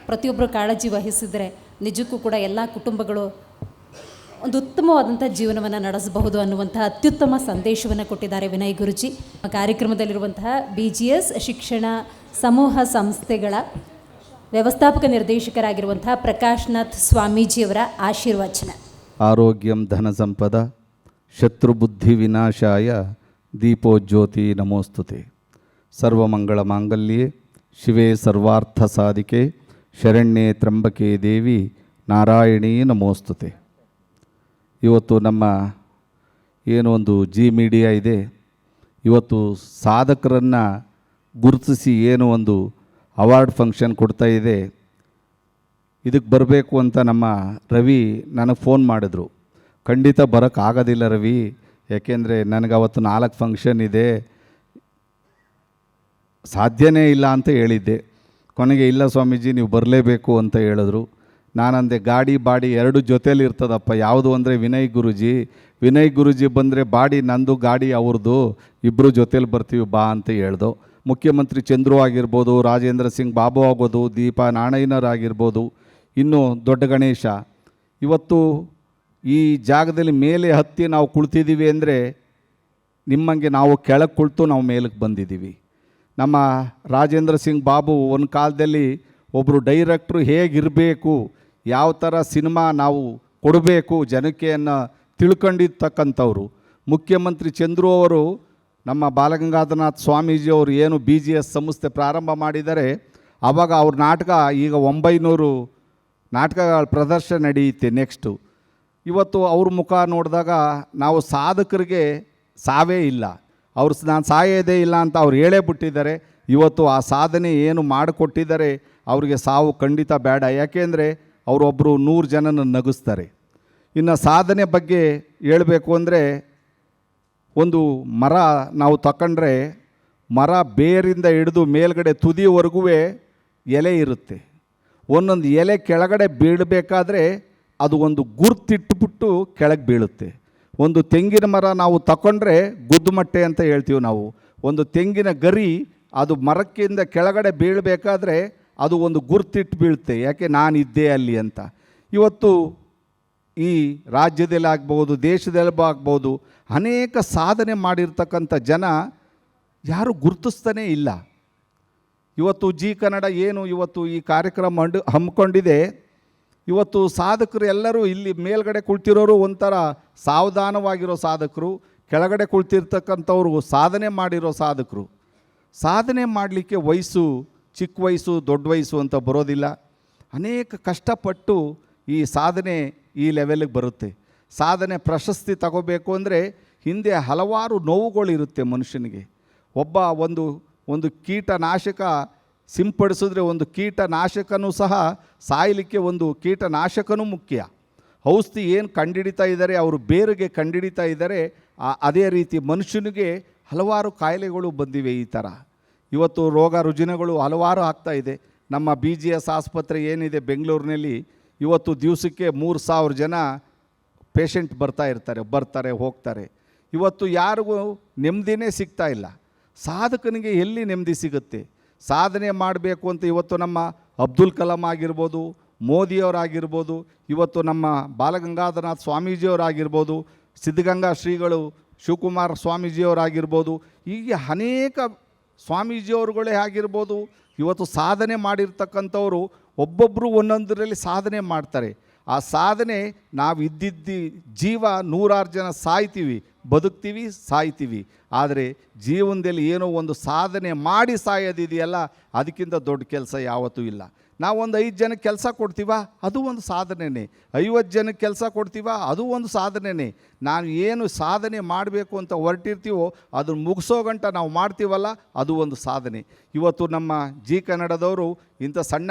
ಪ್ರತಿಯೊಬ್ಬರು ಕಾಳಜಿ ವಹಿಸಿದರೆ ನಿಜಕ್ಕೂ ಕೂಡ ಎಲ್ಲ ಕುಟುಂಬಗಳು ಒಂದು ಉತ್ತಮವಾದಂಥ ಜೀವನವನ್ನು ನಡೆಸಬಹುದು ಅನ್ನುವಂತಹ ಅತ್ಯುತ್ತಮ ಸಂದೇಶವನ್ನು ಕೊಟ್ಟಿದ್ದಾರೆ ವಿನಯ್ ಗುರೂಜಿ. ಕಾರ್ಯಕ್ರಮದಲ್ಲಿರುವಂತಹ BGS ಶಿಕ್ಷಣ ಸಮೂಹ ಸಂಸ್ಥೆಗಳ ವ್ಯವಸ್ಥಾಪಕ ನಿರ್ದೇಶಕರಾಗಿರುವಂತಹ ಪ್ರಕಾಶ್ನಾಥ್ ಸ್ವಾಮೀಜಿಯವರ ಆಶೀರ್ವಚನ. ಆರೋಗ್ಯಂ ಧನ ಸಂಪದ ಶತ್ರುಬುದ್ಧಿ ವಿನಾಶಾಯ ದೀಪೋಜ್ಯೋತಿ ನಮೋಸ್ತುತೆ. ಸರ್ವಮಂಗಳ ಮಾಂಗಲ್ಯೆ ಶಿವೆ ಸರ್ವಾರ್ಥ ಸಾಧಿಕೆ ಶರಣ್ಯೆ ತ್ರಂಬಕೆ ದೇವಿ ನಾರಾಯಣೀ ನಮೋಸ್ತುತೆ. ಇವತ್ತು ನಮ್ಮ ಏನು ಒಂದು ಜಿ ಮೀಡಿಯಾ ಇದೆ, ಇವತ್ತು ಸಾಧಕರನ್ನು ಗುರುತಿಸಿ ಏನು ಒಂದು ಅವಾರ್ಡ್ ಫಂಕ್ಷನ್ ಕೊಡ್ತಾ ಇದೆ. ಇದಕ್ಕೆ ಬರಬೇಕು ಅಂತ ನಮ್ಮ ರವಿ ನನಗೆ ಫೋನ್ ಮಾಡಿದ್ರು. ಖಂಡಿತ ಬರೋಕ್ಕಾಗೋದಿಲ್ಲ ರವಿ, ಯಾಕೆಂದರೆ ನನಗೆ ಅವತ್ತು 4 ಫಂಕ್ಷನ್ ಇದೆ, ಸಾಧ್ಯನೇ ಇಲ್ಲ ಅಂತ ಹೇಳಿದ್ದೆ. ಕೊನೆಗೆ ಇಲ್ಲ ಸ್ವಾಮೀಜಿ ನೀವು ಬರಲೇಬೇಕು ಅಂತ ಹೇಳಿದ್ರು. ನಾನಂದೆ ಗಾಡಿ ಬಾಡಿ 2 ಜೊತೇಲಿ ಇರ್ತದಪ್ಪ, ಯಾವುದು ಅಂದರೆ ವಿನಯ್ ಗುರೂಜಿ ಬಂದರೆ ಬಾಡಿ ನಂದು, ಗಾಡಿ ಅವ್ರದ್ದು, ಇಬ್ಬರು ಜೊತೇಲಿ ಬರ್ತೀವಿ ಬಾ ಅಂತ ಹೇಳ್ದು. ಮುಖ್ಯಮಂತ್ರಿ ಚಂದ್ರು ಆಗಿರ್ಬೋದು, ರಾಜೇಂದ್ರ ಸಿಂಗ್ ಬಾಬು ಆಗ್ಬೋದು, ದೀಪಾ ನಾಣಯ್ಯನವ್ರು ಆಗಿರ್ಬೋದು, ಇನ್ನು ದೊಡ್ಡ ಗಣೇಶ. ಇವತ್ತು ಈ ಜಾಗದಲ್ಲಿ ಮೇಲೆ ಹತ್ತಿ ನಾವು ಕುಳಿತಿದ್ದೀವಿ ಅಂದರೆ ನಿಮ್ಮಂಗೆ ನಾವು ಕೆಳಗೆ ಕುಳಿತು ನಾವು ಮೇಲಕ್ಕೆ ಬಂದಿದ್ದೀವಿ. ನಮ್ಮ ರಾಜೇಂದ್ರ ಸಿಂಗ್ ಬಾಬು ಒಂದು ಕಾಲದಲ್ಲಿ ಒಬ್ಬರು ಡೈರೆಕ್ಟ್ರು ಹೇಗಿರಬೇಕು, ಯಾವ ಥರ ಸಿನಿಮಾ ನಾವು ಕೊಡಬೇಕು ಜನಕ್ಕೆ ಅನ್ನೋ ತಿಳ್ಕೊಂಡಿರ್ತಕ್ಕಂಥವ್ರು. ಮುಖ್ಯಮಂತ್ರಿ ಚಂದ್ರು ಅವರು ನಮ್ಮ ಬಾಲಗಂಗಾಧರನಾಥ್ ಸ್ವಾಮೀಜಿಯವರು ಏನು BGS ಸಂಸ್ಥೆ ಪ್ರಾರಂಭ ಮಾಡಿದ್ದಾರೆ, ಆವಾಗ ಅವ್ರ ನಾಟಕ ಈಗ 900 ನಾಟಕಗಳ ಪ್ರದರ್ಶನ ನಡೆಯುತ್ತೆ ನೆಕ್ಸ್ಟು. ಇವತ್ತು ಅವ್ರ ಮುಖ ನೋಡಿದಾಗ ನಾವು ಸಾಧಕರಿಗೆ ಸಾವೇ ಇಲ್ಲ, ನಾನು ಸಾಯೋದೇ ಇಲ್ಲ ಅಂತ ಅವ್ರು ಹೇಳೇ ಬಿಟ್ಟಿದ್ದಾರೆ. ಇವತ್ತು ಆ ಸಾಧನೆ ಏನು ಮಾಡಿಕೊಟ್ಟಿದ್ದಾರೆ, ಅವರಿಗೆ ಸಾವು ಖಂಡಿತ ಬೇಡ. ಯಾಕೆಂದರೆ ಅವರೊಬ್ಬರು 100 ಜನನ ನಗಿಸ್ತಾರೆ. ಇನ್ನು ಸಾಧನೆ ಬಗ್ಗೆ ಹೇಳಬೇಕು ಅಂದರೆ, ಒಂದು ಮರ ನಾವು ತಗೊಂಡ್ರೆ ಮರ ಬೇರಿಂದ ಹಿಡಿದು ಮೇಲ್ಗಡೆ ತುದಿವರೆಗೂ ಎಲೆ ಇರುತ್ತೆ. ಒಂದೊಂದು ಎಲೆ ಕೆಳಗಡೆ ಬೀಳಬೇಕಾದ್ರೆ ಅದು ಒಂದು ಗುರ್ತಿಟ್ಬಿಟ್ಟು ಕೆಳಗೆ ಬೀಳುತ್ತೆ. ಒಂದು ತೆಂಗಿನ ಮರ ನಾವು ತಗೊಂಡ್ರೆ ಗುದ್ದುಮಟ್ಟೆ ಅಂತ ಹೇಳ್ತೀವಿ ನಾವು. ಒಂದು ತೆಂಗಿನ ಗರಿ ಅದು ಮರಕ್ಕಿಂದ ಕೆಳಗಡೆ ಬೀಳಬೇಕಾದ್ರೆ ಅದು ಒಂದು ಗುರ್ತಿಟ್ಟು ಬೀಳುತ್ತೆ, ಯಾಕೆ ನಾನಿದ್ದೆ ಅಲ್ಲಿ ಅಂತ. ಇವತ್ತು ಈ ರಾಜ್ಯದಲ್ಲಿ ಆಗ್ಬೋದು, ದೇಶದಲ್ಲಿ ಆಗ್ಬೋದು, ಅನೇಕ ಸಾಧನೆ ಮಾಡಿರ್ತಕ್ಕಂಥ ಜನ ಯಾರು ಗುರುತಿಸ್ತಾನೇ ಇಲ್ಲ. ಇವತ್ತು ಜಿ ಕನ್ನಡ ಏನು ಇವತ್ತು ಈ ಕಾರ್ಯಕ್ರಮ ಹಮ್ಮಿಕೊಂಡಿದೆ, ಇವತ್ತು ಸಾಧಕರು ಎಲ್ಲರೂ ಇಲ್ಲಿ ಮೇಲ್ಗಡೆ ಕುಳಿತಿರೋರು ಒಂಥರ ಸಾವಧಾನವಾಗಿರೋ ಸಾಧಕರು, ಕೆಳಗಡೆ ಕುಳಿತಿರ್ತಕ್ಕಂಥವ್ರು ಸಾಧನೆ ಮಾಡಿರೋ ಸಾಧಕರು. ಸಾಧನೆ ಮಾಡಲಿಕ್ಕೆ ವಯಸ್ಸು, ಚಿಕ್ಕ ವಯಸ್ಸು ದೊಡ್ಡ ವಯಸ್ಸು ಅಂತ ಬರೋದಿಲ್ಲ. ಅನೇಕ ಕಷ್ಟಪಟ್ಟು ಈ ಸಾಧನೆ ಈ ಲೆವೆಲ್ಗೆ ಬರುತ್ತೆ. ಸಾಧನೆ ಪ್ರಶಸ್ತಿ ತಗೋಬೇಕು ಅಂದರೆ ಹಿಂದೆ ಹಲವಾರು ನೋವುಗಳಿರುತ್ತೆ ಮನುಷ್ಯನಿಗೆ. ಒಬ್ಬ ಒಂದು ಕೀಟನಾಶಕ ಸಿಂಪಡಿಸಿದ್ರೆ ಒಂದು ಕೀಟನಾಶಕನೂ ಸಹ ಸಾಯಲಿಕ್ಕೆ ಒಂದು ಕೀಟನಾಶಕನೂ ಮುಖ್ಯ. ಔಷಧಿ ಏನು ಕಂಡುಹಿಡಿತಾ ಇದ್ದಾರೆ, ಅವರು ಬೇರಿಗೆ ಕಂಡುಹಿಡಿತಾ ಇದ್ದಾರೆ. ಅದೇ ರೀತಿ ಮನುಷ್ಯನಿಗೆ ಹಲವಾರು ಕಾಯಿಲೆಗಳು ಬಂದಿವೆ. ಈ ಥರ ಇವತ್ತು ರೋಗ ರುಜಿನಗಳು ಹಲವಾರು ಆಗ್ತಾಯಿದೆ. ನಮ್ಮ BGS ಆಸ್ಪತ್ರೆ ಏನಿದೆ ಬೆಂಗಳೂರಿನಲ್ಲಿ, ಇವತ್ತು ದಿವಸಕ್ಕೆ 3000 ಜನ ಪೇಷಂಟ್ ಬರ್ತಾರೆ ಹೋಗ್ತಾರೆ. ಇವತ್ತು ಯಾರಿಗೂ ನೆಮ್ಮದಿನೇ ಸಿಗ್ತಾ ಇಲ್ಲ. ಸಾಧಕನಿಗೆ ಎಲ್ಲಿ ನೆಮ್ಮದಿ ಸಿಗುತ್ತೆ? ಸಾಧನೆ ಮಾಡಬೇಕು ಅಂತ ಇವತ್ತು ನಮ್ಮ ಅಬ್ದುಲ್ ಕಲಾಂ ಆಗಿರ್ಬೋದು, ಮೋದಿಯವರಾಗಿರ್ಬೋದು, ಇವತ್ತು ನಮ್ಮ ಬಾಲಗಂಗಾಧರನಾಥ್ ಸ್ವಾಮೀಜಿಯವರಾಗಿರ್ಬೋದು, ಸಿದ್ಧಗಂಗಾ ಶ್ರೀಗಳು ಶಿವಕುಮಾರ ಸ್ವಾಮೀಜಿಯವರಾಗಿರ್ಬೋದು, ಹೀಗೆ ಅನೇಕ ಸ್ವಾಮೀಜಿಯವರುಗಳೇ ಆಗಿರ್ಬೋದು, ಇವತ್ತು ಸಾಧನೆ ಮಾಡಿರ್ತಕ್ಕಂಥವರು ಒಬ್ಬೊಬ್ಬರು ಒಂದೊಂದರಲ್ಲಿ ಸಾಧನೆ ಮಾಡ್ತಾರೆ. ಆ ಸಾಧನೆ ನಾವು ಇದ್ದಿದ್ದು ಜೀವ 100 ಜನ ಸಾಯ್ತೀವಿ, ಬದುಕ್ತೀವಿ, ಸಾಯ್ತೀವಿ. ಆದರೆ ಜೀವನದಲ್ಲಿ ಏನೋ ಒಂದು ಸಾಧನೆ ಮಾಡಿ ಸಾಯೋದಿದೆಯಲ್ಲ, ಅದಕ್ಕಿಂತ ದೊಡ್ಡ ಕೆಲಸ ಯಾವತ್ತೂ ಇಲ್ಲ. ನಾವೊಂದು 5 ಜನಕ್ಕೆ ಕೆಲಸ ಕೊಡ್ತೀವ, ಅದು ಒಂದು ಸಾಧನೆಯೇ. 50 ಜನಕ್ಕೆ ಕೆಲಸ ಕೊಡ್ತೀವ, ಅದು ಒಂದು ಸಾಧನೆಯೇ. ನಾನು ಏನು ಸಾಧನೆ ಮಾಡಬೇಕು ಅಂತ ಹೊರಟಿರ್ತೀವೋ ಅದನ್ನು ಮುಗಿಸೋ ಗಂಟ ನಾವು ಮಾಡ್ತೀವಲ್ಲ, ಅದು ಒಂದು ಸಾಧನೆ. ಇವತ್ತು ನಮ್ಮ ಜಿ ಕನ್ನಡದವರು ಇಂಥ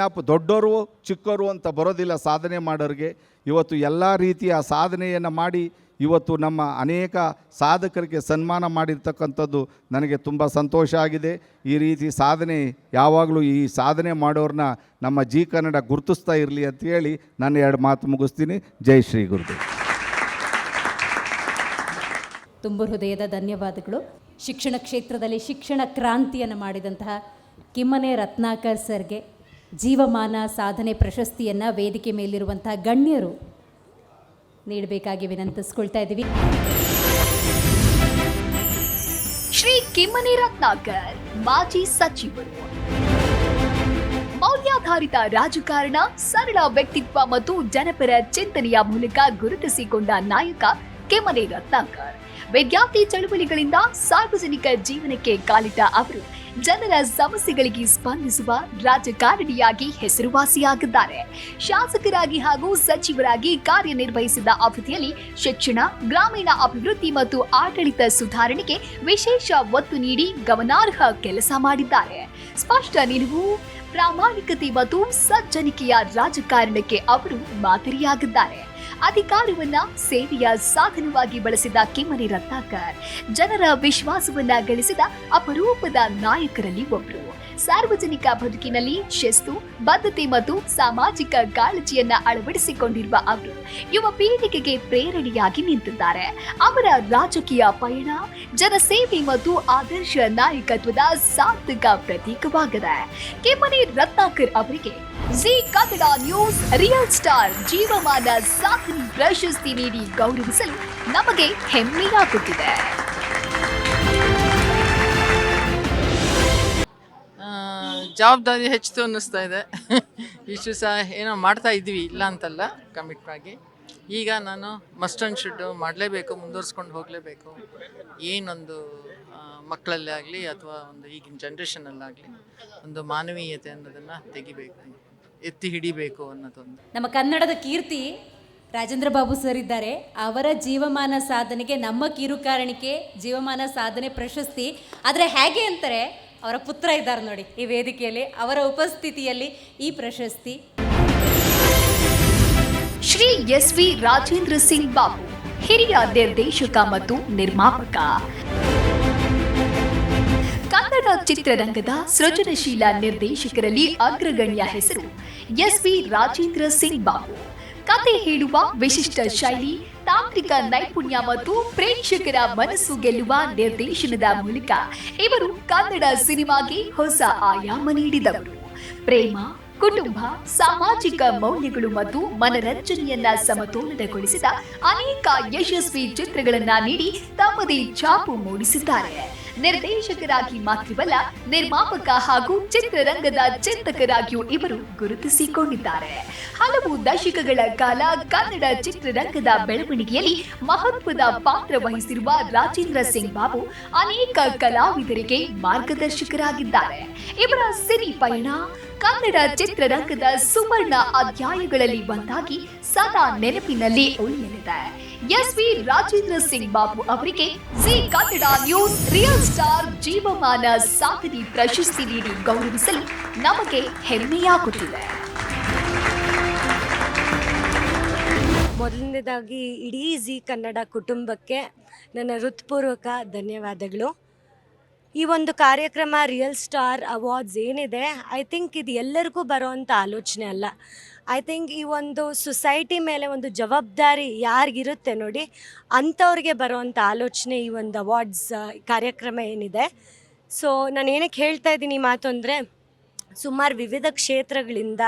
ದೊಡ್ಡವರು ಚಿಕ್ಕವರು ಅಂತ ಬರೋದಿಲ್ಲ ಸಾಧನೆ ಮಾಡೋರಿಗೆ. ಇವತ್ತು ಎಲ್ಲ ರೀತಿಯ ಸಾಧನೆಯನ್ನು ಮಾಡಿ ಇವತ್ತು ನಮ್ಮ ಅನೇಕ ಸಾಧಕರಿಗೆ ಸನ್ಮಾನ ಮಾಡಿರ್ತಕ್ಕಂಥದ್ದು ನನಗೆ ತುಂಬ ಸಂತೋಷ ಆಗಿದೆ. ಈ ರೀತಿ ಸಾಧನೆ ಯಾವಾಗಲೂ ಈ ಸಾಧನೆ ಮಾಡೋರನ್ನ ನಮ್ಮ ಜಿ ಕನ್ನಡ ಗುರುತಿಸ್ತಾ ಇರಲಿ ಅಂತ ಹೇಳಿ ನಾನು 2 ಮಾತು ಮುಗಿಸ್ತೀನಿ. ಜೈ ಶ್ರೀ ಗುರುದೇವ್. ತುಂಬ ಹೃದಯದ ಧನ್ಯವಾದಗಳು. ಶಿಕ್ಷಣ ಕ್ಷೇತ್ರದಲ್ಲಿ ಶಿಕ್ಷಣ ಕ್ರಾಂತಿಯನ್ನು ಮಾಡಿದಂತಹ ಕಿಮ್ಮನೆ ರತ್ನಾಕರ್ ಸರ್ಗೆ ಜೀವಮಾನ ಸಾಧನೆ ಪ್ರಶಸ್ತಿಯನ್ನು ವೇದಿಕೆ ಮೇಲಿರುವಂತಹ ಗಣ್ಯರು ನೀಡಬೇಕಾಗಿ ವಿನಂತಿಸ್ಕೊಳ್ತಾ ಇದ್ದೀವಿ. ಶ್ರೀ ಕಿಮ್ಮನೆ ರತ್ನಾಕರ್ ಮಾಜಿ ಸಚಿವರು, ಮೌಲ್ಯಾಧಾರಿತ ರಾಜಕಾರಣ, ಸರಳ ವ್ಯಕ್ತಿತ್ವ ಮತ್ತು ಜನಪರ ಚಿಂತನೆಯ ಮೂಲಕ ಗುರುತಿಸಿಕೊಂಡ ನಾಯಕ ಕಿಮ್ಮನೆ ರತ್ನಾಕರ್. ವಿದ್ಯಾರ್ಥಿ ಚಳುವಳಿಗಳಿಂದ ಸಾರ್ವಜನಿಕ ಜೀವನಕ್ಕೆ ಕಾಲಿಟ್ಟ ಅವರು ಜನರ ಸಮಸ್ಯೆಗಳಿಗೆ ಸ್ಪಂದಿಸುವ ರಾಜಕಾರಣಿಯಾಗಿ ಹೆಸರುವಾಸಿಯಾಗಿದ್ದಾರೆ. ಶಾಸಕರಾಗಿ ಹಾಗೂ ಸಚಿವರಾಗಿ ಕಾರ್ಯನಿರ್ವಹಿಸಿದ ಅವಧಿಯಲ್ಲಿ ಶಿಕ್ಷಣ, ಗ್ರಾಮೀಣ ಅಭಿವೃದ್ಧಿ ಮತ್ತು ಆಡಳಿತ ಸುಧಾರಣೆಗೆ ವಿಶೇಷ ಒತ್ತು ನೀಡಿ ಗಮನಾರ್ಹ ಕೆಲಸ ಮಾಡಿದ್ದಾರೆ. ಸ್ಪಷ್ಟ ನಿಲುವು, ಪ್ರಾಮಾಣಿಕತೆ ಮತ್ತು ಸಜ್ಜನಿಕೆಯ ರಾಜಕಾರಣಕ್ಕೆ ಅವರು ಮಾದರಿಯಾಗಿದ್ದಾರೆ. ಅಧಿಕಾರವನ್ನ ಸೇವೆಯ ಸಾಧನವಾಗಿ ಬಳಸಿದ ಕಿಮ್ಮನೆ ರತ್ನಾಕರ್ ಜನರ ವಿಶ್ವಾಸವನ್ನ ಗಳಿಸಿದ ಅಪರೂಪದ ನಾಯಕರಲ್ಲಿ ಒಬ್ಬರು. ಸಾರ್ವಜನಿಕ ಬದುಕಿನಲ್ಲಿ ಶಿಸ್ತು, ಬದ್ಧತೆ ಮತ್ತು ಸಾಮಾಜಿಕ ಕಾಳಜಿಯನ್ನ ಅಳವಡಿಸಿಕೊಂಡಿರುವ ಅವರು ಯುವ ಪೀಳಿಗೆಗೆ ಪ್ರೇರಣೆಯಾಗಿ ನಿಂತಿದ್ದಾರೆ. ಅವರ ರಾಜಕೀಯ ಪಯಣ ಜನಸೇವೆ ಮತ್ತು ಆದರ್ಶ ನಾಯಕತ್ವದ ಸಾರ್ಥಕ ಪ್ರತೀಕವಾಗಿದೆ. ಕಿಮ್ಮನೆ ರತ್ನಾಕರ್ ಅವರಿಗೆ G Kannada news real star ಜೀವಮಾನ ಸಾಧನೆ ಪ್ರಶಸ್ತಿ ನೀಡಿ ಗೌರವಿಸಲು ನಮಗೆ ಹೆಮ್ಮೆಯಾಗುತ್ತಿದೆ. ಜವಾಬ್ದಾರಿ ಹೆಚ್ಚಿತು ಅನ್ನಿಸ್ತಾ ಇದೆ. ಇಷ್ಟು ಸಹ ಏನೋ ಮಾಡ್ತಾ ಇದ್ವಿ, ಇಲ್ಲ ಅಂತಲ್ಲ, ಕಮಿಟ್ ಆಗಿ. ಈಗ ನಾನು ಮಸ್ಟ್ ಆ್ಯಂಡ್ ಶುಡ್ ಮಾಡಲೇಬೇಕು, ಮುಂದುವರ್ಸ್ಕೊಂಡು ಹೋಗಲೇಬೇಕು. ಏನೊಂದು ಮಕ್ಕಳಲ್ಲೇ ಆಗಲಿ ಅಥವಾ ಒಂದು ಈಗಿನ ಜನ್ರೇಷನಲ್ಲಾಗಲಿ ಒಂದು ಮಾನವೀಯತೆ ಅನ್ನೋದನ್ನು ತೆಗಿಬೇಕು, ಎತ್ತಿ ಹಿಡಿಬೇಕು ಅನ್ನೋದೊಂದು. ನಮ್ಮ ಕನ್ನಡದ ಕೀರ್ತಿ ರಾಜೇಂದ್ರ ಬಾಬು ಸರ್ ಇದ್ದಾರೆ. ಅವರ ಜೀವಮಾನ ಸಾಧನೆಗೆ ನಮ್ಮ ಕಿರುಕಾರಣಿಕೆ ಜೀವಮಾನ ಸಾಧನೆ ಪ್ರಶಸ್ತಿ. ಆದರೆ ಹೇಗೆ ಅಂತಾರೆ, ಅವರ ಪುತ್ರ ಇದ್ದಾರೆ ನೋಡಿ ಈ ವೇದಿಕೆಯಲ್ಲಿ, ಅವರ ಉಪಸ್ಥಿತಿಯಲ್ಲಿ ಈ ಪ್ರಶಸ್ತಿ. ಶ್ರೀ ಎಸ್.ವಿ. ರಾಜೇಂದ್ರ ಸಿಂಗ್ ಬಾಬು, ಹಿರಿಯ ನಿರ್ದೇಶಕ ಮತ್ತು ನಿರ್ಮಾಪಕ. ಕನ್ನಡ ಚಿತ್ರರಂಗದ ಸೃಜನಶೀಲ ನಿರ್ದೇಶಕರಲ್ಲಿ ಅಗ್ರಗಣ್ಯ ಹೆಸರು ಎಸ್.ವಿ. ರಾಜೇಂದ್ರ ಸಿಂಗ್ ಬಾಬು. ಕತೆ ಹೇಳುವ ವಿಶಿಷ್ಟ ಶೈಲಿ, ತಾಂತ್ರಿಕ ನೈಪುಣ್ಯ ಮತ್ತು ಪ್ರೇಕ್ಷಕರ ಮನಸ್ಸು ಗೆಲ್ಲುವ ನಿರ್ದೇಶನದ ಮೂಲಕ ಇವರು ಕನ್ನಡ ಸಿನಿಮಾಗೆ ಹೊಸ ಆಯಾಮ ನೀಡಿದವರು. ಪ್ರೇಮ, ಕುಟುಂಬ, ಸಾಮಾಜಿಕ ಮೌಲ್ಯಗಳು ಮತ್ತು ಮನರಂಜನೆಯನ್ನ ಸಮತೋಲನಗೊಳಿಸಿದ ಅನೇಕ ಯಶಸ್ವಿ ಚಿತ್ರಗಳನ್ನ ನೀಡಿ ತಮ್ಮದೇ ಛಾಪು ಮೂಡಿಸಿದ್ದಾರೆ. ನಿರ್ದೇಶಕರಾಗಿ ಮಾತ್ರವಲ್ಲ, ನಿರ್ಮಾಪಕ ಹಾಗೂ ಚಿತ್ರರಂಗದ ಚಿಂತಕರಾಗಿಯೂ ಇವರು ಗುರುತಿಸಿಕೊಂಡಿದ್ದಾರೆ. ಹಲವು ದಶಕಗಳ ಕಾಲ ಕನ್ನಡ ಚಿತ್ರರಂಗದ ಬೆಳವಣಿಗೆಯಲ್ಲಿ ಮಹತ್ವದ ಪಾತ್ರ ವಹಿಸಿರುವ ರಾಜೇಂದ್ರ ಸಿಂಗ್ ಬಾಬು ಅನೇಕ ಕಲಾವಿದರಿಗೆ ಮಾರ್ಗದರ್ಶಕರಾಗಿದ್ದಾರೆ. ಇವರ ಸಿನಿ ಪಯಣ ಕನ್ನಡ ಚಿತ್ರರಂಗದ ಸುವರ್ಣ ಅಧ್ಯಾಯಗಳಲ್ಲಿ ಒಂದಾಗಿ ಸದಾ ನೆನಪಿನಲ್ಲಿ ಉಳಿಯಲಿದೆ. ಎಸ್.ವಿ. ರಾಜೇಂದ್ರ ಸಿಂಗ್ ಬಾಬು ಅವರಿಗೆ G Kannada news real star ಜೀವಮಾನ ಸಾಧನೆ ಪ್ರಶಸ್ತಿ ನೀಡಿ ಗೌರವಿಸಲು ನಮಗೆ ಹೆಮ್ಮೆಯಾಗುತ್ತಿದೆ. ಮೊದಲನೇದಾಗಿ ಇಡೀ ಜಿ ಕನ್ನಡ ಕುಟುಂಬಕ್ಕೆ ನನ್ನ ಹೃತ್ಪೂರ್ವಕ ಧನ್ಯವಾದಗಳು. ಈ ಒಂದು ಕಾರ್ಯಕ್ರಮ ರಿಯಲ್ ಸ್ಟಾರ್ ಅವಾರ್ಡ್ಸ್ ಏನಿದೆ, ಐ ಥಿಂಕ್ ಇದು ಎಲ್ಲರಿಗೂ ಬರೋವಂಥ ಆಲೋಚನೆ ಅಲ್ಲ. ಐ ಥಿಂಕ್ ಈ ಒಂದು ಸೊಸೈಟಿ ಮೇಲೆ ಒಂದು ಜವಾಬ್ದಾರಿ ಯಾರಿಗಿರುತ್ತೆ ನೋಡಿ, ಅಂಥವ್ರಿಗೆ ಬರೋವಂಥ ಆಲೋಚನೆ ಈ ಒಂದು ಅವಾರ್ಡ್ಸ್ ಕಾರ್ಯಕ್ರಮ ಏನಿದೆ. ಸೊ ನಾನು ಏನಕ್ಕೆ ಹೇಳ್ತಾ ಇದ್ದೀನಿ ಈ ಮಾತು ಅಂದರೆ, ಸುಮಾರು ವಿವಿಧ ಕ್ಷೇತ್ರಗಳಿಂದ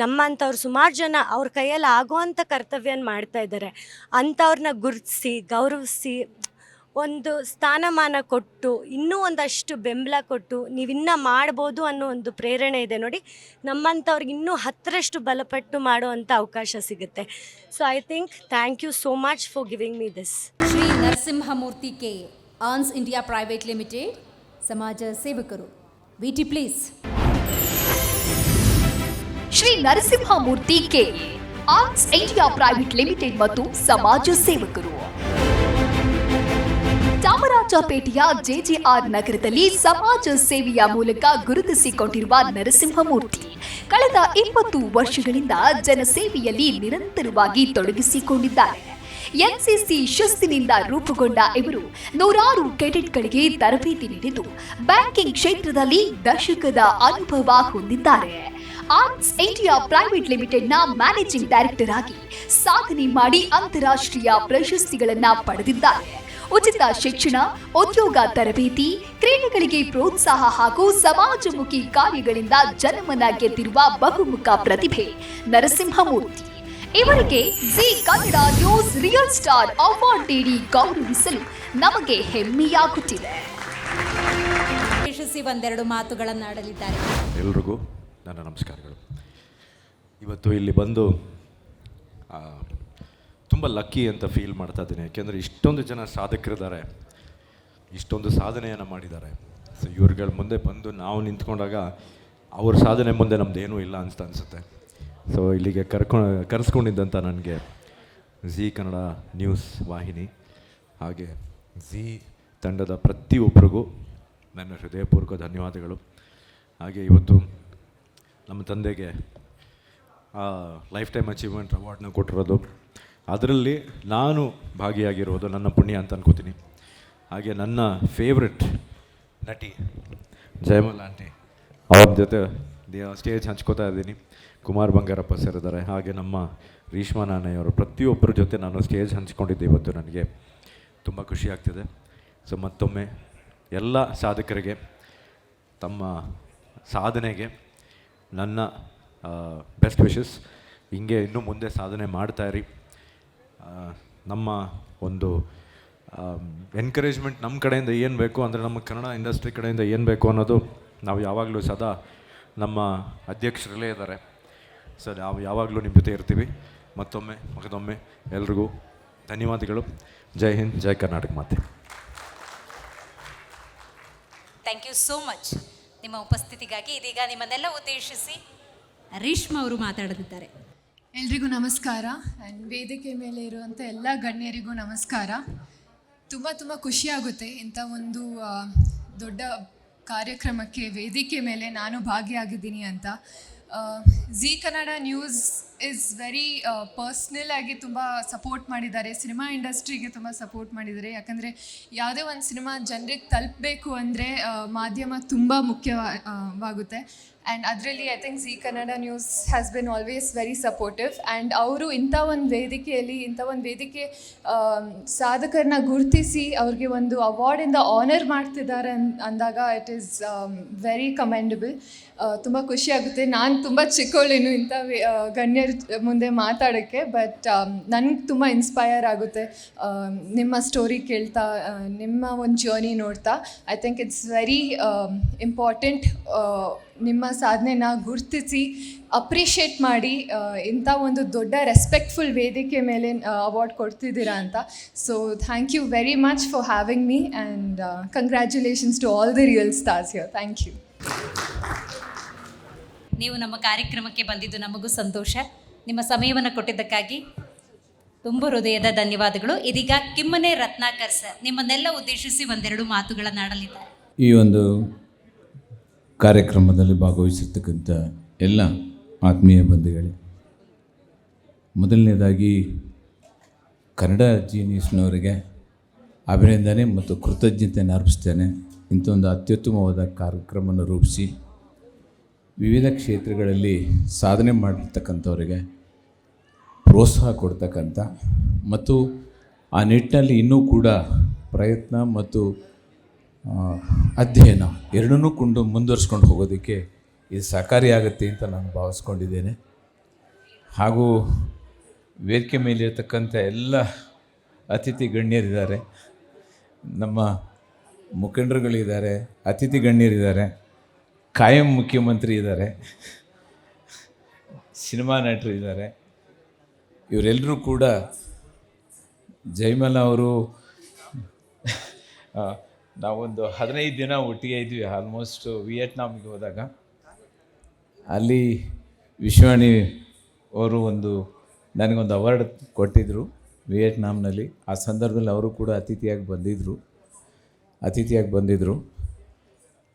ನಮ್ಮಂಥವ್ರು ಸುಮಾರು ಜನ ಅವ್ರ ಕೈಯಲ್ಲಿ ಆಗುವಂಥ ಕರ್ತವ್ಯನ ಮಾಡ್ತಾ ಇದ್ದಾರೆ. ಅಂಥವ್ರನ್ನ ಗುರುತಿಸಿ ಗೌರವಿಸಿ ಒಂದು ಸ್ಥಾನಮಾನ ಕೊಟ್ಟು ಇನ್ನೂ ಒಂದಷ್ಟು ಬೆಂಬಲ ಕೊಟ್ಟು ನೀವಿನ್ನೂ ಮಾಡ್ಬೋದು ಅನ್ನೋ ಒಂದು ಪ್ರೇರಣೆ ಇದೆ ನೋಡಿ. ನಮ್ಮಂಥವ್ರಿಗೆ ಇನ್ನೂ 10ರಷ್ಟು ಬಲಪಟ್ಟು ಮಾಡುವಂಥ ಅವಕಾಶ ಸಿಗುತ್ತೆ. So I think thank you so much for giving me this. Shri Narasimhamurthy K, Ans India private limited, ಸಮಾಜ ಸೇವಕರು. ವಿಟಿ please. Shri Narasimhamurthy K, Ans India private limited ಮತ್ತು ಸಮಾಜ ಸೇವಕರು. ಚಾಮರಾಜಪೇಟೆಯ ಜೆಜೆಆರ್ ನಗರದಲ್ಲಿ ಸಮಾಜ ಸೇವೆಯ ಮೂಲಕ ಗುರುತಿಸಿಕೊಂಡಿರುವ ನರಸಿಂಹಮೂರ್ತಿ ಕಳೆದ 20 ವರ್ಷಗಳಿಂದ ಜನಸೇವೆಯಲ್ಲಿ ನಿರಂತರವಾಗಿ ತೊಡಗಿಸಿಕೊಂಡಿದ್ದಾರೆ. ಎನ್ಸಿಸಿ ಶಿಸ್ತಿನಿಂದ ರೂಪುಗೊಂಡ ಇವರು ನೂರಾರು ಕೆಡೆಟ್ಗಳಿಗೆ ತರಬೇತಿ ನೀಡಿದ್ದು ಬ್ಯಾಂಕಿಂಗ್ ಕ್ಷೇತ್ರದಲ್ಲಿ ದಶಕದ ಅನುಭವ ಹೊಂದಿದ್ದಾರೆ. ಆನ್ಸ್ ಇಂಡಿಯಾ ಪ್ರೈವೇಟ್ ಲಿಮಿಟೆಡ್ನ ಮ್ಯಾನೇಜಿಂಗ್ ಡೈರೆಕ್ಟರ್ ಆಗಿ ಸಾಧನೆ ಮಾಡಿ ಅಂತಾರಾಷ್ಟ್ರೀಯ ಪ್ರಶಸ್ತಿಗಳನ್ನ ಪಡೆದಿದ್ದಾರೆ. ಉಚಿತ ಶಿಕ್ಷಣ, ಉದ್ಯೋಗ ತರಬೇತಿ, ಕ್ರೀಡೆಗಳಿಗೆ ಪ್ರೋತ್ಸಾಹ ಹಾಗೂ ಸಮಾಜಮುಖಿ ಕಾರ್ಯಗಳಿಂದ ಜನಮನ ಗೆದ್ದಿರುವ ಬಹುಮುಖ ಪ್ರತಿಭೆ ನರಸಿಂಹಮೂರ್ತಿ. ಇವರಿಗೆ G Kannada news real star award ನೀಡಿ ಗೌರವಿಸಲು ನಮಗೆ ಹೆಮ್ಮೆಯಾಗುತ್ತಿದೆ. ಯಶಸ್ವಿ ಒಂದೆರಡು ಮಾತುಗಳನ್ನಾಡಲಿದ್ದಾರೆ. ಎಲ್ರಿಗೂ ನನ್ನ ನಮಸ್ಕಾರಗಳು. ಇವತ್ತು ಇಲ್ಲಿ ಬಂದು ತುಂಬ ಲಕ್ಕಿ ಅಂತ ಫೀಲ್ ಮಾಡ್ತಾ ಇದ್ದೀನಿ. ಯಾಕೆಂದರೆ ಇಷ್ಟೊಂದು ಜನ ಸಾಧಕರಿದ್ದಾರೆ, ಇಷ್ಟೊಂದು ಸಾಧನೆಯನ್ನು ಮಾಡಿದ್ದಾರೆ. ಸೊ ಇವ್ರುಗಳ ಮುಂದೆ ಬಂದು ನಾವು ನಿಂತ್ಕೊಂಡಾಗ ಅವ್ರ ಸಾಧನೆ ಮುಂದೆ ನಮ್ಮದೇನೂ ಇಲ್ಲ ಅನಿಸುತ್ತೆ. ಸೊ ಇಲ್ಲಿಗೆ ಕರೆಸ್ಕೊಂಡಿದ್ದಂಥ ನನಗೆ ಝೀ ಕನ್ನಡ ನ್ಯೂಸ್ ವಾಹಿನಿ ಹಾಗೆ ಝೀ ತಂಡದ ಪ್ರತಿಯೊಬ್ಬರಿಗೂ ನನ್ನ ಹೃದಯಪೂರ್ವಕ ಧನ್ಯವಾದಗಳು. ಹಾಗೆ ಇವತ್ತು ನಮ್ಮ ತಂದೆಗೆ ಲೈಫ್ ಟೈಮ್ ಅಚೀವ್ಮೆಂಟ್ ಅವಾರ್ಡ್ನ ಕೊಟ್ಟಿರೋದು, ಅದರಲ್ಲಿ ನಾನು ಭಾಗಿಯಾಗಿರೋದು ನನ್ನ ಪುಣ್ಯ ಅಂತ ಅನ್ಕೋತೀನಿ. ಹಾಗೆ ನನ್ನ ಫೇವ್ರೆಟ್ ನಟಿ ಜಯಮಲ್ ಆಂಟಿ, ಅವ್ರ ಜೊತೆ ಸ್ಟೇಜ್ ಹಂಚ್ಕೋತಾ ಇದ್ದೀನಿ. ಕುಮಾರ್ ಬಂಗಾರಪ್ಪ ಸರ್ ಇದ್ದಾರೆ, ಹಾಗೆ ನಮ್ಮ ರೀಶ್ಮಾ ನಾಣಯ್ಯವರು, ಪ್ರತಿಯೊಬ್ಬರ ಜೊತೆ ನಾನು ಸ್ಟೇಜ್ ಹಂಚ್ಕೊಂಡಿದ್ದೆ. ಇವತ್ತು ನನಗೆ ತುಂಬ ಖುಷಿ ಆಗ್ತಿದೆ. ಸೊ ಮತ್ತೊಮ್ಮೆ ಎಲ್ಲ ಸಾಧಕರಿಗೆ ತಮ್ಮ ಸಾಧನೆಗೆ ನನ್ನ ಬೆಸ್ಟ್ ವಿಶಸ್. ಹಿಂಗೆ ಇನ್ನೂ ಮುಂದೆ ಸಾಧನೆ ಮಾಡ್ತಾಯಿರಿ. ನಮ್ಮ ಒಂದು ಎನ್ಕರೇಜ್ಮೆಂಟ್ ನಮ್ಮ ಕಡೆಯಿಂದ ಏನು ಬೇಕು ಅಂದರೆ, ನಮ್ಮ ಕನ್ನಡ ಇಂಡಸ್ಟ್ರಿ ಕಡೆಯಿಂದ ಏನು ಬೇಕು ಅನ್ನೋದು ನಾವು ಯಾವಾಗಲೂ ಸದಾ ನಮ್ಮ ಅಧ್ಯಕ್ಷರಲ್ಲೇ ಇದ್ದಾರೆ. ಸೊ ನಾವು ಯಾವಾಗಲೂ ನಿಮ್ಮ ಜೊತೆ ಇರ್ತೀವಿ. ಮತ್ತೊಮ್ಮೆ ಎಲ್ರಿಗೂ ಧನ್ಯವಾದಗಳು. ಜೈ ಹಿಂದ್, ಜೈ ಕರ್ನಾಟಕ ಮಾತೆ. ಥ್ಯಾಂಕ್ ಯು ಸೋ ಮಚ್ ನಿಮ್ಮ ಉಪಸ್ಥಿತಿಗಾಗಿ. ಇದೀಗ ನಿಮ್ಮನ್ನೆಲ್ಲ ಉದ್ದೇಶಿಸಿ ರೀಶ್ಮಾ ಅವರು ಮಾತಾಡಲಿದ್ದಾರೆ. ಎಲ್ರಿಗೂ ನಮಸ್ಕಾರ. ಆ್ಯಂಡ್ ವೇದಿಕೆ ಮೇಲೆ ಇರುವಂಥ ಎಲ್ಲ ಗಣ್ಯರಿಗೂ ನಮಸ್ಕಾರ. ತುಂಬ ಖುಷಿಯಾಗುತ್ತೆ ಇಂಥ ಒಂದು ದೊಡ್ಡ ಕಾರ್ಯಕ್ರಮಕ್ಕೆ ವೇದಿಕೆ ಮೇಲೆ ನಾನು ಭಾಗಿಯಾಗಿದ್ದೀನಿ ಅಂತ. Zee Kannada news is very personal ಆಗಿ ತುಂಬ ಸಪೋರ್ಟ್ ಮಾಡಿದ್ದಾರೆ, ಸಿನಿಮಾ ಇಂಡಸ್ಟ್ರಿಗೆ ತುಂಬ ಸಪೋರ್ಟ್ ಮಾಡಿದ್ದಾರೆ. ಯಾಕಂದರೆ ಯಾವುದೇ ಒಂದು ಸಿನಿಮಾ ಜನರಿಗೆ ತಲುಪಬೇಕು ಅಂದರೆ ಮಾಧ್ಯಮ ತುಂಬ ಮುಖ್ಯವಾಗುತ್ತೆ. ಆ್ಯಂಡ್ ಅದರಲ್ಲಿ I think Zee Kannada news has been always very supportive. And ಅವರು ಇಂಥ ಒಂದು ವೇದಿಕೆ ಸಾಧಕರನ್ನ ಗುರುತಿಸಿ ಅವ್ರಿಗೆ ಒಂದು ಅವಾರ್ಡಿಂದ ಆನರ್ ಮಾಡ್ತಿದ್ದಾರೆ ಅಂದಾಗ ಇಟ್ ಈಸ್ ವೆರಿ ಕಮೆಂಡಬಲ್. ತುಂಬ ಖುಷಿಯಾಗುತ್ತೆ. ನಾನು ತುಂಬ ಚಿಕ್ಕವಳೇನು ಇಂಥ ಗಣ್ಯರ ಮುಂದೆ ಮಾತಾಡೋಕ್ಕೆ, ಬಟ್ ನನಗೆ ತುಂಬ ಇನ್ಸ್ಪೈರ್ ಆಗುತ್ತೆ ನಿಮ್ಮ ಸ್ಟೋರಿ ಕೇಳ್ತಾ, ನಿಮ್ಮ ಒಂದು ಜರ್ನಿ ನೋಡ್ತಾ. I think it's very important ನಿಮ್ಮ ಸಾಧನೆನ ಗುರುತಿಸಿ ಅಪ್ರಿಷಿಯೇಟ್ ಮಾಡಿ ಇಂಥ ಒಂದು ದೊಡ್ಡ ರೆಸ್ಪೆಕ್ಟ್ಫುಲ್ ವೇದಿಕೆ ಮೇಲೆ ಅವಾರ್ಡ್ ಕೊಡ್ತಿದ್ದೀರಾ ಅಂತ. So thank you very much for having me and congratulations to all the real stars here. Thank you. ನೀವು ನಮ್ಮ ಕಾರ್ಯಕ್ರಮಕ್ಕೆ ಬಂದಿದ್ದು ನಮಗೂ ಸಂತೋಷ. ನಿಮ್ಮ ಸಮಯವನ್ನು ಕೊಟ್ಟಿದ್ದಕ್ಕಾಗಿ ತುಂಬ ಹೃದಯದ ಧನ್ಯವಾದಗಳು. ಇದೀಗ ಕಿಮ್ಮನೆ ರತ್ನಾಕರ್ ಸರ್ ನಿಮ್ಮನ್ನೆಲ್ಲ ಉದ್ದೇಶಿಸಿ ಒಂದೆರಡು ಮಾತುಗಳನ್ನಾಡಲಿದ್ದಾರೆ. ಈ ಒಂದು ಕಾರ್ಯಕ್ರಮದಲ್ಲಿ ಭಾಗವಹಿಸಿರ್ತಕ್ಕಂಥ ಎಲ್ಲ ಆತ್ಮೀಯ ಬಂಧುಗಳೇ, ಮೊದಲನೇದಾಗಿ ಕನ್ನಡ ಜೀನಿಯಸ್ನವರಿಗೆ ಅಭಿನಂದನೆ ಮತ್ತು ಕೃತಜ್ಞತೆಯನ್ನು ಅರ್ಪಿಸ್ತೇನೆ. ಇಂಥ ಒಂದು ಅತ್ಯುತ್ತಮವಾದ ಕಾರ್ಯಕ್ರಮವನ್ನು ರೂಪಿಸಿ ವಿವಿಧ ಕ್ಷೇತ್ರಗಳಲ್ಲಿ ಸಾಧನೆ ಮಾಡಿರ್ತಕ್ಕಂಥವರಿಗೆ ಪ್ರೋತ್ಸಾಹ ಕೊಡ್ತಕ್ಕಂಥ ಮತ್ತು ಆ ನಿಟ್ಟಿನಲ್ಲಿ ಇನ್ನೂ ಕೂಡ ಪ್ರಯತ್ನ ಮತ್ತು ಅಧ್ಯಯನ ಎರಡನ್ನೂ ಮುಂದುವರಿಸ್ಕೊಂಡು ಹೋಗೋದಕ್ಕೆ ಇದು ಸಹಕಾರಿಯಾಗುತ್ತೆ ಅಂತ ನಾನು ಭಾವಿಸ್ಕೊಂಡಿದ್ದೇನೆ. ಹಾಗೂ ವೇದಿಕೆ ಮೇಲಿರ್ತಕ್ಕಂಥ ಎಲ್ಲ ಅತಿಥಿ ಗಣ್ಯರಿದ್ದಾರೆ, ನಮ್ಮ ಮುಖಂಡರುಗಳಿದ್ದಾರೆ, ಅತಿಥಿ ಗಣ್ಯರಿದ್ದಾರೆ, ಕಾಯಂ ಮುಖ್ಯಮಂತ್ರಿ ಇದ್ದಾರೆ, ಸಿನಿಮಾ ನಟರು ಇದ್ದಾರೆ. ಇವರೆಲ್ಲರೂ ಕೂಡ ಜಯಮಲ ಅವರು ನಾವೊಂದು 15 ದಿನ ಒಟ್ಟಿಗೆ ಇದ್ವಿ. ಆಲ್ಮೋಸ್ಟ್ ವಿಯೆಟ್ನಾಮಿಗೆ ಹೋದಾಗ ಅಲ್ಲಿ ವಿಶ್ವಾಣಿ ಅವರು ನನಗೊಂದು ಅವಾರ್ಡ್ ಕೊಟ್ಟಿದ್ದರು ವಿಯೆಟ್ನಾಂನಲ್ಲಿ. ಆ ಸಂದರ್ಭದಲ್ಲಿ ಅವರು ಕೂಡ ಅತಿಥಿಯಾಗಿ ಬಂದಿದ್ದರು.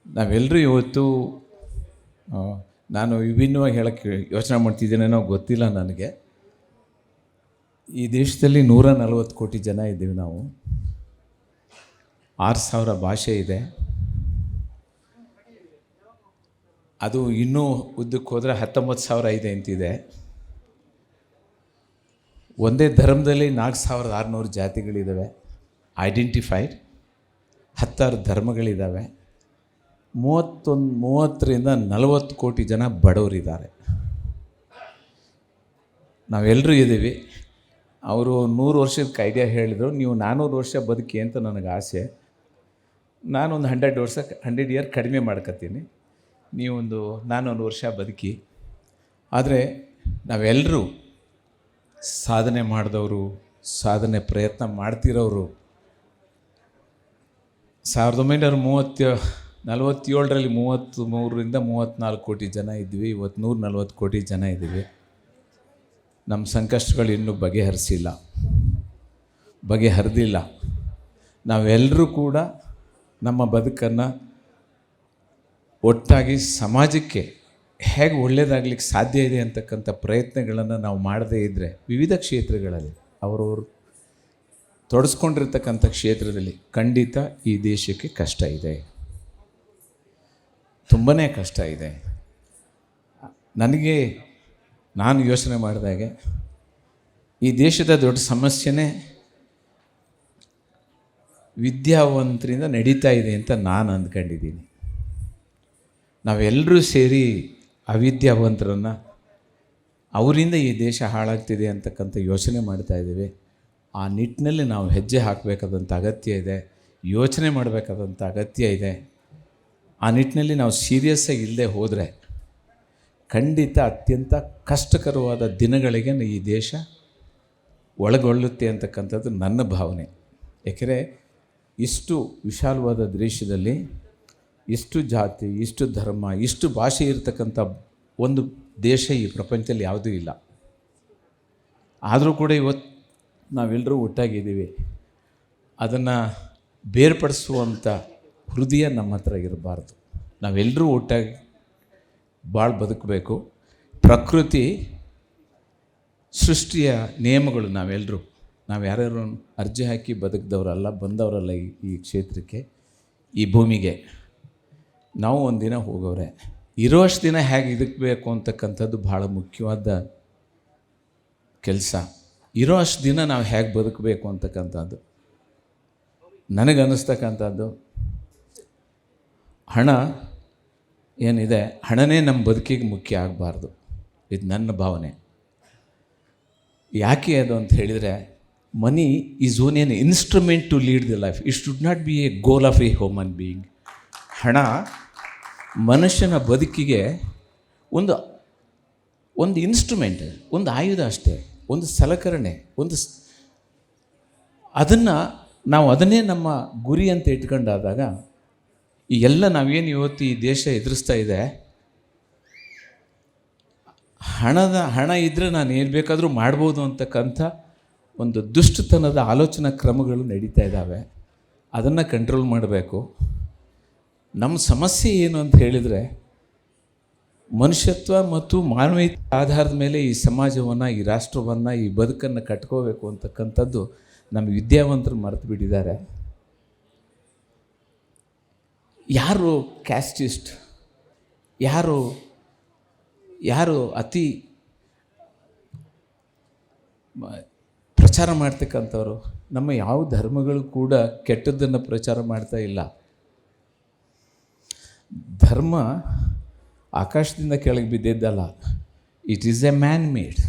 ನಾವೆಲ್ಲರೂ ಇವತ್ತು ನಾನು ವಿಭಿನ್ನವಾಗಿ ಹೇಳೋಕ್ಕೆ ಯೋಚನೆ ಮಾಡ್ತಿದ್ದೇನೇನೋ ಗೊತ್ತಿಲ್ಲ ನನಗೆ. ಈ ದೇಶದಲ್ಲಿ 140 ಕೋಟಿ ಜನ ಇದ್ದೀವಿ ನಾವು. 6,000 ಭಾಷೆ ಇದೆ. ಅದು ಇನ್ನೂ ಉದ್ದಕ್ಕೆ ಹೋದರೆ 19,000 ಇದೆ ಅಂತಿದೆ. ಒಂದೇ ಧರ್ಮದಲ್ಲಿ 4,600 ಜಾತಿಗಳಿದ್ದಾವೆ ಐಡೆಂಟಿಫೈಡ್. 16 ಧರ್ಮಗಳಿದ್ದಾವೆ. 30ರಿಂದ 40 ಕೋಟಿ ಜನ ಬಡವರಿದ್ದಾರೆ. ನಾವೆಲ್ಲರೂ ಇದ್ದೀವಿ. ಅವರು 100 ವರ್ಷದ ಐಡಿಯಾ ಹೇಳಿದರು, ನೀವು 400 ವರ್ಷ ಬದುಕಿ ಅಂತ ನನಗೆ ಆಸೆ. ನಾನೊಂದು 100 ಇಯರ್ ಕಡಿಮೆ ಮಾಡ್ಕೊತೀನಿ, ನೀವೊಂದು 400 ವರ್ಷ ಬದುಕಿ. ಆದರೆ ನಾವೆಲ್ಲರೂ ಸಾಧನೆ ಮಾಡಿದವರು, ಸಾಧನೆ ಪ್ರಯತ್ನ ಮಾಡ್ತಿರೋರು. 1930 47ರಲ್ಲಿ 33ರಿಂದ 34 ಕೋಟಿ ಜನ ಇದ್ವಿ. ಇವತ್ತು 140 ಕೋಟಿ ಜನ ಇದ್ದೀವಿ. ನಮ್ಮ ಸಂಕಷ್ಟಗಳು ಇನ್ನೂ ಬಗೆಹರಿದಿಲ್ಲ. ನಾವೆಲ್ಲರೂ ಕೂಡ ನಮ್ಮ ಬದುಕನ್ನು ಒಟ್ಟಾಗಿ ಸಮಾಜಕ್ಕೆ ಹೇಗೆ ಒಳ್ಳೆಯದಾಗಲಿಕ್ಕೆ ಸಾಧ್ಯ ಇದೆ ಅಂತಕ್ಕಂಥ ಪ್ರಯತ್ನಗಳನ್ನು ನಾವು ಮಾಡದೇ ಇದ್ದರೆ ವಿವಿಧ ಕ್ಷೇತ್ರಗಳಲ್ಲಿ ಅವರವರು ತೊಡಸ್ಕೊಂಡಿರ್ತಕ್ಕಂಥ ಕ್ಷೇತ್ರದಲ್ಲಿ ಖಂಡಿತ ಈ ದೇಶಕ್ಕೆ ಕಷ್ಟ ಇದೆ, ತುಂಬಾ ಕಷ್ಟ ಇದೆ. ನಾನು ಯೋಚನೆ ಮಾಡಿದಾಗೆ ಈ ದೇಶದ ದೊಡ್ಡ ಸಮಸ್ಯೆನೇ ವಿದ್ಯಾವಂತರಿಂದ ನಡೀತಾ ಇದೆ ಅಂತ ನಾನು ಅಂದ್ಕೊಂಡಿದ್ದೀನಿ. ನಾವೆಲ್ಲರೂ ಸೇರಿ ಅವಿದ್ಯಾವಂತರನ್ನು ಅವರಿಂದ ಈ ದೇಶ ಹಾಳಾಗ್ತಿದೆ ಅಂತಕ್ಕಂಥ ಯೋಚನೆ ಮಾಡ್ತಾ ಇದ್ದೀವಿ. ಆ ನಿಟ್ಟಿನಲ್ಲಿ ನಾವು ಹೆಜ್ಜೆ ಹಾಕಬೇಕಾದಂಥ ಅಗತ್ಯ ಇದೆ, ಯೋಚನೆ ಮಾಡಬೇಕಾದಂಥ ಅಗತ್ಯ ಇದೆ. ಆ ನಿಟ್ಟಿನಲ್ಲಿ ನಾವು ಸೀರಿಯಸ್ಸಾಗಿ ಇಲ್ಲದೆ ಹೋದರೆ ಖಂಡಿತ ಅತ್ಯಂತ ಕಷ್ಟಕರವಾದ ದಿನಗಳಿಗೆ ಈ ದೇಶ ಒಳಗೊಳ್ಳುತ್ತೆ ಅಂತಕ್ಕಂಥದ್ದು ನನ್ನ ಭಾವನೆ. ಏಕೆಂದರೆ ಇಷ್ಟು ವಿಶಾಲವಾದ ದೇಶದಲ್ಲಿ ಇಷ್ಟು ಜಾತಿ, ಇಷ್ಟು ಧರ್ಮ, ಇಷ್ಟು ಭಾಷೆ ಇರತಕ್ಕಂಥ ಒಂದು ದೇಶ ಈ ಪ್ರಪಂಚದಲ್ಲಿ ಯಾವುದೂ ಇಲ್ಲ. ಆದರೂ ಕೂಡ ಇವತ್ತು ನಾವೆಲ್ಲರೂ ಒಟ್ಟಾಗಿದ್ದೀವಿ. ಅದನ್ನು ಬೇರ್ಪಡಿಸುವಂಥ ಹೃದಯ ನಮ್ಮ ಹತ್ರ ಇರಬಾರ್ದು. ನಾವೆಲ್ಲರೂ ಒಟ್ಟಾಗಿ ಭಾಳ ಬದುಕಬೇಕು. ಪ್ರಕೃತಿ ಸೃಷ್ಟಿಯ ನಿಯಮಗಳು ನಾವು ಯಾರ್ಯಾರು ಅರ್ಜಿ ಹಾಕಿ ಬದುಕಿದವರಲ್ಲ, ಬಂದವರಲ್ಲ ಈ ಕ್ಷೇತ್ರಕ್ಕೆ, ಈ ಭೂಮಿಗೆ. ನಾವು ಒಂದಿನ ಹೋಗೋರೆ. ಇರೋಷ್ಟು ದಿನ ಹೇಗೆ ಇದಕ್ಕಬೇಕು ಅಂತಕ್ಕಂಥದ್ದು ಭಾಳ ಮುಖ್ಯವಾದ ಕೆಲಸ. ಇರೋ ಅಷ್ಟು ದಿನ ನಾವು ಹೇಗೆ ಬದುಕಬೇಕು ಅಂತಕ್ಕಂಥದ್ದು ನನಗನ್ನಿಸ್ತಕ್ಕಂಥದ್ದು. ಹಣ ಏನಿದೆ, ಹಣನೇ ನಮ್ಮ ಬದುಕಿಗೆ ಮುಖ್ಯ ಆಗಬಾರ್ದು. ಇದು ನನ್ನ ಭಾವನೆ. ಯಾಕೆ ಅದು ಅಂತ ಹೇಳಿದರೆ, money is one an instrument to lead the life. It should not be a goal of a human being. ಹಣ ಮನುಷ್ಯನ ಬದುಕಿಗೆ ಒಂದು ಇನ್ಸ್ಟ್ರೂಮೆಂಟ್, ಒಂದು ಆಯುಧ ಅಷ್ಟೇ, ಒಂದು ಸಲಕರಣೆ, ಅದನ್ನೇ ನಮ್ಮ ಗುರಿ ಅಂತ ಇಟ್ಕೊಂಡಾದಾಗ ಈ ಎಲ್ಲ ನಾವೇನು ಇವತ್ತು ಈ ದೇಶ ಎದುರಿಸ್ತಾ ಇದೆ, ಹಣ ಇದ್ದರೆ ನಾನು ಏನು ಬೇಕಾದರೂ ಮಾಡ್ಬೋದು ಅಂತಕ್ಕಂಥ ಒಂದು ದುಷ್ಟತನದ ಆಲೋಚನಾ ಕ್ರಮಗಳು ನಡೀತಾ ಇದ್ದಾವೆ. ಅದನ್ನು ಕಂಟ್ರೋಲ್ ಮಾಡಬೇಕು. ನಮ್ಮ ಸಮಸ್ಯೆ ಏನು ಅಂತ ಹೇಳಿದರೆ, ಮನುಷ್ಯತ್ವ ಮತ್ತು ಮಾನವೀಯತೆ ಆಧಾರದ ಮೇಲೆ ಈ ಸಮಾಜವನ್ನು, ಈ ರಾಷ್ಟ್ರವನ್ನು, ಈ ಬದುಕನ್ನು ಕಟ್ಕೋಬೇಕು ಅಂತಕ್ಕಂಥದ್ದು ನಮ್ಮ ವಿದ್ಯಾವಂತರು ಮರೆತು ಬಿಟ್ಟಿದ್ದಾರೆ. ಯಾರು ಕ್ಯಾಸ್ಟಿಸ್ಟ್, ಯಾರು ಅತಿ ಪ್ರಚಾರ ಮಾಡ್ತಕ್ಕಂಥವ್ರು, ನಮ್ಮ ಯಾವ ಧರ್ಮಗಳು ಕೂಡ ಕೆಟ್ಟದ್ದನ್ನು ಪ್ರಚಾರ ಮಾಡ್ತಾ ಇಲ್ಲ. ಧರ್ಮ ಆಕಾಶದಿಂದ ಕೆಳಗೆ ಬಿದ್ದಿದ್ದಲ್ಲ, it is a man made.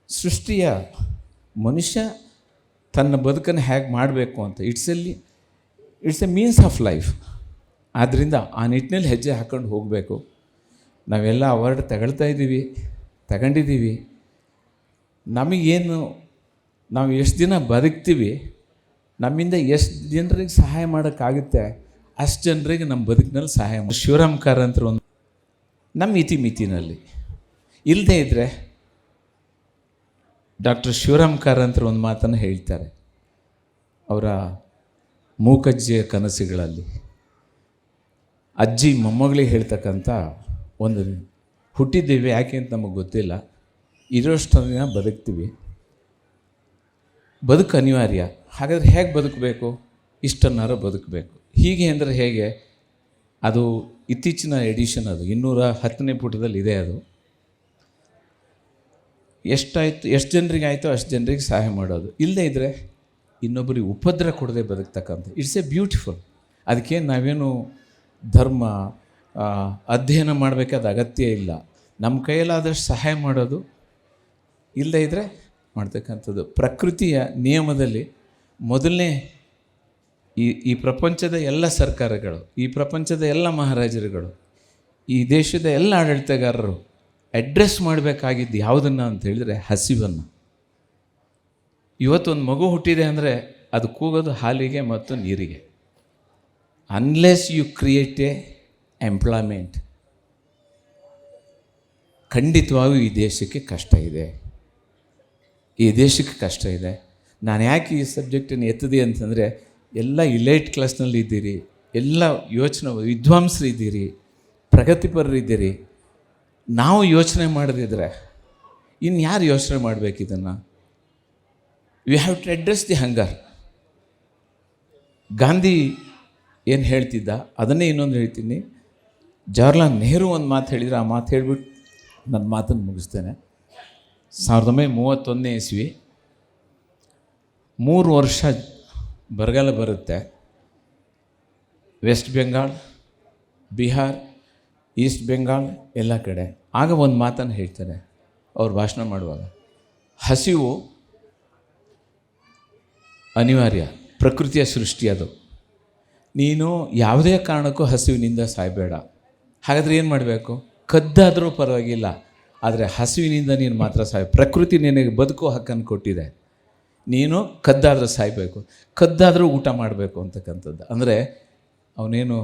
ಸೃಷ್ಟಿಯ ಮನುಷ್ಯ ತನ್ನ ಬದುಕನ್ನು ಹೇಗೆ ಮಾಡಬೇಕು ಅಂತ it's a means of life. ಆದ್ದರಿಂದ ಆ ನಿಟ್ಟಿನಲ್ಲಿ ಹೆಜ್ಜೆ ಹಾಕ್ಕೊಂಡು ಹೋಗಬೇಕು. ನಾವೆಲ್ಲ ಅವಾರ್ಡ್ ತಗೊಂಡಿದ್ದೀವಿ. ನಮಗೇನು, ನಾವು ಎಷ್ಟು ದಿನ ಬದುಕ್ತೀವಿ, ನಮ್ಮಿಂದ ಎಷ್ಟು ಜನರಿಗೆ ಸಹಾಯ ಮಾಡೋಕ್ಕಾಗುತ್ತೆ ಅಷ್ಟು ಜನರಿಗೆ ನಮ್ಮ ಬದುಕಿನಲ್ಲಿ ಸಹಾಯ ಮಾಡಿ. ಶಿವರಾಮ್ ಕಾರಂತರು ನಮ್ಮ ಇತಿಮಿತಿನಲ್ಲಿ ಇಲ್ಲದೇ ಇದ್ದರೆ, ಡಾಕ್ಟರ್ ಶಿವರಾಮ್ ಕಾರಂತರು ಒಂದು ಮಾತನ್ನು ಹೇಳ್ತಾರೆ ಅವರ ಮೂಕಜ್ಜಿಯ ಕನಸುಗಳಲ್ಲಿ. ಅಜ್ಜಿ ಮೊಮ್ಮಗಳಿಗೆ ಹೇಳ್ತಕ್ಕಂಥ ಒಂದು, ಹುಟ್ಟಿದ್ದೇವೆ ಯಾಕೆ ಅಂತ ನಮಗೆ ಗೊತ್ತಿಲ್ಲ, ಇರೋಷ್ಟು ದಿನ ಬದುಕ್ತೀವಿ, ಬದುಕು ಅನಿವಾರ್ಯ. ಹಾಗಾದರೆ ಹೇಗೆ ಬದುಕಬೇಕು? ಇಷ್ಟನ್ನಾರು ಬದುಕಬೇಕು. ಹೀಗೆ ಅಂದರೆ ಹೇಗೆ? ಅದು ಇತ್ತೀಚಿನ ಎಡಿಷನ್, ಅದು 210ನೇ ಪುಟದಲ್ಲಿ ಇದೆ. ಅದು ಎಷ್ಟು ಜನರಿಗೆ ಆಯಿತೋ ಅಷ್ಟು ಜನರಿಗೆ ಸಹಾಯ ಮಾಡೋದು. ಇಲ್ಲದೇ ಇದ್ದರೆ ಇನ್ನೊಬ್ಬರಿಗೆ ಉಪದ್ರ ಕೊಡದೆ ಬದುಕ್ತಕ್ಕಂಥ. It's A beautiful. ಅದಕ್ಕೇನು ನಾವೇನು ಧರ್ಮ ಅಧ್ಯಯನ ಮಾಡಬೇಕಾದ ಅಗತ್ಯ ಇಲ್ಲ. ನಮ್ಮ ಕೈಯಲ್ಲಾದಷ್ಟು ಸಹಾಯ ಮಾಡೋದು, ಇಲ್ಲದೇ ಇದ್ದರೆ ಮಾಡ್ತಕ್ಕಂಥದ್ದು. ಪ್ರಕೃತಿಯ ನಿಯಮದಲ್ಲಿ ಮೊದಲನೇ ಈ ಪ್ರಪಂಚದ ಎಲ್ಲ ಸರ್ಕಾರಗಳು, ಈ ಪ್ರಪಂಚದ ಎಲ್ಲ ಮಹಾರಾಜರುಗಳು, ಈ ದೇಶದ ಎಲ್ಲ ಆಡಳಿತಗಾರರು ಅಡ್ರೆಸ್ ಮಾಡಬೇಕಾಗಿದ್ದು ಯಾವುದನ್ನು ಅಂತ ಹೇಳಿದರೆ ಹಸಿವನ್ನು. ಇವತ್ತೊಂದು ಮಗು ಹುಟ್ಟಿದೆ ಅಂದರೆ ಅದು ಕೂಗೋದು ಹಾಲಿಗೆ ಮತ್ತು ನೀರಿಗೆ. Unless you create a employment, ಖಂಡಿತವಾಗೂ ಈ ದೇಶಕ್ಕೆ ಕಷ್ಟ ಇದೆ, ಈ ದೇಶಕ್ಕೆ ಕಷ್ಟ ಇದೆ. ನಾನು ಯಾಕೆ ಈ ಸಬ್ಜೆಕ್ಟನ್ನು ಎತ್ತಿದೆ ಅಂತಂದರೆ, ಎಲ್ಲ ಇಲೈಟ್ ಕ್ಲಾಸ್ನಲ್ಲಿ ಇದ್ದೀರಿ, ಎಲ್ಲ ಯೋಚನೆ ವಿದ್ವಾಂಸರಿದ್ದೀರಿ, ಪ್ರಗತಿಪರರಿದ್ದೀರಿ. ನಾವು ಯೋಚನೆ ಮಾಡದಿದ್ದರೆ ಇನ್ಯಾರು ಯೋಚನೆ ಮಾಡಬೇಕು ಇದನ್ನು? We have to address the hunger. Gandhi ಏನು ಹೇಳ್ತಿದ್ದ ಅದನ್ನೇ ಇನ್ನೊಂದು ಹೇಳ್ತೀನಿ. ಜವಾಹರ್ಲಾಲ್ ನೆಹರು ಒಂದು ಮಾತು ಹೇಳಿದರೆ, ಆ ಮಾತು ಹೇಳಿಬಿಟ್ಟು ನನ್ನ ಮಾತನ್ನು ಮುಗಿಸ್ತೇನೆ. 1931ನೇ ಇಸ್ವಿ 3 ವರ್ಷ ಬರಗಾಲ ಬರುತ್ತೆ. ವೆಸ್ಟ್ ಬೆಂಗಾಲ್, ಬಿಹಾರ್, ಈಸ್ಟ್ ಬೆಂಗಾಲ್ ಎಲ್ಲ ಕಡೆ. ಆಗ ಒಂದು ಮಾತನ್ನು ಹೇಳ್ತಾರೆ ಅವ್ರು ಭಾಷಣ ಮಾಡುವಾಗ, ಹಸಿವು ಅನಿವಾರ್ಯ, ಪ್ರಕೃತಿಯ ಸೃಷ್ಟಿ ಅದು. ನೀನು ಯಾವುದೇ ಕಾರಣಕ್ಕೂ ಹಸಿವಿನಿಂದ ಸಾಯಬೇಡ. ಹಾಗಾದರೆ ಏನು ಮಾಡಬೇಕು? ಕದ್ದಾದರೂ ಪರವಾಗಿಲ್ಲ, ಆದರೆ ಹಸಿವಿನಿಂದ ನೀನು ಮಾತ್ರ ಪ್ರಕೃತಿ ನಿನಗೆ ಬದುಕೋ ಹಕ್ಕನ್ನು ಕೊಟ್ಟಿದೆ. ನೀನು ಕದ್ದಾದರೂ ಸಾಯಬೇಕು, ಕದ್ದಾದರೂ ಊಟ ಮಾಡಬೇಕು ಅಂತಕ್ಕಂಥದ್ದು. ಅಂದರೆ ಅವನೇನು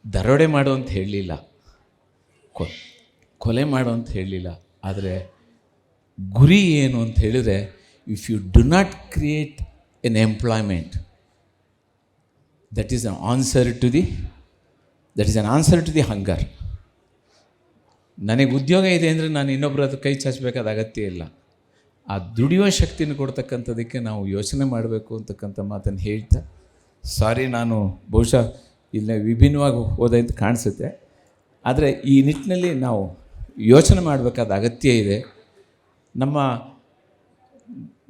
ದರೋಡೆ ಮಾಡು ಅಂತ ಹೇಳಲಿಲ್ಲ, ಕೊಲೆ ಮಾಡು ಅಂತ ಹೇಳಲಿಲ್ಲ. ಆದರೆ ಗುರಿ ಏನು ಅಂತ ಹೇಳಿದರೆ, if you do not create an employment, that is an answer to the hunger. ನನಗೆ ಉದ್ಯೋಗ ಇದೆ ಅಂದರೆ ನಾನು ಇನ್ನೊಬ್ಬರ ಹತ್ರ ಕೈ ಚಾಚಬೇಕಾದ ಅಗತ್ಯ ಇಲ್ಲ. ಆ ದುಡಿಯುವ ಶಕ್ತಿನ ಕೊಡ್ತಕ್ಕಂಥದ್ದಕ್ಕೆ ನಾವು ಯೋಚನೆ ಮಾಡಬೇಕು ಅಂತಕ್ಕಂಥ ಮಾತನ್ನು ಹೇಳ್ತಾ, ಸಾರಿ ನಾನು ಬಹುಶಃ ಇಲ್ಲ ವಿಭಿನ್ನವಾಗಿ ಹೋದೆ ಅಂತ ಕಾಣಿಸುತ್ತೆ, ಆದರೆ ಈ ನಿಟ್ಟಿನಲ್ಲಿ ನಾವು ಯೋಚನೆ ಮಾಡಬೇಕಾದ ಅಗತ್ಯ ಇದೆ. ನಮ್ಮ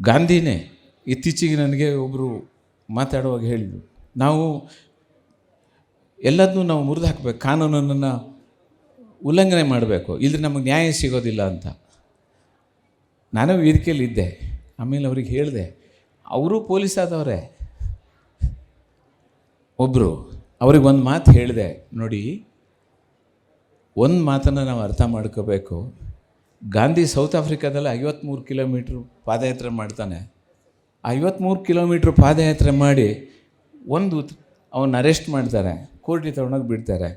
ಗಾಂಧಿನೇ ಇತ್ತೀಚೆಗೆ ನನಗೆ ಒಬ್ಬರು ಮಾತಾಡುವಾಗ ಹೇಳಿದರು, ನಾವು ಎಲ್ಲದನ್ನೂ ನಾವು ಮುರಿದು ಹಾಕಬೇಕು, ಕಾನೂನನ್ನು ಉಲ್ಲಂಘನೆ ಮಾಡಬೇಕು, ಇಲ್ಲದ್ರೆ ನಮಗೆ ನ್ಯಾಯ ಸಿಗೋದಿಲ್ಲ ಅಂತ. ನಾನು ವೇದಿಕೆಯಲ್ಲಿ ಇದ್ದೆ, ಆಮೇಲೆ ಅವ್ರಿಗೆ ಹೇಳಿದೆ, ಅವರು ಪೊಲೀಸ್ ಆದವರೇ. ಒಬ್ಬರು ಅವ್ರಿಗೆ ಒಂದು ಮಾತು ಹೇಳಿದೆ, ನೋಡಿ ಒಂದು ಮಾತನ್ನು ನಾವು ಅರ್ಥ ಮಾಡ್ಕೋಬೇಕು. ಗಾಂಧಿ ಸೌತ್ ಆಫ್ರಿಕಾದಲ್ಲಿ 53 ಕಿಲೋಮೀಟ್ರ್ ಪಾದಯಾತ್ರೆ ಮಾಡ್ತಾನೆ. 53 ಕಿಲೋಮೀಟ್ರ್ ಪಾದಯಾತ್ರೆ ಮಾಡಿ ಅವನ್ನ ಅರೆಸ್ಟ್ ಮಾಡ್ತಾರೆ, ಕೋರ್ಟಿಗೆ ತೊಗೊಂಡೋಗಿ ಬಿಡ್ತಾರೆ.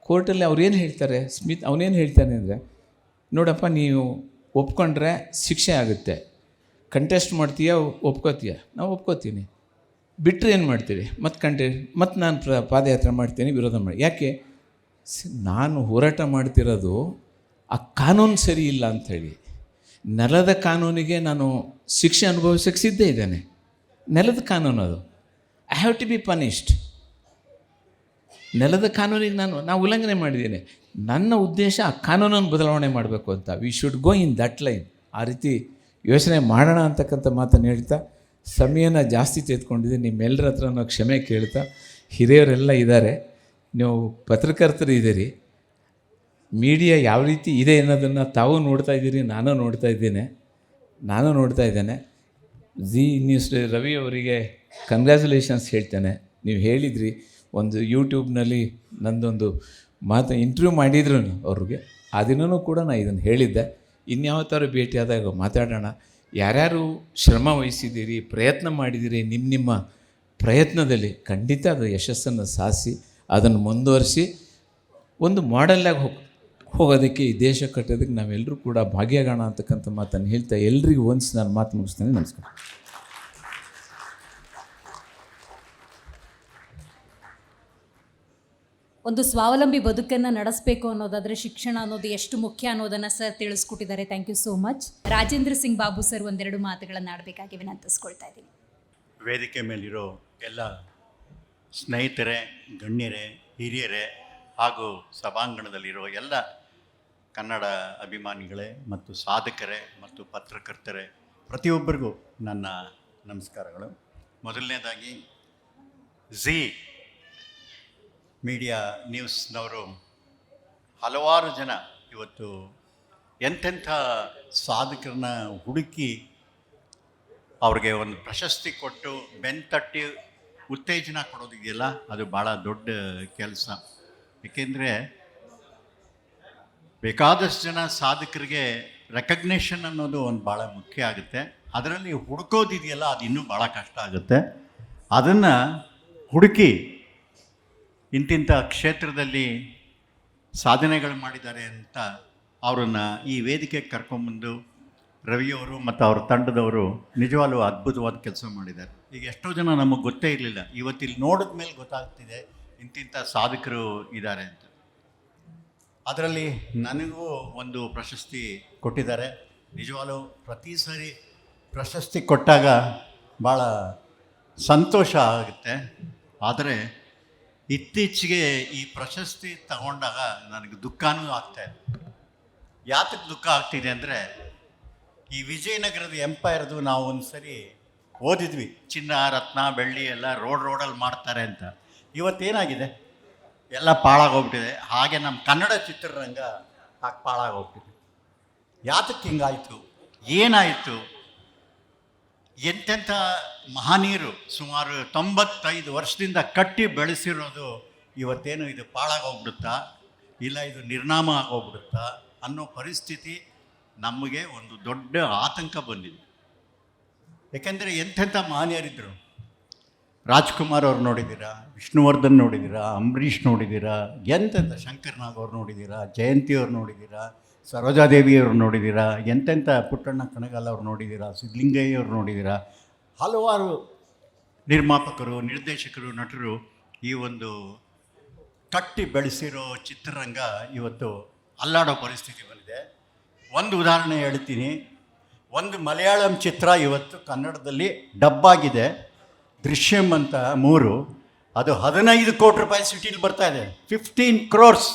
ಕೋರ್ಟಲ್ಲಿ ಅವ್ರೇನು ಹೇಳ್ತಾರೆ, ಅವನೇನು ಹೇಳ್ತಾನೆ ಅಂದರೆ, ನೋಡಪ್ಪ ನೀವು ಒಪ್ಕೊಂಡ್ರೆ ಶಿಕ್ಷೆ ಆಗುತ್ತೆ, ಕಂಟೆಸ್ಟ್ ಮಾಡ್ತೀಯ ಒಪ್ಕೋತೀಯ, ನಾವು ಒಪ್ಕೋತೀನಿ, ಬಿಟ್ಟರೆ ಏನು ಮಾಡ್ತೀರಿ, ಮತ್ತು ನಾನು ಪಾದಯಾತ್ರೆ ಮಾಡ್ತೀನಿ, ವಿರೋಧ ಮಾಡಿ. ಯಾಕೆ? ನಾನು ಹೋರಾಟ ಮಾಡ್ತಿರೋದು ಆ ಕಾನೂನು ಸರಿ ಇಲ್ಲ ಅಂಥೇಳಿ. ನೆಲದ ಕಾನೂನಿಗೆ ನಾನು ಶಿಕ್ಷೆ ಅನುಭವಿಸೋಕ್ಕೆ ಸಿದ್ಧ ಇದ್ದೇನೆ. ನೆಲದ ಕಾನೂನು ಅದು, I have to be punished. ನೆಲದ ಕಾನೂನಿಗೆ ನಾವು ಉಲ್ಲಂಘನೆ ಮಾಡಿದ್ದೇನೆ. ನನ್ನ ಉದ್ದೇಶ ಆ ಕಾನೂನನ್ನು ಬದಲಾವಣೆ ಮಾಡಬೇಕು ಅಂತ. We should go in that line. ಆ ರೀತಿ ಯೋಚನೆ ಮಾಡೋಣ ಅಂತಕ್ಕಂಥ ಮಾತನ್ನು ಹೇಳ್ತಾ, ಸಮಯನ ಜಾಸ್ತಿ ತೆಗೆದುಕೊಂಡಿದ್ದೀನಿ. ನಿಮ್ಮೆಲ್ಲರ ಹತ್ರ ನಾವು ಕ್ಷಮೆ ಕೇಳ್ತಾ, ಹಿರಿಯರೆಲ್ಲ ಇದ್ದಾರೆ, ನೀವು ಪತ್ರಕರ್ತರು ಇದ್ದೀರಿ, ಮೀಡಿಯಾ ಯಾವ ರೀತಿ ಇದೆ ಅನ್ನೋದನ್ನು ತಾವು ನೋಡ್ತಾ ಇದ್ದೀರಿ, ನಾನು ನೋಡ್ತಾ ಇದ್ದೇನೆ. ಜಿ ನ್ಯೂಸ್ ರವಿ ಅವರಿಗೆ ಕಂಗ್ರ್ಯಾಚುಲೇಷನ್ಸ್ ಹೇಳ್ತೇನೆ. ನೀವು ಹೇಳಿದ್ರಿ, ಒಂದು ಯೂಟ್ಯೂಬ್ನಲ್ಲಿ ನಂದೊಂದು ಇಂಟರ್ವ್ಯೂ ಮಾಡಿದ್ರು ಅವ್ರಿಗೆ, ಆ ದಿನವೂ ಕೂಡ ನಾನು ಇದನ್ನು ಹೇಳಿದ್ದೆ. ಇನ್ಯಾವತ್ತಾರು ಭೇಟಿಯಾದಾಗ ಮಾತಾಡೋಣ. ಯಾರ್ಯಾರು ಶ್ರಮ ವಹಿಸಿದ್ದೀರಿ, ಪ್ರಯತ್ನ ಮಾಡಿದ್ದೀರಿ, ನಿಮ್ಮ ಪ್ರಯತ್ನದಲ್ಲಿ ಖಂಡಿತ ಅದು ಯಶಸ್ಸನ್ನು ಸಾಧಿಸಿ ಅದನ್ನು ಮುಂದುವರಿಸಿ ಒಂದು ಮಾಡೆಲ್ಲಾಗಿ ಹೋಗೋದಕ್ಕೆ, ಈ ದೇಶ ಕಟ್ಟೋದಕ್ಕೆ ನಾವೆಲ್ಲರೂ ಕೂಡ ಭಾಗಿಯಾಗೋಣ ಅಂತಕ್ಕಂಥ ಮಾತನ್ನು ಹೇಳ್ತಾ ಎಲ್ರಿಗೂ ನಾನು ಮಾತು ಮುಗಿಸ್ತೇನೆ. ನಮಸ್ಕಾರ. ಒಂದು ಸ್ವಾವಲಂಬಿ ಬದುಕನ್ನು ನಡೆಸಬೇಕು ಅನ್ನೋದಾದರೆ ಶಿಕ್ಷಣ ಅನ್ನೋದು ಎಷ್ಟು ಮುಖ್ಯ ಅನ್ನೋದನ್ನು ಸರ್ ತಿಳಿಸ್ಕೊಟ್ಟಿದ್ದಾರೆ. Thank you so much. Rajendra Singh Babu sir ಒಂದೆರಡು ಮಾತುಗಳನ್ನು ಆಡಬೇಕಾಗಿ ವಿನಂತಿಸ್ಕೊಳ್ತಾ ಇದ್ದೀನಿ. ವೇದಿಕೆ ಮೇಲಿರೋ ಎಲ್ಲ ಸ್ನೇಹಿತರೇ, ಗಣ್ಯರೇ, ಹಿರಿಯರೇ ಹಾಗೂ ಸಭಾಂಗಣದಲ್ಲಿರೋ ಎಲ್ಲ ಕನ್ನಡ ಅಭಿಮಾನಿಗಳೇ ಮತ್ತು ಸಾಧಕರೇ ಮತ್ತು ಪತ್ರಕರ್ತರೇ, ಪ್ರತಿಯೊಬ್ಬರಿಗೂ ನನ್ನ ನಮಸ್ಕಾರಗಳು. ಮೊದಲನೇದಾಗಿ ಝೀ ಮೀಡಿಯಾ ನ್ಯೂಸ್ನವರು ಹಲವಾರು ಜನ ಇವತ್ತು ಎಂತೆಂಥ ಸಾಧಕರನ್ನ ಹುಡುಕಿ ಅವ್ರಿಗೆ ಒಂದು ಪ್ರಶಸ್ತಿ ಕೊಟ್ಟು ಬೆನ್ತಟ್ಟಿ ಉತ್ತೇಜನ ಕೊಡೋದಿದೆಯಲ್ಲ, ಅದು ಭಾಳ ದೊಡ್ಡ ಕೆಲಸ. ಏಕೆಂದರೆ ಬೇಕಾದಷ್ಟು ಜನ ಸಾಧಕರಿಗೆ ರೆಕಗ್ನೇಷನ್ ಅನ್ನೋದು ಒಂದು ಭಾಳ ಮುಖ್ಯ ಆಗುತ್ತೆ. ಅದರಲ್ಲಿ ಹುಡುಕೋದಿದೆಯಲ್ಲ, ಅದು ಇನ್ನೂ ಭಾಳ ಕಷ್ಟ ಆಗುತ್ತೆ. ಅದನ್ನು ಹುಡುಕಿ ಇಂತಿಂಥ ಕ್ಷೇತ್ರದಲ್ಲಿ ಸಾಧನೆಗಳು ಮಾಡಿದ್ದಾರೆ ಅಂತ ಅವರನ್ನು ಈ ವೇದಿಕೆಗೆ ಕರ್ಕೊಂಬಂದು ರವಿಯವರು ಮತ್ತು ಅವ್ರ ತಂಡದವರು ನಿಜವಾಗ್ಲೂ ಅದ್ಭುತವಾದ ಕೆಲಸ ಮಾಡಿದ್ದಾರೆ. ಈಗ ಎಷ್ಟೋ ಜನ ನಮಗೆ ಗೊತ್ತೇ ಇರಲಿಲ್ಲ, ಇವತ್ತಿಲ್ಲಿ ನೋಡಿದ ಮೇಲೆ ಗೊತ್ತಾಗ್ತಿದೆ ಇಂತಿಂಥ ಸಾಧಕರು ಇದ್ದಾರೆ ಅಂತ. ಅದರಲ್ಲಿ ನನಗೂ ಒಂದು ಪ್ರಶಸ್ತಿ ಕೊಟ್ಟಿದ್ದಾರೆ. ನಿಜವಾಗ್ಲೂ ಪ್ರತಿ ಸಾರಿ ಪ್ರಶಸ್ತಿ ಕೊಟ್ಟಾಗ ಭಾಳ ಸಂತೋಷ ಆಗುತ್ತೆ. ಆದರೆ ಇತ್ತೀಚೆಗೆ ಈ ಪ್ರಶಸ್ತಿ ತಗೊಂಡಾಗ ನನಗೆ ದುಃಖನೂ ಆಗ್ತಾಯಿದೆ. ಯಾತಕ್ಕೆ ದುಃಖ ಆಗ್ತಿದೆ ಅಂದರೆ, ಈ ವಿಜಯನಗರದ ಎಂಪೈರ್ದು ನಾವು ಒಂದು ಸರಿ ಓದಿದ್ವಿ, ಚಿನ್ನ ರತ್ನ ಬೆಳ್ಳಿ ಎಲ್ಲ ರೋಡಲ್ಲಿ ಮಾಡ್ತಾರೆ ಅಂತ. ಇವತ್ತೇನಾಗಿದೆ, ಎಲ್ಲ ಪಾಳಾಗೋಗ್ಬಿಟ್ಟಿದೆ. ಹಾಗೆ ನಮ್ಮ ಕನ್ನಡ ಚಿತ್ರರಂಗ ಹಾಗೆ ಪಾಳಾಗೋಗ್ಬಿಟ್ಟಿದೆ. ಯಾತಕ್ಕೆ ಹಿಂಗಾಯಿತು, ಏನಾಯಿತು? ಎಂತೆಂಥ ಮಹನೀಯರು ಸುಮಾರು 95 ವರ್ಷದಿಂದ ಕಟ್ಟಿ ಬೆಳೆಸಿರೋದು ಇವತ್ತೇನು ಇದು ಪಾಳಾಗೋಗ್ಬಿಡುತ್ತಾ, ಇಲ್ಲ ಇದು ನಿರ್ನಾಮ ಆಗೋಗ್ಬಿಡುತ್ತಾ ಅನ್ನೋ ಪರಿಸ್ಥಿತಿ ನಮಗೆ ಒಂದು ದೊಡ್ಡ ಆತಂಕ ಬಂದಿದೆ. ಯಾಕೆಂದರೆ ಎಂತೆಂಥ ಮಹನೀಯರಿದ್ದರು. ರಾಜ್ಕುಮಾರ್ ಅವ್ರು ನೋಡಿದ್ದೀರಾ, ವಿಷ್ಣುವರ್ಧನ್ ನೋಡಿದ್ದೀರಾ, ಅಂಬರೀಷ್ ನೋಡಿದ್ದೀರಾ, ಎಂತೆಂಥ ಶಂಕರ್ನಾಗ್ ಅವ್ರು ನೋಡಿದ್ದೀರಾ, ಜಯಂತಿ ಅವ್ರು ನೋಡಿದ್ದೀರಾ, ಸರೋಜಾದೇವಿಯವ್ರು ನೋಡಿದ್ದೀರಾ, ಎಂತೆಂಥ ಪುಟ್ಟಣ್ಣ ಕಣಗಾಲ್ ಅವ್ರು ನೋಡಿದ್ದೀರಾ, ಸಿದ್ಧಲಿಂಗಯ್ಯ ಅವ್ರು ನೋಡಿದ್ದೀರಾ. ಹಲವಾರು ನಿರ್ಮಾಪಕರು, ನಿರ್ದೇಶಕರು, ನಟರು ಈ ಒಂದು ಕಟ್ಟಿ ಬೆಳೆಸಿರೋ ಚಿತ್ರರಂಗ ಇವತ್ತು ಅಲ್ಲಾಡೋ ಪರಿಸ್ಥಿತಿ ಬಂದಿದೆ. ಒಂದು ಉದಾಹರಣೆ ಹೇಳ್ತೀನಿ. ಒಂದು ಮಲಯಾಳಂ ಚಿತ್ರ ಇವತ್ತು ಕನ್ನಡದಲ್ಲಿ ಡಬ್ ಆಗಿದೆ, ದೃಶ್ಯಂ ಅಂತ 3. ಅದು 15 ಕೋಟಿ ರೂಪಾಯಿ ಸಿಟಿಲಿ ಬರ್ತಾ ಇದೆ. 15 crores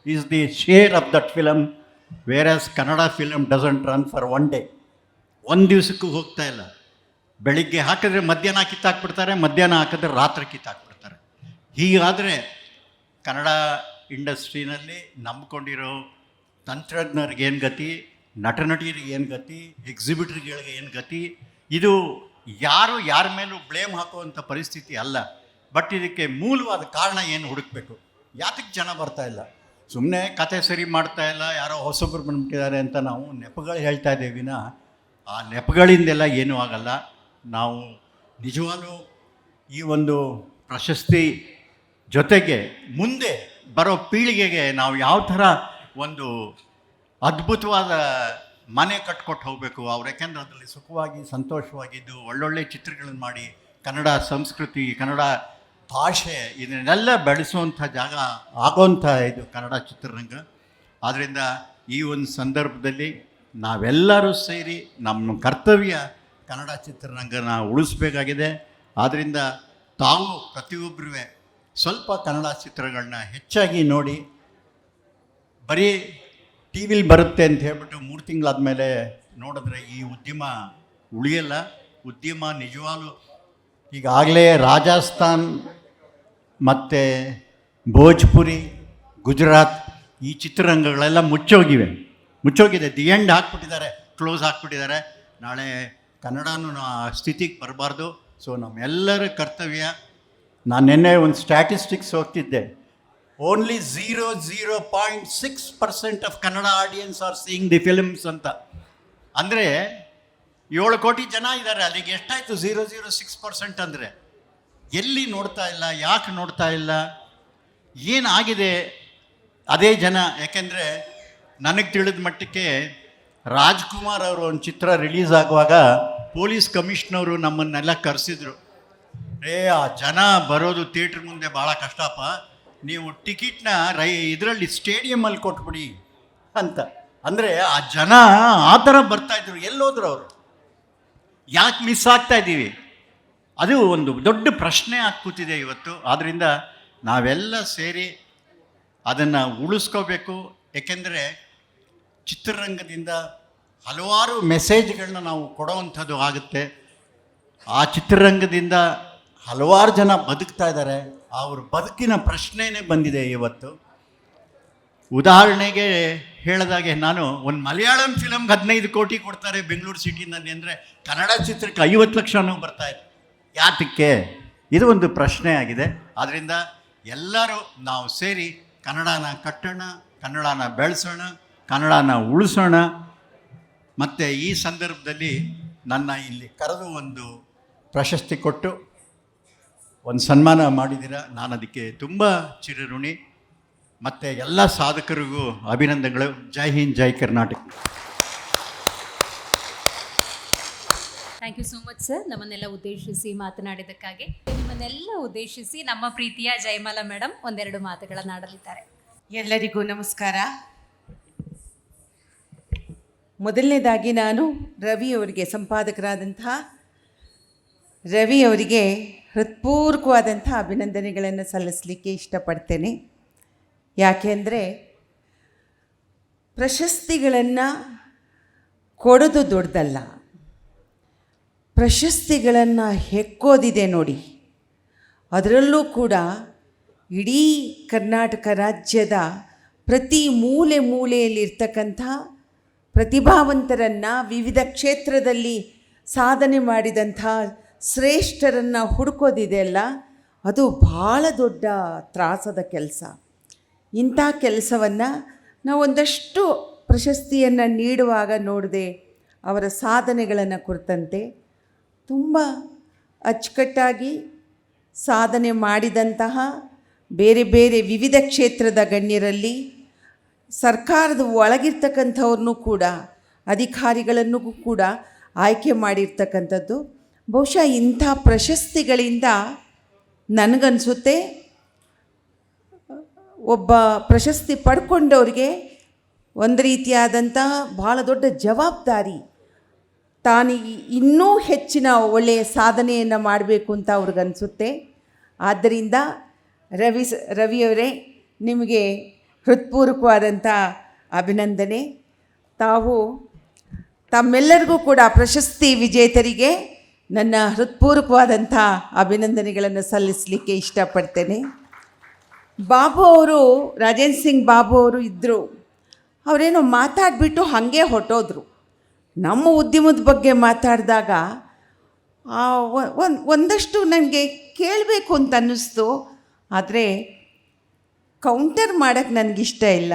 is the share of that film, wear as Kannada film doesn't run for 1 day. ಒಂದು ದಿವಸಕ್ಕೂ ಹೋಗ್ತಾ ಇಲ್ಲ. ಬೆಳಿಗ್ಗೆ ಹಾಕಿದ್ರೆ ಮಧ್ಯಾಹ್ನ ಕಿತ್ತಾಕ್ಬಿಡ್ತಾರೆ, ಮಧ್ಯಾಹ್ನ ಹಾಕಿದ್ರೆ ರಾತ್ರಿ ಕಿತ್ತಾಕ್ಬಿಡ್ತಾರೆ. ಹೀಗಾದರೆ ಕನ್ನಡ ಇಂಡಸ್ಟ್ರಿನಲ್ಲಿ ನಂಬ್ಕೊಂಡಿರೋ ತಂತ್ರಜ್ಞರಿಗೆ ಏನು ಗತಿ, ನಟನಟಿಯರಿಗೆ ಏನು ಗತಿ, ಎಕ್ಸಿಬಿಟ್ರಿಗೆ ಏನು ಗತಿ? ಇದು ಯಾರು ಯಾರ ಮೇಲೂ ಬ್ಲೇಮ್ ಹಾಕುವಂಥ ಪರಿಸ್ಥಿತಿ ಅಲ್ಲ. ಬಟ್ ಇದಕ್ಕೆ ಮೂಲವಾದ ಕಾರಣ ಏನು ಹುಡುಕಬೇಕು. ಯಾತಕ್ಕೆ ಜನ ಬರ್ತಾ ಇಲ್ಲ? ಸುಮ್ಮನೆ ಕತೆ ಸರಿ ಮಾಡ್ತಾ ಇಲ್ಲ, ಯಾರೋ ಹೊಸೊಬ್ಬರು ಬಂದ್ಬಿಟ್ಟಿದ್ದಾರೆ ಅಂತ ನಾವು ನೆಪಗಳು ಹೇಳ್ತಾ ಇದ್ದೇವೆ ವಿನ ಆ ನೆಪಗಳಿಂದೆಲ್ಲ ಏನೂ ಆಗಲ್ಲ. ನಾವು ನಿಜವಾಗ್ಲೂ ಈ ಒಂದು ಪ್ರಶಸ್ತಿ ಜೊತೆಗೆ ಮುಂದೆ ಬರೋ ಪೀಳಿಗೆಗೆ ನಾವು ಯಾವ ಥರ ಒಂದು ಅದ್ಭುತವಾದ ಮನೆ ಕಟ್ಕೊಟ್ಟು ಹೋಗಬೇಕು ಅವ್ರು. ಯಾಕೆಂದ್ರೆ ಅದರಲ್ಲಿ ಸುಖವಾಗಿ ಸಂತೋಷವಾಗಿದ್ದು ಒಳ್ಳೊಳ್ಳೆ ಚಿತ್ರಗಳನ್ನು ಮಾಡಿ ಕನ್ನಡ ಸಂಸ್ಕೃತಿ, ಕನ್ನಡ ಭಾಷೆ ಇದನ್ನೆಲ್ಲ ಬೆಳೆಸುವಂಥ ಜಾಗ ಆಗೋವಂಥ ಇದು ಕನ್ನಡ ಚಿತ್ರರಂಗ. ಆದ್ದರಿಂದ ಈ ಒಂದು ಸಂದರ್ಭದಲ್ಲಿ ನಾವೆಲ್ಲರೂ ಸೇರಿ ನಮ್ಮ ಕರ್ತವ್ಯ ಕನ್ನಡ ಚಿತ್ರರಂಗನ ಉಳಿಸ್ಬೇಕಾಗಿದೆ. ಆದ್ದರಿಂದ ತಾವು ಪ್ರತಿಯೊಬ್ಬರೂ ಸ್ವಲ್ಪ ಕನ್ನಡ ಚಿತ್ರಗಳನ್ನ ಹೆಚ್ಚಾಗಿ ನೋಡಿ. ಬರೀ ಟಿ ವಿಲಿ ಬರುತ್ತೆ ಅಂತ ಹೇಳ್ಬಿಟ್ಟು 3 ತಿಂಗಳಾದಮೇಲೆ ನೋಡಿದ್ರೆ ಈ ಉದ್ಯಮ ಉಳಿಯಲ್ಲ. ಉದ್ಯಮ ನಿಜವಾಗ್ಲೂ ಈಗಾಗಲೇ ರಾಜಸ್ಥಾನ್ ಮತ್ತು ಭೋಜ್ಪುರಿ, ಗುಜರಾತ್ ಈ ಚಿತ್ರರಂಗಗಳೆಲ್ಲ ಮುಚ್ಚೋಗಿದೆ. ದಿ ಎಂಡ್ ಹಾಕ್ಬಿಟ್ಟಿದ್ದಾರೆ, ಕ್ಲೋಸ್ ಹಾಕ್ಬಿಟ್ಟಿದ್ದಾರೆ. ನಾಳೆ ಕನ್ನಡನೂ ಆ ಸ್ಥಿತಿಗೆ ಬರಬಾರ್ದು. ಸೊ ನಮ್ಮೆಲ್ಲರ ಕರ್ತವ್ಯ. ನಾನು ನಿನ್ನೆ ಒಂದು ಸ್ಟ್ಯಾಟಿಸ್ಟಿಕ್ಸ್ ಹೋಗ್ತಿದ್ದೆ. Only 0.6% of Kannada audience are seeing the films ಅಂತ. ಅಂದರೆ 7 ಕೋಟಿ ಜನ ಇದ್ದಾರೆ, ಅಲ್ಲಿಗೆ ಎಷ್ಟಾಯಿತು 0.06% ಅಂದರೆ? ಎಲ್ಲಿ ನೋಡ್ತಾ ಇಲ್ಲ, ಯಾಕೆ ನೋಡ್ತಾ ಇಲ್ಲ, ಏನಾಗಿದೆ ಅದೇ ಜನ? ಯಾಕೆಂದರೆ ನನಗೆ ತಿಳಿದ ಮಟ್ಟಕ್ಕೆ ರಾಜ್ಕುಮಾರ್ ಅವರು ಒಂದು ಚಿತ್ರ ರಿಲೀಸ್ ಆಗುವಾಗ ಪೊಲೀಸ್ ಕಮಿಷನರು ನಮ್ಮನ್ನೆಲ್ಲ ಕರೆಸಿದ್ರು. ಆ ಜನ ಬರೋದು ಥಿಯೇಟ್ರ್ ಮುಂದೆ ಭಾಳ ಕಷ್ಟಪ್ಪ, ನೀವು ಟಿಕೆಟ್ನ ಇದರಲ್ಲಿ ಸ್ಟೇಡಿಯಮಲ್ಲಿ ಕೊಟ್ಬಿಡಿ ಅಂತ. ಅಂದರೆ ಆ ಜನ ಆ ಥರ ಬರ್ತಾಯಿದ್ರು. ಎಲ್ಲೋದ್ರು ಅವರು? ಯಾಕೆ ಮಿಸ್ ಆಗ್ತಾ ಇದ್ದೀವಿ? ಅದು ಒಂದು ದೊಡ್ಡ ಪ್ರಶ್ನೆ ಆಗಿ ಕೂತಿದೆ ಇವತ್ತು. ಆದ್ದರಿಂದ ನಾವೆಲ್ಲ ಸೇರಿ ಅದನ್ನು ಉಳಿಸ್ಕೋಬೇಕು. ಏಕೆಂದರೆ ಚಿತ್ರರಂಗದಿಂದ ಹಲವಾರು ಮೆಸೇಜ್ಗಳನ್ನ ನಾವು ಕೊಡೋವಂಥದ್ದು ಆಗುತ್ತೆ. ಆ ಚಿತ್ರರಂಗದಿಂದ ಹಲವಾರು ಜನ ಬದುಕ್ತಾ ಇದ್ದಾರೆ. ಅವ್ರ ಬದುಕಿನ ಪ್ರಶ್ನೆನೇ ಬಂದಿದೆ ಇವತ್ತು. ಉದಾಹರಣೆಗೆ ಹೇಳಿದಾಗೆ, ನಾನು ಒಂದು ಮಲಯಾಳಂ ಫಿಲಮ್ಗೆ 15 ಕೋಟಿ ಕೊಡ್ತಾರೆ ಬೆಂಗಳೂರು ಸಿಟಿನಲ್ಲಿ ಅಂದರೆ ಕನ್ನಡ ಚಿತ್ರಕ್ಕೆ 50 ಲಕ್ಷನೂ ಬರ್ತಾಯಿದೆ. ಯಾತಕ್ಕೆ? ಇದು ಒಂದು ಪ್ರಶ್ನೆ ಆಗಿದೆ. ಆದ್ದರಿಂದ ಎಲ್ಲರೂ ನಾವು ಸೇರಿ ಕನ್ನಡನ ಕಟ್ಟೋಣ, ಕನ್ನಡನ ಬೆಳೆಸೋಣ, ಕನ್ನಡನ ಉಳಿಸೋಣ. ಮತ್ತು ಈ ಸಂದರ್ಭದಲ್ಲಿ ನನ್ನ ಇಲ್ಲಿ ಕರೆದು ಒಂದು ಪ್ರಶಸ್ತಿ ಕೊಟ್ಟು ಒಂದು ಸನ್ಮಾನ ಮಾಡಿದ್ದೀರ. ನಾನು ಅದಕ್ಕೆ ತುಂಬ ಚಿರಋಣಿ. ಮತ್ತು ಎಲ್ಲ ಸಾಧಕರಿಗೂ ಅಭಿನಂದನೆಗಳು. ಜೈ ಹಿಂದ್, ಜೈ Karnataka. Thank you so much sir, ನಮ್ಮನ್ನೆಲ್ಲ ಉದ್ದೇಶಿಸಿ ಮಾತನಾಡಿದ್ದಕ್ಕಾಗಿ. ನಿಮ್ಮನ್ನೆಲ್ಲ ಉದ್ದೇಶಿಸಿ ನಮ್ಮ ಪ್ರೀತಿಯ ಜಯಮಾಲಾ ಮೇಡಮ್ ಒಂದೆರಡು ಮಾತುಗಳನ್ನಾಡಲಿದ್ದಾರೆ. ಎಲ್ಲರಿಗೂ ನಮಸ್ಕಾರ. ಮೊದಲನೇದಾಗಿ ನಾನು ರವಿಯವರಿಗೆ, ಸಂಪಾದಕರಾದಂತಹ ರವಿಯವರಿಗೆ ಹೃತ್ಪೂರ್ವಕವಾದಂಥ ಅಭಿನಂದನೆಗಳನ್ನು ಸಲ್ಲಿಸಲಿಕ್ಕೆ ಇಷ್ಟಪಡ್ತೇನೆ. ಯಾಕೆಂದರೆ ಪ್ರಶಸ್ತಿಗಳನ್ನು ಕೊಡೋದು ದೊಡ್ಡದಲ್ಲ, ಪ್ರಶಸ್ತಿಗಳನ್ನು ಹೆಕ್ಕೋದಿದೆ ನೋಡಿ. ಅದರಲ್ಲೂ ಕೂಡ ಇಡೀ ಕರ್ನಾಟಕ ರಾಜ್ಯದ ಪ್ರತಿ ಮೂಲೆ ಮೂಲೆಯಲ್ಲಿರ್ತಕ್ಕಂಥ ಪ್ರತಿಭಾವಂತರನ್ನು, ವಿವಿಧ ಕ್ಷೇತ್ರದಲ್ಲಿ ಸಾಧನೆ ಮಾಡಿದಂಥ ಶ್ರೇಷ್ಠರನ್ನು ಹುಡುಕೋದಿದೆಯಲ್ಲ, ಅದು ಭಾಳ ದೊಡ್ಡ ತ್ರಾಸದ ಕೆಲಸ. ಇಂಥ ಕೆಲಸವನ್ನು ನಾವು ಒಂದಷ್ಟು ಪ್ರಶಸ್ತಿಯನ್ನು ನೀಡುವಾಗ ನೋಡದೆ ಅವರ ಸಾಧನೆಗಳನ್ನು ಕುರಿತಂತೆ ತುಂಬ ಅಚ್ಚುಕಟ್ಟಾಗಿ ಸಾಧನೆ ಮಾಡಿದಂತಹ ಬೇರೆ ಬೇರೆ ವಿವಿಧ ಕ್ಷೇತ್ರದ ಗಣ್ಯರಲ್ಲಿ ಸರ್ಕಾರದ ಒಳಗಿರ್ತಕ್ಕಂಥವ್ರನ್ನೂ ಕೂಡ, ಅಧಿಕಾರಿಗಳನ್ನು ಕೂಡ ಆಯ್ಕೆ ಮಾಡಿರ್ತಕ್ಕಂಥದ್ದು. ಬಹುಶಃ ಇಂಥ ಪ್ರಶಸ್ತಿಗಳಿಂದ ನನಗನ್ಸುತ್ತೆ ಒಬ್ಬ ಪ್ರಶಸ್ತಿ ಪಡ್ಕೊಂಡವ್ರಿಗೆ ಒಂದು ರೀತಿಯಾದಂತಹ ಭಾಳ ದೊಡ್ಡ ಜವಾಬ್ದಾರಿ, ತಾನು ಇನ್ನೂ ಹೆಚ್ಚಿನ ಒಳ್ಳೆಯ ಸಾಧನೆಯನ್ನು ಮಾಡಬೇಕು ಅಂತ ಅವ್ರಿಗನ್ಸುತ್ತೆ. ಆದ್ದರಿಂದ ರವಿಯವರೇ, ನಿಮಗೆ ಹೃತ್ಪೂರ್ವಕವಾದಂಥ ಅಭಿನಂದನೆ. ತಾವು ತಮ್ಮೆಲ್ಲರಿಗೂ ಕೂಡ ಪ್ರಶಸ್ತಿ ವಿಜೇತರಿಗೆ ನನ್ನ ಹೃತ್ಪೂರ್ವಕವಾದಂಥ ಅಭಿನಂದನೆಗಳನ್ನು ಸಲ್ಲಿಸಲಿಕ್ಕೆ ಇಷ್ಟಪಡ್ತೇನೆ. ಬಾಬು ಅವರು, ರಾಜೇಂದ್ರ ಸಿಂಗ್ ಬಾಬು ಅವರು ಇದ್ದರು. ಅವರೇನೋ ಮಾತಾಡಿಬಿಟ್ಟು ಹಾಗೆ ಹೊರಟೋದ್ರು. ನಮ್ಮ ಉದ್ಯಮದ ಬಗ್ಗೆ ಮಾತಾಡಿದಾಗ ಒಂದಷ್ಟು ನನಗೆ ಕೇಳಬೇಕು ಅಂತ ಅನ್ನಿಸ್ತು. ಆದರೆ ಕೌಂಟರ್ ಮಾಡೋಕ್ಕೆ ನನಗಿಷ್ಟ ಇಲ್ಲ.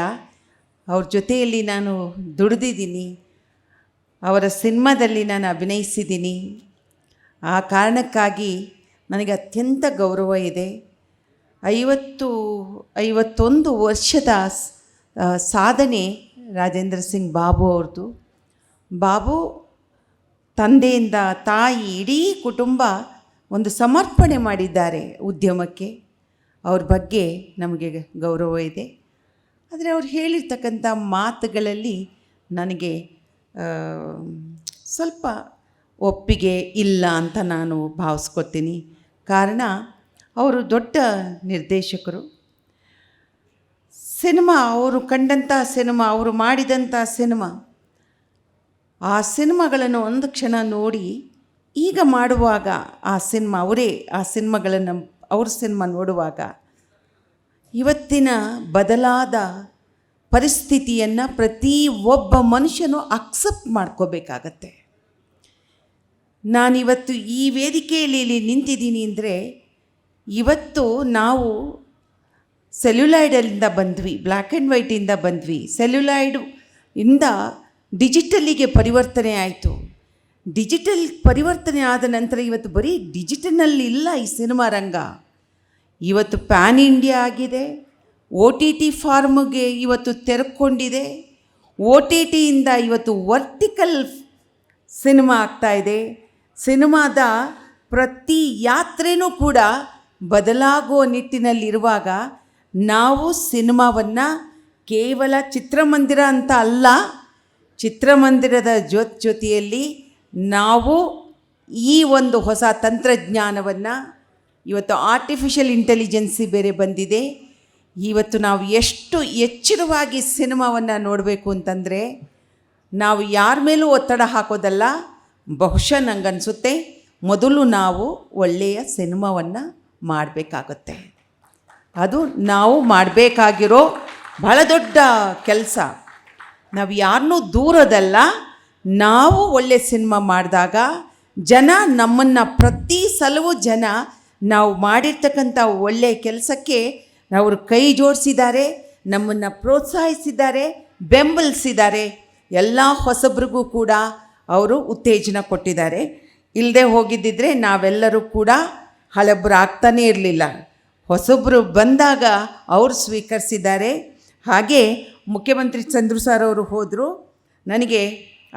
ಅವ್ರ ಜೊತೆಯಲ್ಲಿ ನಾನು ದುಡಿದಿದ್ದೀನಿ, ಅವರ ಸಿನಿಮಾದಲ್ಲಿ ನಾನು ಅಭಿನಯಿಸಿದ್ದೀನಿ. ಆ ಕಾರಣಕ್ಕಾಗಿ ನನಗೆ ಅತ್ಯಂತ ಗೌರವ ಇದೆ. 51 ವರ್ಷದ ಸಾಧನೆ ರಾಜೇಂದ್ರ ಸಿಂಗ್ ಬಾಬು ಅವ್ರದ್ದು. ಬಾಬು ತಂದೆಯಿಂದ ತಾಯಿ ಇಡೀ ಕುಟುಂಬ ಒಂದು ಸಮರ್ಪಣೆ ಮಾಡಿದ್ದಾರೆ ಉದ್ಯಮಕ್ಕೆ. ಅವ್ರ ಬಗ್ಗೆ ನಮಗೆ ಗೌರವ ಇದೆ. ಆದರೆ ಅವ್ರು ಹೇಳಿರ್ತಕ್ಕಂಥ ಮಾತುಗಳಲ್ಲಿ ನನಗೆ ಸ್ವಲ್ಪ ಒಪ್ಪಿಗೆ ಇಲ್ಲ ಅಂತ ನಾನು ಭಾವಿಸ್ಕೊತೀನಿ. ಕಾರಣ, ಅವರು ದೊಡ್ಡ ನಿರ್ದೇಶಕರು. ಸಿನಿಮಾ, ಅವರು ಕಂಡಂಥ ಸಿನಿಮಾ, ಅವರು ಮಾಡಿದಂಥ ಸಿನಿಮಾ, ಆ ಸಿನಿಮಾಗಳನ್ನು ಒಂದು ಕ್ಷಣ ನೋಡಿ ಈಗ ಮಾಡುವಾಗ ಆ ಸಿನಿಮಾ, ಅವರೇ ಆ ಸಿನಿಮಾಗಳನ್ನು, ಅವ್ರ ಸಿನಿಮಾ ನೋಡುವಾಗ ಇವತ್ತಿನ ಬದಲಾದ ಪರಿಸ್ಥಿತಿಯನ್ನು ಪ್ರತಿ ಒಬ್ಬ ಮನುಷ್ಯನೂ ಅಕ್ಸೆಪ್ಟ್ ಮಾಡ್ಕೋಬೇಕಾಗತ್ತೆ. ನಾನಿವತ್ತು ಈ ವೇದಿಕೆಯಲ್ಲಿ ಇಲ್ಲಿ ನಿಂತಿದ್ದೀನಿ ಅಂದರೆ, ಇವತ್ತು ನಾವು ಸೆಲ್ಯುಲಾಯ್ಡಿಂದ ಬಂದ್ವಿ, ಬ್ಲ್ಯಾಕ್ ಆ್ಯಂಡ್ ವೈಟಿಂದ ಬಂದ್ವಿ. ಸೆಲ್ಯುಲಾಯ್ಡ್ ಡಿಜಿಟಲ್ಲಿಗೆ ಪರಿವರ್ತನೆ ಆಯಿತು. ಡಿಜಿಟಲ್ ಪರಿವರ್ತನೆ ಆದ ನಂತರ ಇವತ್ತು ಬರೀ ಡಿಜಿಟಲ್ನಲ್ಲಿ ಇಲ್ಲ ಈ ಸಿನಿಮಾ ರಂಗ. ಇವತ್ತು ಪ್ಯಾನ್ ಇಂಡಿಯಾ ಆಗಿದೆ. OTT ಫಾರ್ಮ್ಗೆ ಇವತ್ತು ತೆರೆಕೊಂಡಿದೆ. OTTಯಿಂದ ಇವತ್ತು ವರ್ಟಿಕಲ್ ಸಿನಿಮಾ ಆಗ್ತಾಯಿದೆ. ಸಿನಿಮಾದ ಪ್ರತಿ ಯಾತ್ರೆನೂ ಕೂಡ ಬದಲಾಗುವ ನಿಟ್ಟಿನಲ್ಲಿರುವಾಗ ನಾವು ಸಿನಿಮಾವನ್ನು ಕೇವಲ ಚಿತ್ರಮಂದಿರ ಅಂತ ಅಲ್ಲ, ಚಿತ್ರಮಂದಿರದ ಜೊತೆಯಲ್ಲಿ ನಾವು ಈ ಒಂದು ಹೊಸ ತಂತ್ರಜ್ಞಾನವನ್ನು, ಇವತ್ತು ಆರ್ಟಿಫಿಷಿಯಲ್ ಇಂಟೆಲಿಜೆನ್ಸಿ ಬೇರೆ ಬಂದಿದೆ. ಇವತ್ತು ನಾವು ಎಷ್ಟು ಎಚ್ಚರವಾಗಿ ಸಿನಿಮಾವನ್ನು ನೋಡಬೇಕು ಅಂತಂದರೆ, ನಾವು ಯಾರ ಮೇಲೂ ಒತ್ತಡ ಹಾಕೋದಲ್ಲ. ಬಹುಶಃ ನನಗನ್ಸುತ್ತೆ ಮೊದಲು ನಾವು ಒಳ್ಳೆಯ ಸಿನಿಮಾವನ್ನು ಮಾಡಬೇಕಾಗತ್ತೆ. ಅದು ನಾವು ಮಾಡಬೇಕಾಗಿರೋ ಬಹಳ ದೊಡ್ಡ ಕೆಲಸ. ನಾವು ಯಾರನ್ನೂ ದೂರೋದಲ್ಲ. ನಾವು ಒಳ್ಳೆಯ ಸಿನಿಮಾ ಮಾಡಿದಾಗ ಜನ ನಮ್ಮನ್ನು, ಪ್ರತಿ ಸಲವೂ ಜನ ನಾವು ಮಾಡಿರ್ತಕ್ಕಂಥ ಒಳ್ಳೆಯ ಕೆಲಸಕ್ಕೆ ಅವರು ಕೈ ಜೋಡಿಸಿದ್ದಾರೆ, ನಮ್ಮನ್ನು ಪ್ರೋತ್ಸಾಹಿಸಿದ್ದಾರೆ, ಬೆಂಬಲಿಸಿದ್ದಾರೆ. ಎಲ್ಲ ಹೊಸಬ್ರಿಗೂ ಕೂಡ ಅವರು ಉತ್ತೇಜನ ಕೊಟ್ಟಿದ್ದಾರೆ. ಇಲ್ಲದೆ ಹೋಗಿದ್ದಿದ್ರೆ ನಾವೆಲ್ಲರೂ ಕೂಡ ಹಳಬ್ರು ಆಗ್ತಾನೇ ಇರಲಿಲ್ಲ. ಹೊಸೊಬ್ಬರು ಬಂದಾಗ ಅವರು ಸ್ವೀಕರಿಸಿದ್ದಾರೆ. ಹಾಗೆ ಮುಖ್ಯಮಂತ್ರಿ ಚಂದ್ರು ಸರ್ ಅವರು ಹೋದರು. ನನಗೆ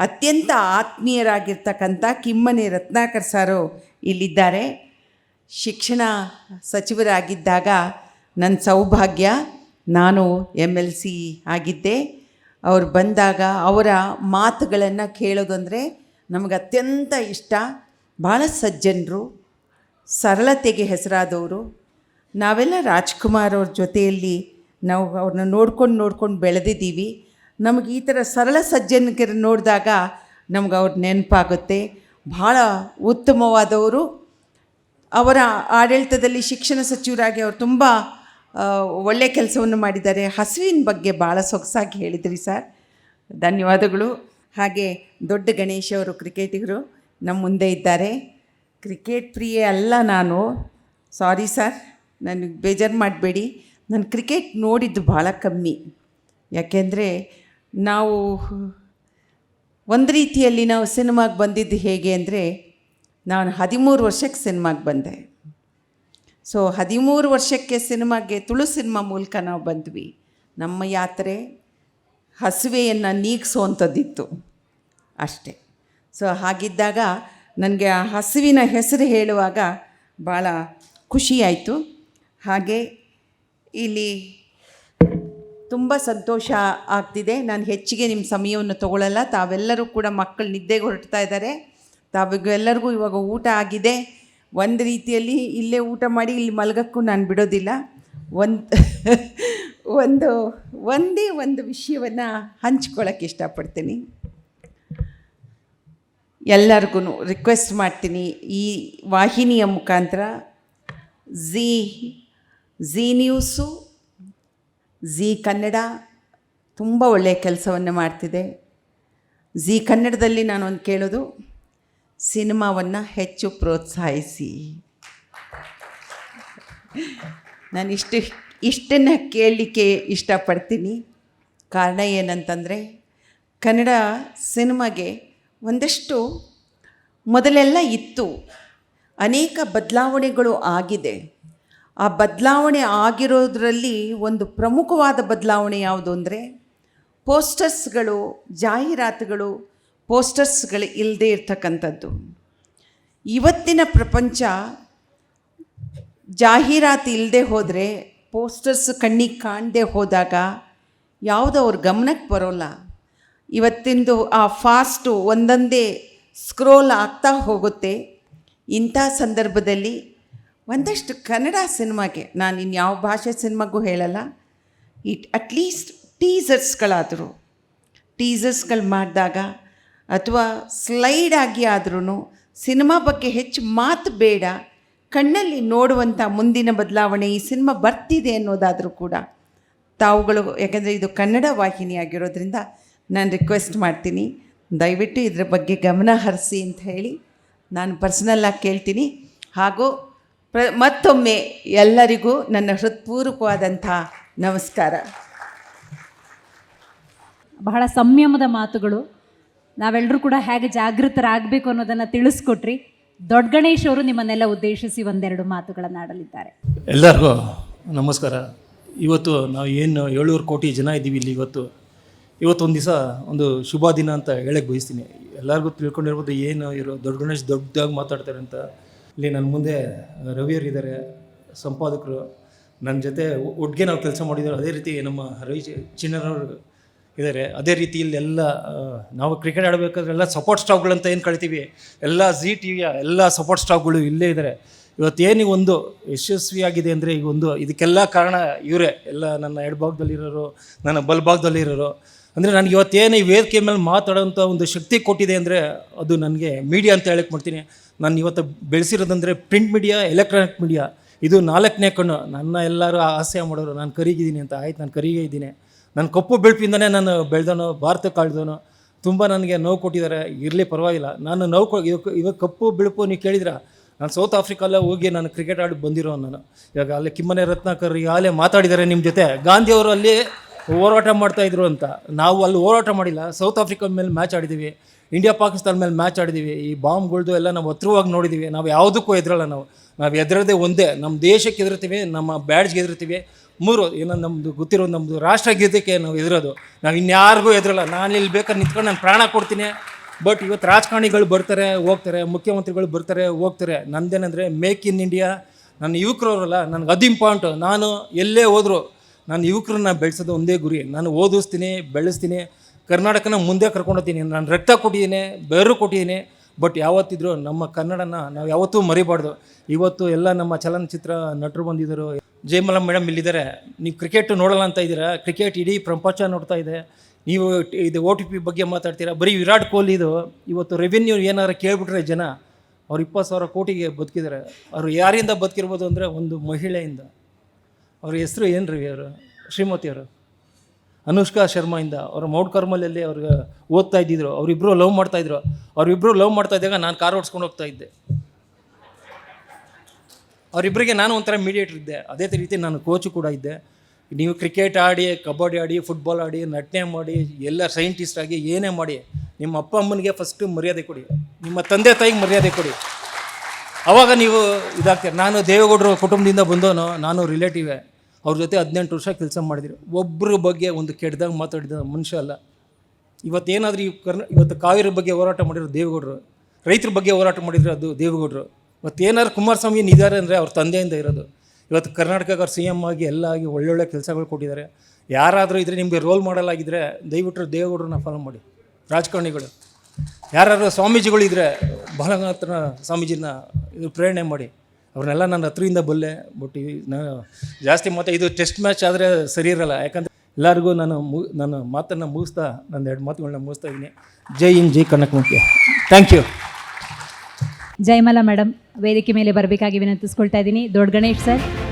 ಅತ್ಯಂತ ಆತ್ಮೀಯರಾಗಿರ್ತಕ್ಕಂಥ ಕಿಮ್ಮನೆ ರತ್ನಾಕರ್ ಸಾರು ಇಲ್ಲಿದ್ದಾರೆ. ಶಿಕ್ಷಣ ಸಚಿವರಾಗಿದ್ದಾಗ ನನ್ನ ಸೌಭಾಗ್ಯ, ನಾನು MLC ಆಗಿದ್ದೆ. ಅವ್ರು ಬಂದಾಗ ಅವರ ಮಾತುಗಳನ್ನು ಕೇಳೋದಂದರೆ ನಮಗೆ ಅತ್ಯಂತ ಇಷ್ಟ. ಭಾಳ ಸಜ್ಜನರು, ಸರಳತೆಗೆ ಹೆಸರಾದವರು. ನಾವೆಲ್ಲ ರಾಜ್ಕುಮಾರ್ ಅವ್ರ ಜೊತೆಯಲ್ಲಿ ನಾವು ಅವ್ರನ್ನ ನೋಡ್ಕೊಂಡು ಬೆಳೆದಿದ್ದೀವಿ. ನಮಗೆ ಈ ಥರ ಸರಳ ಸಜ್ಜನಿಕರು ನೋಡಿದಾಗ ನಮ್ಗೆ ಅವ್ರ ನೆನಪಾಗುತ್ತೆ. ಭಾಳ ಉತ್ತಮವಾದವರು. ಅವರ ಆಡಳಿತದಲ್ಲಿ ಶಿಕ್ಷಣ ಸಚಿವರಾಗಿ ಅವರು ತುಂಬ ಒಳ್ಳೆಯ ಕೆಲಸವನ್ನು ಮಾಡಿದ್ದಾರೆ. ಹಸುವಿನ ಬಗ್ಗೆ ಭಾಳ ಸೊಗಸಾಗಿ ಹೇಳಿದ್ರಿ ಸರ್, ಧನ್ಯವಾದಗಳು. ಹಾಗೆ ದೊಡ್ಡ ಗಣೇಶ್ ಅವರು ಕ್ರಿಕೆಟಿಗರು ನಮ್ಮ ಮುಂದೆ ಇದ್ದಾರೆ. ಕ್ರಿಕೆಟ್ ಪ್ರಿಯೆ ಅಲ್ಲ ನಾನು, ಸಾರಿ ಸರ್, ನನಗೆ ಬೇಜಾರು ಮಾಡಬೇಡಿ. ನಾನು ಕ್ರಿಕೆಟ್ ನೋಡಿದ್ದು ಭಾಳ ಕಮ್ಮಿ. ಯಾಕೆಂದರೆ ನಾವು ಒಂದು ರೀತಿಯಲ್ಲಿ ನಾವು ಸಿನಿಮಾಗೆ ಬಂದಿದ್ದು ಹೇಗೆ ಅಂದರೆ, ನಾನು 13 ವರ್ಷಕ್ಕೆ ಸಿನಿಮಾಗೆ ಬಂದೆ. ಸೊ 13 ವರ್ಷಕ್ಕೆ ಸಿನಿಮಾಗೆ ತುಳು ಸಿನಿಮಾ ಮೂಲಕ ನಾವು ಬಂದ್ವಿ. ನಮ್ಮ ಯಾತ್ರೆ ಹಸುವೆಯನ್ನು ನೀಗಿಸೋವಂಥದ್ದಿತ್ತು ಅಷ್ಟೇ. ಸೊ ಹಾಗಿದ್ದಾಗ ನನಗೆ ಆ ಹಸುವಿನ ಹೆಸರು ಹೇಳುವಾಗ ಭಾಳ ಖುಷಿಯಾಯಿತು. ಹಾಗೆ ಇಲ್ಲಿ ತುಂಬ ಸಂತೋಷ ಆಗ್ತಿದೆ. ನಾನು ಹೆಚ್ಚಿಗೆ ನಿಮ್ಮ ಸಮಯವನ್ನು ತಗೊಳ್ಳಲ್ಲ. ತಾವೆಲ್ಲರೂ ಕೂಡ ಮಕ್ಕಳು ನಿದ್ದೆಗೆ ಹೊರಡ್ತಾ ಇದ್ದಾರೆ. ತಾವೆಲ್ಲರಿಗೂ ಇವಾಗ ಊಟ ಆಗಿದೆ. ಒಂದು ರೀತಿಯಲ್ಲಿ ಇಲ್ಲೇ ಊಟ ಮಾಡಿ ಇಲ್ಲಿ ಮಲಗಕ್ಕೂ ನಾನು ಬಿಡೋದಿಲ್ಲ. ಒಂದೇ ಒಂದು ವಿಷಯವನ್ನು ಹಂಚ್ಕೊಳ್ಳೋಕ್ಕೆ ಇಷ್ಟಪಡ್ತೀನಿ. ಎಲ್ಲರಿಗೂ ರಿಕ್ವೆಸ್ಟ್ ಮಾಡ್ತೀನಿ, ಈ ವಾಹಿನಿಯ ಮುಖಾಂತರ ಝೀ ನ್ಯೂಸು, ಝೀ ಕನ್ನಡ ತುಂಬ ಒಳ್ಳೆಯ ಕೆಲಸವನ್ನು ಮಾಡ್ತಿದೆ. ಝೀ ಕನ್ನಡದಲ್ಲಿ ನಾನೊಂದು ಕೇಳೋದು, ಸಿನಿಮಾವನ್ನು ಹೆಚ್ಚು ಪ್ರೋತ್ಸಾಹಿಸಿ. ನಾನು ಇಷ್ಟನ್ನು ಕೇಳಲಿಕ್ಕೆ ಇಷ್ಟಪಡ್ತೀನಿ. ಕಾರಣ ಏನಂತಂದರೆ, ಕನ್ನಡ ಸಿನಿಮಾಗೆ ಒಂದಷ್ಟು ಮೊದಲೆಲ್ಲ ಇತ್ತು, ಅನೇಕ ಬದಲಾವಣೆಗಳು ಆಗಿದೆ. ಆ ಬದಲಾವಣೆ ಆಗಿರೋದ್ರಲ್ಲಿ ಒಂದು ಪ್ರಮುಖವಾದ ಬದಲಾವಣೆ ಯಾವುದು ಅಂದರೆ, ಪೋಸ್ಟರ್ಸ್ಗಳು, ಜಾಹೀರಾತುಗಳು, ಪೋಸ್ಟರ್ಸ್ಗಳು ಇಲ್ಲದೆ ಇರ್ತಕ್ಕಂಥದ್ದು. ಇವತ್ತಿನ ಪ್ರಪಂಚ ಜಾಹೀರಾತು ಇಲ್ಲದೆ ಹೋದರೆ, ಪೋಸ್ಟರ್ಸ್ ಕಣ್ಣಿಗೆ ಕಾಣದೆ ಹೋದಾಗ ಯಾವುದೋ ಅವ್ರ ಗಮನಕ್ಕೆ ಬರೋಲ್ಲ. ಇವತ್ತಿಂದು ಆ ಫಾಸ್ಟು ಒಂದೊಂದೇ ಸ್ಕ್ರೋಲ್ ಆಗ್ತಾ ಹೋಗುತ್ತೆ. ಇಂಥ ಸಂದರ್ಭದಲ್ಲಿ ಒಂದಷ್ಟು ಕನ್ನಡ ಸಿನಿಮಾಗೆ, ನಾನು ಇನ್ಯಾವ ಭಾಷೆ ಸಿನಿಮಾಗೂ ಹೇಳಲ್ಲ, ಅಟ್ಲೀಸ್ಟ್ ಟೀಸರ್ಸ್ಗಳು ಮಾಡಿದಾಗ ಅಥವಾ ಸ್ಲೈಡ್ ಆಗಿ ಆದ್ರೂ ಸಿನಿಮಾ ಬಗ್ಗೆ ಹೆಚ್ಚು ಮಾತು ಬೇಡ, ಕಣ್ಣಲ್ಲಿ ನೋಡುವಂಥ ಮುಂದಿನ ಬದಲಾವಣೆ ಈ ಸಿನಿಮಾ ಬರ್ತಿದೆ ಅನ್ನೋದಾದರೂ ಕೂಡ ತಾವುಗಳು, ಯಾಕೆಂದರೆ ಇದು ಕನ್ನಡ ವಾಹಿನಿ ಆಗಿರೋದ್ರಿಂದ ನಾನು ರಿಕ್ವೆಸ್ಟ್ ಮಾಡ್ತೀನಿ, ದಯವಿಟ್ಟು ಇದರ ಬಗ್ಗೆ ಗಮನ ಹರಿಸಿ ಅಂತ ಹೇಳಿ ನಾನು ಪರ್ಸನಲ್ಲಾಗಿ ಕೇಳ್ತೀನಿ. ಹಾಗೂ ಮತ್ತೊಮ್ಮೆ ಎಲ್ಲರಿಗೂ ನನ್ನ ಹೃತ್ಪೂರ್ವಕವಾದಂಥ ನಮಸ್ಕಾರ. ಬಹಳ ಸಂಯಮದ ಮಾತುಗಳು. ನಾವೆಲ್ಲರೂ ಕೂಡ ಹೇಗೆ ಜಾಗೃತರಾಗಬೇಕು ಅನ್ನೋದನ್ನು ತಿಳಿಸ್ಕೊಟ್ರಿ. ದೊಡ್ಡ ಗಣೇಶ್ ಅವರು ನಿಮ್ಮನ್ನೆಲ್ಲ ಉದ್ದೇಶಿಸಿ ಒಂದೆರಡು ಮಾತುಗಳನ್ನು ಆಡಲಿದ್ದಾರೆ. ಎಲ್ಲರಿಗೂ ನಮಸ್ಕಾರ. ಇವತ್ತು ನಾವು ಏನು 700 ಕೋಟಿ ಜನ ಇದ್ದೀವಿ ಇಲ್ಲಿ. ಇವತ್ತೊಂದು ದಿವಸ ಒಂದು ಶುಭ ದಿನ ಅಂತ ಹೇಳಕ್ಕೆ ಬಯಸ್ತೀನಿ. ಎಲ್ಲರಿಗೂ ತಿಳ್ಕೊಂಡಿರ್ಬೋದು ಏನು ದೊಡ್ಡ ಗಣೇಶ್ ದೊಡ್ಡದಾಗಿ ಮಾತಾಡ್ತಾರೆ ಅಂತ. ಇಲ್ಲಿ ನನ್ನ ಮುಂದೆ ರವಿಯರ್ ಇದ್ದಾರೆ, ಸಂಪಾದಕರು, ನನ್ನ ಜೊತೆ ಒಟ್ಟಿಗೆ ನಾವು ಕೆಲಸ ಮಾಡಿದ್ದಾರೆ. ಅದೇ ರೀತಿ ನಮ್ಮ ರವಿ ಚಿನ್ನರವರು ಇದ್ದಾರೆ. ಅದೇ ರೀತಿ ಇಲ್ಲೆಲ್ಲ ನಾವು ಕ್ರಿಕೆಟ್ ಆಡಬೇಕಾದ್ರೆ ಎಲ್ಲ ಸಪೋರ್ಟ್ ಸ್ಟಾಫ್ಗಳಂತ ಏನು ಕಳಿತೀವಿ, ಎಲ್ಲ ಝೀ ಟಿವಿಯ ಎಲ್ಲ ಸಪೋರ್ಟ್ ಸ್ಟಾಫ್ಗಳು ಇಲ್ಲೇ ಇದ್ದಾರೆ. ಇವತ್ತೇನು ಒಂದು ಯಶಸ್ವಿಯಾಗಿದೆ ಅಂದರೆ, ಈಗ ಒಂದು ಇದಕ್ಕೆಲ್ಲ ಕಾರಣ ಇವರೇ. ಎಲ್ಲ ನನ್ನ ಎಡಭಾಗದಲ್ಲಿರೋರು, ನನ್ನ ಬಲಭಾಗದಲ್ಲಿರೋರು. ಅಂದರೆ ನನಗೆ ಇವತ್ತೇನು ಈ ವೇದಿಕೆ ಮೇಲೆ ಮಾತಾಡೋಂಥ ಒಂದು ಶಕ್ತಿ ಕೊಟ್ಟಿದೆ ಅಂದರೆ ಅದು ನನಗೆ ಮೀಡಿಯಾ ಅಂತ ಹೇಳಕ್ಕೆ ಮಾಡ್ತೀನಿ. ನಾನು ಇವತ್ತು ಬೆಳೆಸಿರೋದಂದರೆ ಪ್ರಿಂಟ್ ಮೀಡಿಯಾ, ಎಲೆಕ್ಟ್ರಾನಿಕ್ ಮೀಡಿಯಾ, ಇದು 4ನೇ ಕಣ್ಣು. ನನ್ನ ಎಲ್ಲರೂ ಆಸೆ ಮಾಡೋರು, ನಾನು ಕರಿಗಿದ್ದೀನಿ ಅಂತ. ಆಯ್ತು, ನಾನು ಕರಿಗೆ ಇದ್ದೀನಿ. ನನ್ನ ಕಪ್ಪು ಬೆಳಪಿಂದನೇ ನಾನು ಬೆಳೆದವನು, ಭಾರತಕ್ಕೆ ಆಳಿದವನು. ತುಂಬ ನನಗೆ ನೋವು ಕೊಟ್ಟಿದ್ದಾರೆ, ಇರಲಿ ಪರವಾಗಿಲ್ಲ. ನಾನು ಇವಾಗ ಕಪ್ಪು ಬೆಳಪು ನೀವು ಕೇಳಿದ್ರೆ, ನಾನು ಸೌತ್ ಆಫ್ರಿಕಾಲ್ಲ ಹೋಗಿ ನಾನು ಕ್ರಿಕೆಟ್ ಆಡಿ ಬಂದಿರೋ. ನಾನು ಇವಾಗ ಅಲ್ಲಿ ಕಿಮ್ಮನೆ ರತ್ನಾಕರ್ ಈಗಾಗಲೇ ಮಾತಾಡಿದ್ದಾರೆ ನಿಮ್ಮ ಜೊತೆ. ಗಾಂಧಿಯವರು ಅಲ್ಲಿ ಹೋರಾಟ ಮಾಡ್ತಾಯಿದ್ರು ಅಂತ. ನಾವು ಅಲ್ಲಿ ಹೋರಾಟ ಮಾಡಿಲ್ಲ, ಸೌತ್ ಆಫ್ರಿಕಾ ಮೇಲೆ ಮ್ಯಾಚ್ ಆಡಿದ್ದೀವಿ, ಇಂಡಿಯಾ ಪಾಕಿಸ್ತಾನ ಮೇಲೆ ಮ್ಯಾಚ್ ಆಡಿದ್ದೀವಿ. ಈ ಬಾಂಬ್ಗಳ್ದು ಎಲ್ಲ ನಾವು ಹತ್ರವಾಗಿ ನೋಡಿದ್ದೀವಿ. ನಾವು ಯಾವುದಕ್ಕೂ ಎದುರಲ್ಲ. ನಾವು ನಾವು ಹೆದರೋದೇ ಒಂದೇ, ನಮ್ಮ ದೇಶಕ್ಕೆ ಹೆದರ್ತೀವಿ, ನಮ್ಮ ಬ್ಯಾಡ್ಜ್ಗೆ ಹೆದರ್ತೀವಿ. 3 ಏನೋ ನಮ್ಮದು ಗೊತ್ತಿರೋದು ನಮ್ಮದು ರಾಷ್ಟ್ರ ಗೆದ್ದಕ್ಕೆ ನಾವು ಹೆದರೋದು. ನಾವು ಇನ್ಯಾರಿಗೂ ಹೆದರಲ್ಲ. ನಾನು ಇಲ್ಲಿ ಬೇಕಾದ್ರೆ ನಿಂತ್ಕೊಂಡು ನಾನು ಪ್ರಾಣ ಕೊಡ್ತೀನಿ. ಬಟ್ ಇವತ್ತು ರಾಜಕಾರಣಿಗಳು ಬರ್ತಾರೆ ಹೋಗ್ತಾರೆ, ಮುಖ್ಯಮಂತ್ರಿಗಳು ಬರ್ತಾರೆ ಹೋಗ್ತಾರೆ. ನಂದೇನೆಂದರೆ ಮೇಕ್ ಇನ್ ಇಂಡಿಯಾ. ನನ್ನ ಯುವಕರವರಲ್ಲ, ನನಗೆ ಅದು ಇಂಪಾರ್ಟೆಂಟು. ನಾನು ಎಲ್ಲೇ ಹೋದರೂ ನಾನು ಯುವಕರನ್ನ ಬೆಳೆಸೋದು ಒಂದೇ ಗುರಿ. ನಾನು ಓದಿಸ್ತೀನಿ, ಬೆಳೆಸ್ತೀನಿ, ಕರ್ನಾಟಕನ ಮುಂದೆ ಕರ್ಕೊಂಡೋಗ್ತೀನಿ. ನಾನು ರಕ್ತ ಕೊಟ್ಟಿದ್ದೀನಿ, ಬೆವರು ಕೊಟ್ಟಿದ್ದೀನಿ. ಬಟ್ ಯಾವತ್ತಿದ್ರೂ ನಮ್ಮ ಕನ್ನಡನ ನಾವು ಯಾವತ್ತೂ ಮರಿಬಾರ್ದು. ಇವತ್ತು ಎಲ್ಲ ನಮ್ಮ ಚಲನಚಿತ್ರ ನಟರು ಬಂದಿದ್ದರು. ಜಯಮಾಲಾ ಮೇಡಮ್ ಇಲ್ಲಿದ್ದಾರೆ. ನೀವು ಕ್ರಿಕೆಟ್ ನೋಡಲ್ಲ ಅಂತ ಇದ್ದೀರಾ, ಕ್ರಿಕೆಟ್ ಇಡೀ ಪ್ರಪಂಚ ನೋಡ್ತಾ ಇದೆ. ನೀವು ಇದು OTP ಬಗ್ಗೆ ಮಾತಾಡ್ತೀರಾ. ಬರೀ ವಿರಾಟ್ ಕೊಹ್ಲಿದು ಇವತ್ತು ರೆವಿನ್ಯೂ ಏನಾರು ಕೇಳಿಬಿಟ್ರೆ ಜನ, ಅವ್ರು 20,000 ಕೋಟಿಗೆ ಬದುಕಿದ್ದಾರೆ. ಅವರು ಯಾರಿಂದ ಬದುಕಿರ್ಬೋದು ಅಂದರೆ ಒಂದು ಮಹಿಳೆಯಿಂದ. ಅವ್ರ ಹೆಸರು ಏನು ರವಿ ಅವರು, ಶ್ರೀಮತಿಯವರು ಅನುಷ್ಕಾ ಶರ್ಮಾಯಿಂದ. ಅವ್ರ ಮೌಂಟ್ ಕಾರ್ಮಲಲ್ಲಿ ಅವ್ರಿಗೆ ಓದ್ತಾ ಇದ್ದಿದ್ರು. ಅವರಿಬ್ಬರು ಲವ್ ಮಾಡ್ತಾಯಿದ್ರು. ಅವರಿಬ್ಬರು ಲವ್ ಮಾಡ್ತಾ ಇದ್ದಾಗ ನಾನು ಕಾರ್ ಓಡಿಸ್ಕೊಂಡು ಹೋಗ್ತಾ ಇದ್ದೆ. ಅವರಿಬ್ಬರಿಗೆ ನಾನು ಒಂಥರ ಮೀಡಿಯೇಟರ್ ಇದ್ದೆ. ಅದೇ ರೀತಿ ನಾನು ಕೋಚು ಕೂಡ ಇದ್ದೆ. ನೀವು ಕ್ರಿಕೆಟ್ ಆಡಿ, ಕಬಡ್ಡಿ ಆಡಿ, ಫುಟ್ಬಾಲ್ ಆಡಿ, ನಟನೆ ಮಾಡಿ, ಎಲ್ಲ ಸೈಂಟಿಸ್ಟ್ ಆಗಿ ಏನೇ ಮಾಡಿ, ನಿಮ್ಮ ಅಪ್ಪ ಅಮ್ಮನಿಗೆ ಫಸ್ಟು ಮರ್ಯಾದೆ ಕೊಡಿ, ನಿಮ್ಮ ತಂದೆ ತಾಯಿಗೆ ಮರ್ಯಾದೆ ಕೊಡಿ. ಆವಾಗ ನೀವು ಇದಾಗ್ತೀರ. ನಾನು ದೇವೇಗೌಡರು ಕುಟುಂಬದಿಂದ ಬಂದವನು, ನಾನು ರಿಲೇಟಿವೇ. ಅವ್ರ ಜೊತೆ 18 ವರ್ಷ ಕೆಲಸ ಮಾಡಿದ್ರು. ಒಬ್ಬರ ಬಗ್ಗೆ ಒಂದು ಕೆಟ್ಟದಾಗ ಮಾತಾಡಿದ ಮನುಷ್ಯ ಅಲ್ಲ. ಇವತ್ತೇನಾದರೂ ಇವತ್ತು ಕಾವೇರಿ ಬಗ್ಗೆ ಹೋರಾಟ ಮಾಡಿರೋ ದೇವೇಗೌಡರು, ರೈತರ ಬಗ್ಗೆ ಹೋರಾಟ ಮಾಡಿದ್ರು ಅದು ದೇವೇಗೌಡರು. ಇವತ್ತೇನಾದ್ರು ಕುಮಾರಸ್ವಾಮಿ ಇದ್ದಾರೆ ಅಂದರೆ ಅವ್ರ ತಂದೆಯಿಂದ ಇರೋದು. ಇವತ್ತು ಕರ್ನಾಟಕಕ್ಕೆ ಅವ್ರು CM ಆಗಿ ಎಲ್ಲ ಆಗಿ ಒಳ್ಳೊಳ್ಳೆ ಕೆಲಸಗಳು ಕೊಟ್ಟಿದ್ದಾರೆ. ಯಾರಾದರೂ ಇದ್ದರೆ ನಿಮಗೆ ರೋಲ್ ಮಾಡಲ್ ಆಗಿದ್ದರೆ ದಯವಿಟ್ಟು ದೇವೇಗೌಡರನ್ನ ಫಾಲೋ ಮಾಡಿ. ರಾಜಕಾರಣಿಗಳು ಯಾರಾದರೂ ಸ್ವಾಮೀಜಿಗಳಿದ್ದರೆ ಬಾಲಗಂಗಾಧರ ಸ್ವಾಮೀಜಿನ ಇದು ಪ್ರೇರಣೆ ಮಾಡಿ. ಅವ್ರನ್ನೆಲ್ಲ ನನ್ನ ಹತ್ರದಿಂದ ಬಲ್ಲೆ. ಬಟ್ ನಾನು ಜಾಸ್ತಿ ಇದು ಟೆಸ್ಟ್ ಮ್ಯಾಚ್ ಆದರೆ ಸರಿ ಇರಲ್ಲ. ಯಾಕಂದರೆ ಎಲ್ಲರಿಗೂ ನನ್ನ ಮಾತನ್ನು ಮುಗಿಸ್ತಾ, ನನ್ನ 2 ಮಾತುಗಳನ್ನ ಮುಗಿಸ್ತಾ ಇದ್ದೀನಿ. ಜೈ ಹಿಂದ್, ಜೈ ಕರ್ನಾಟಕ ಮುಖ್ಯ. Thank you. ಜಯಮಾಲಾ ಮೇಡಮ್ ವೇದಿಕೆ ಮೇಲೆ ಬರಬೇಕಾಗಿ ವಿನಂತಿಸ್ಕೊಳ್ತಾ ಇದ್ದೀನಿ. ದೊಡ್ಡ ಗಣೇಶ್ ಸರ್.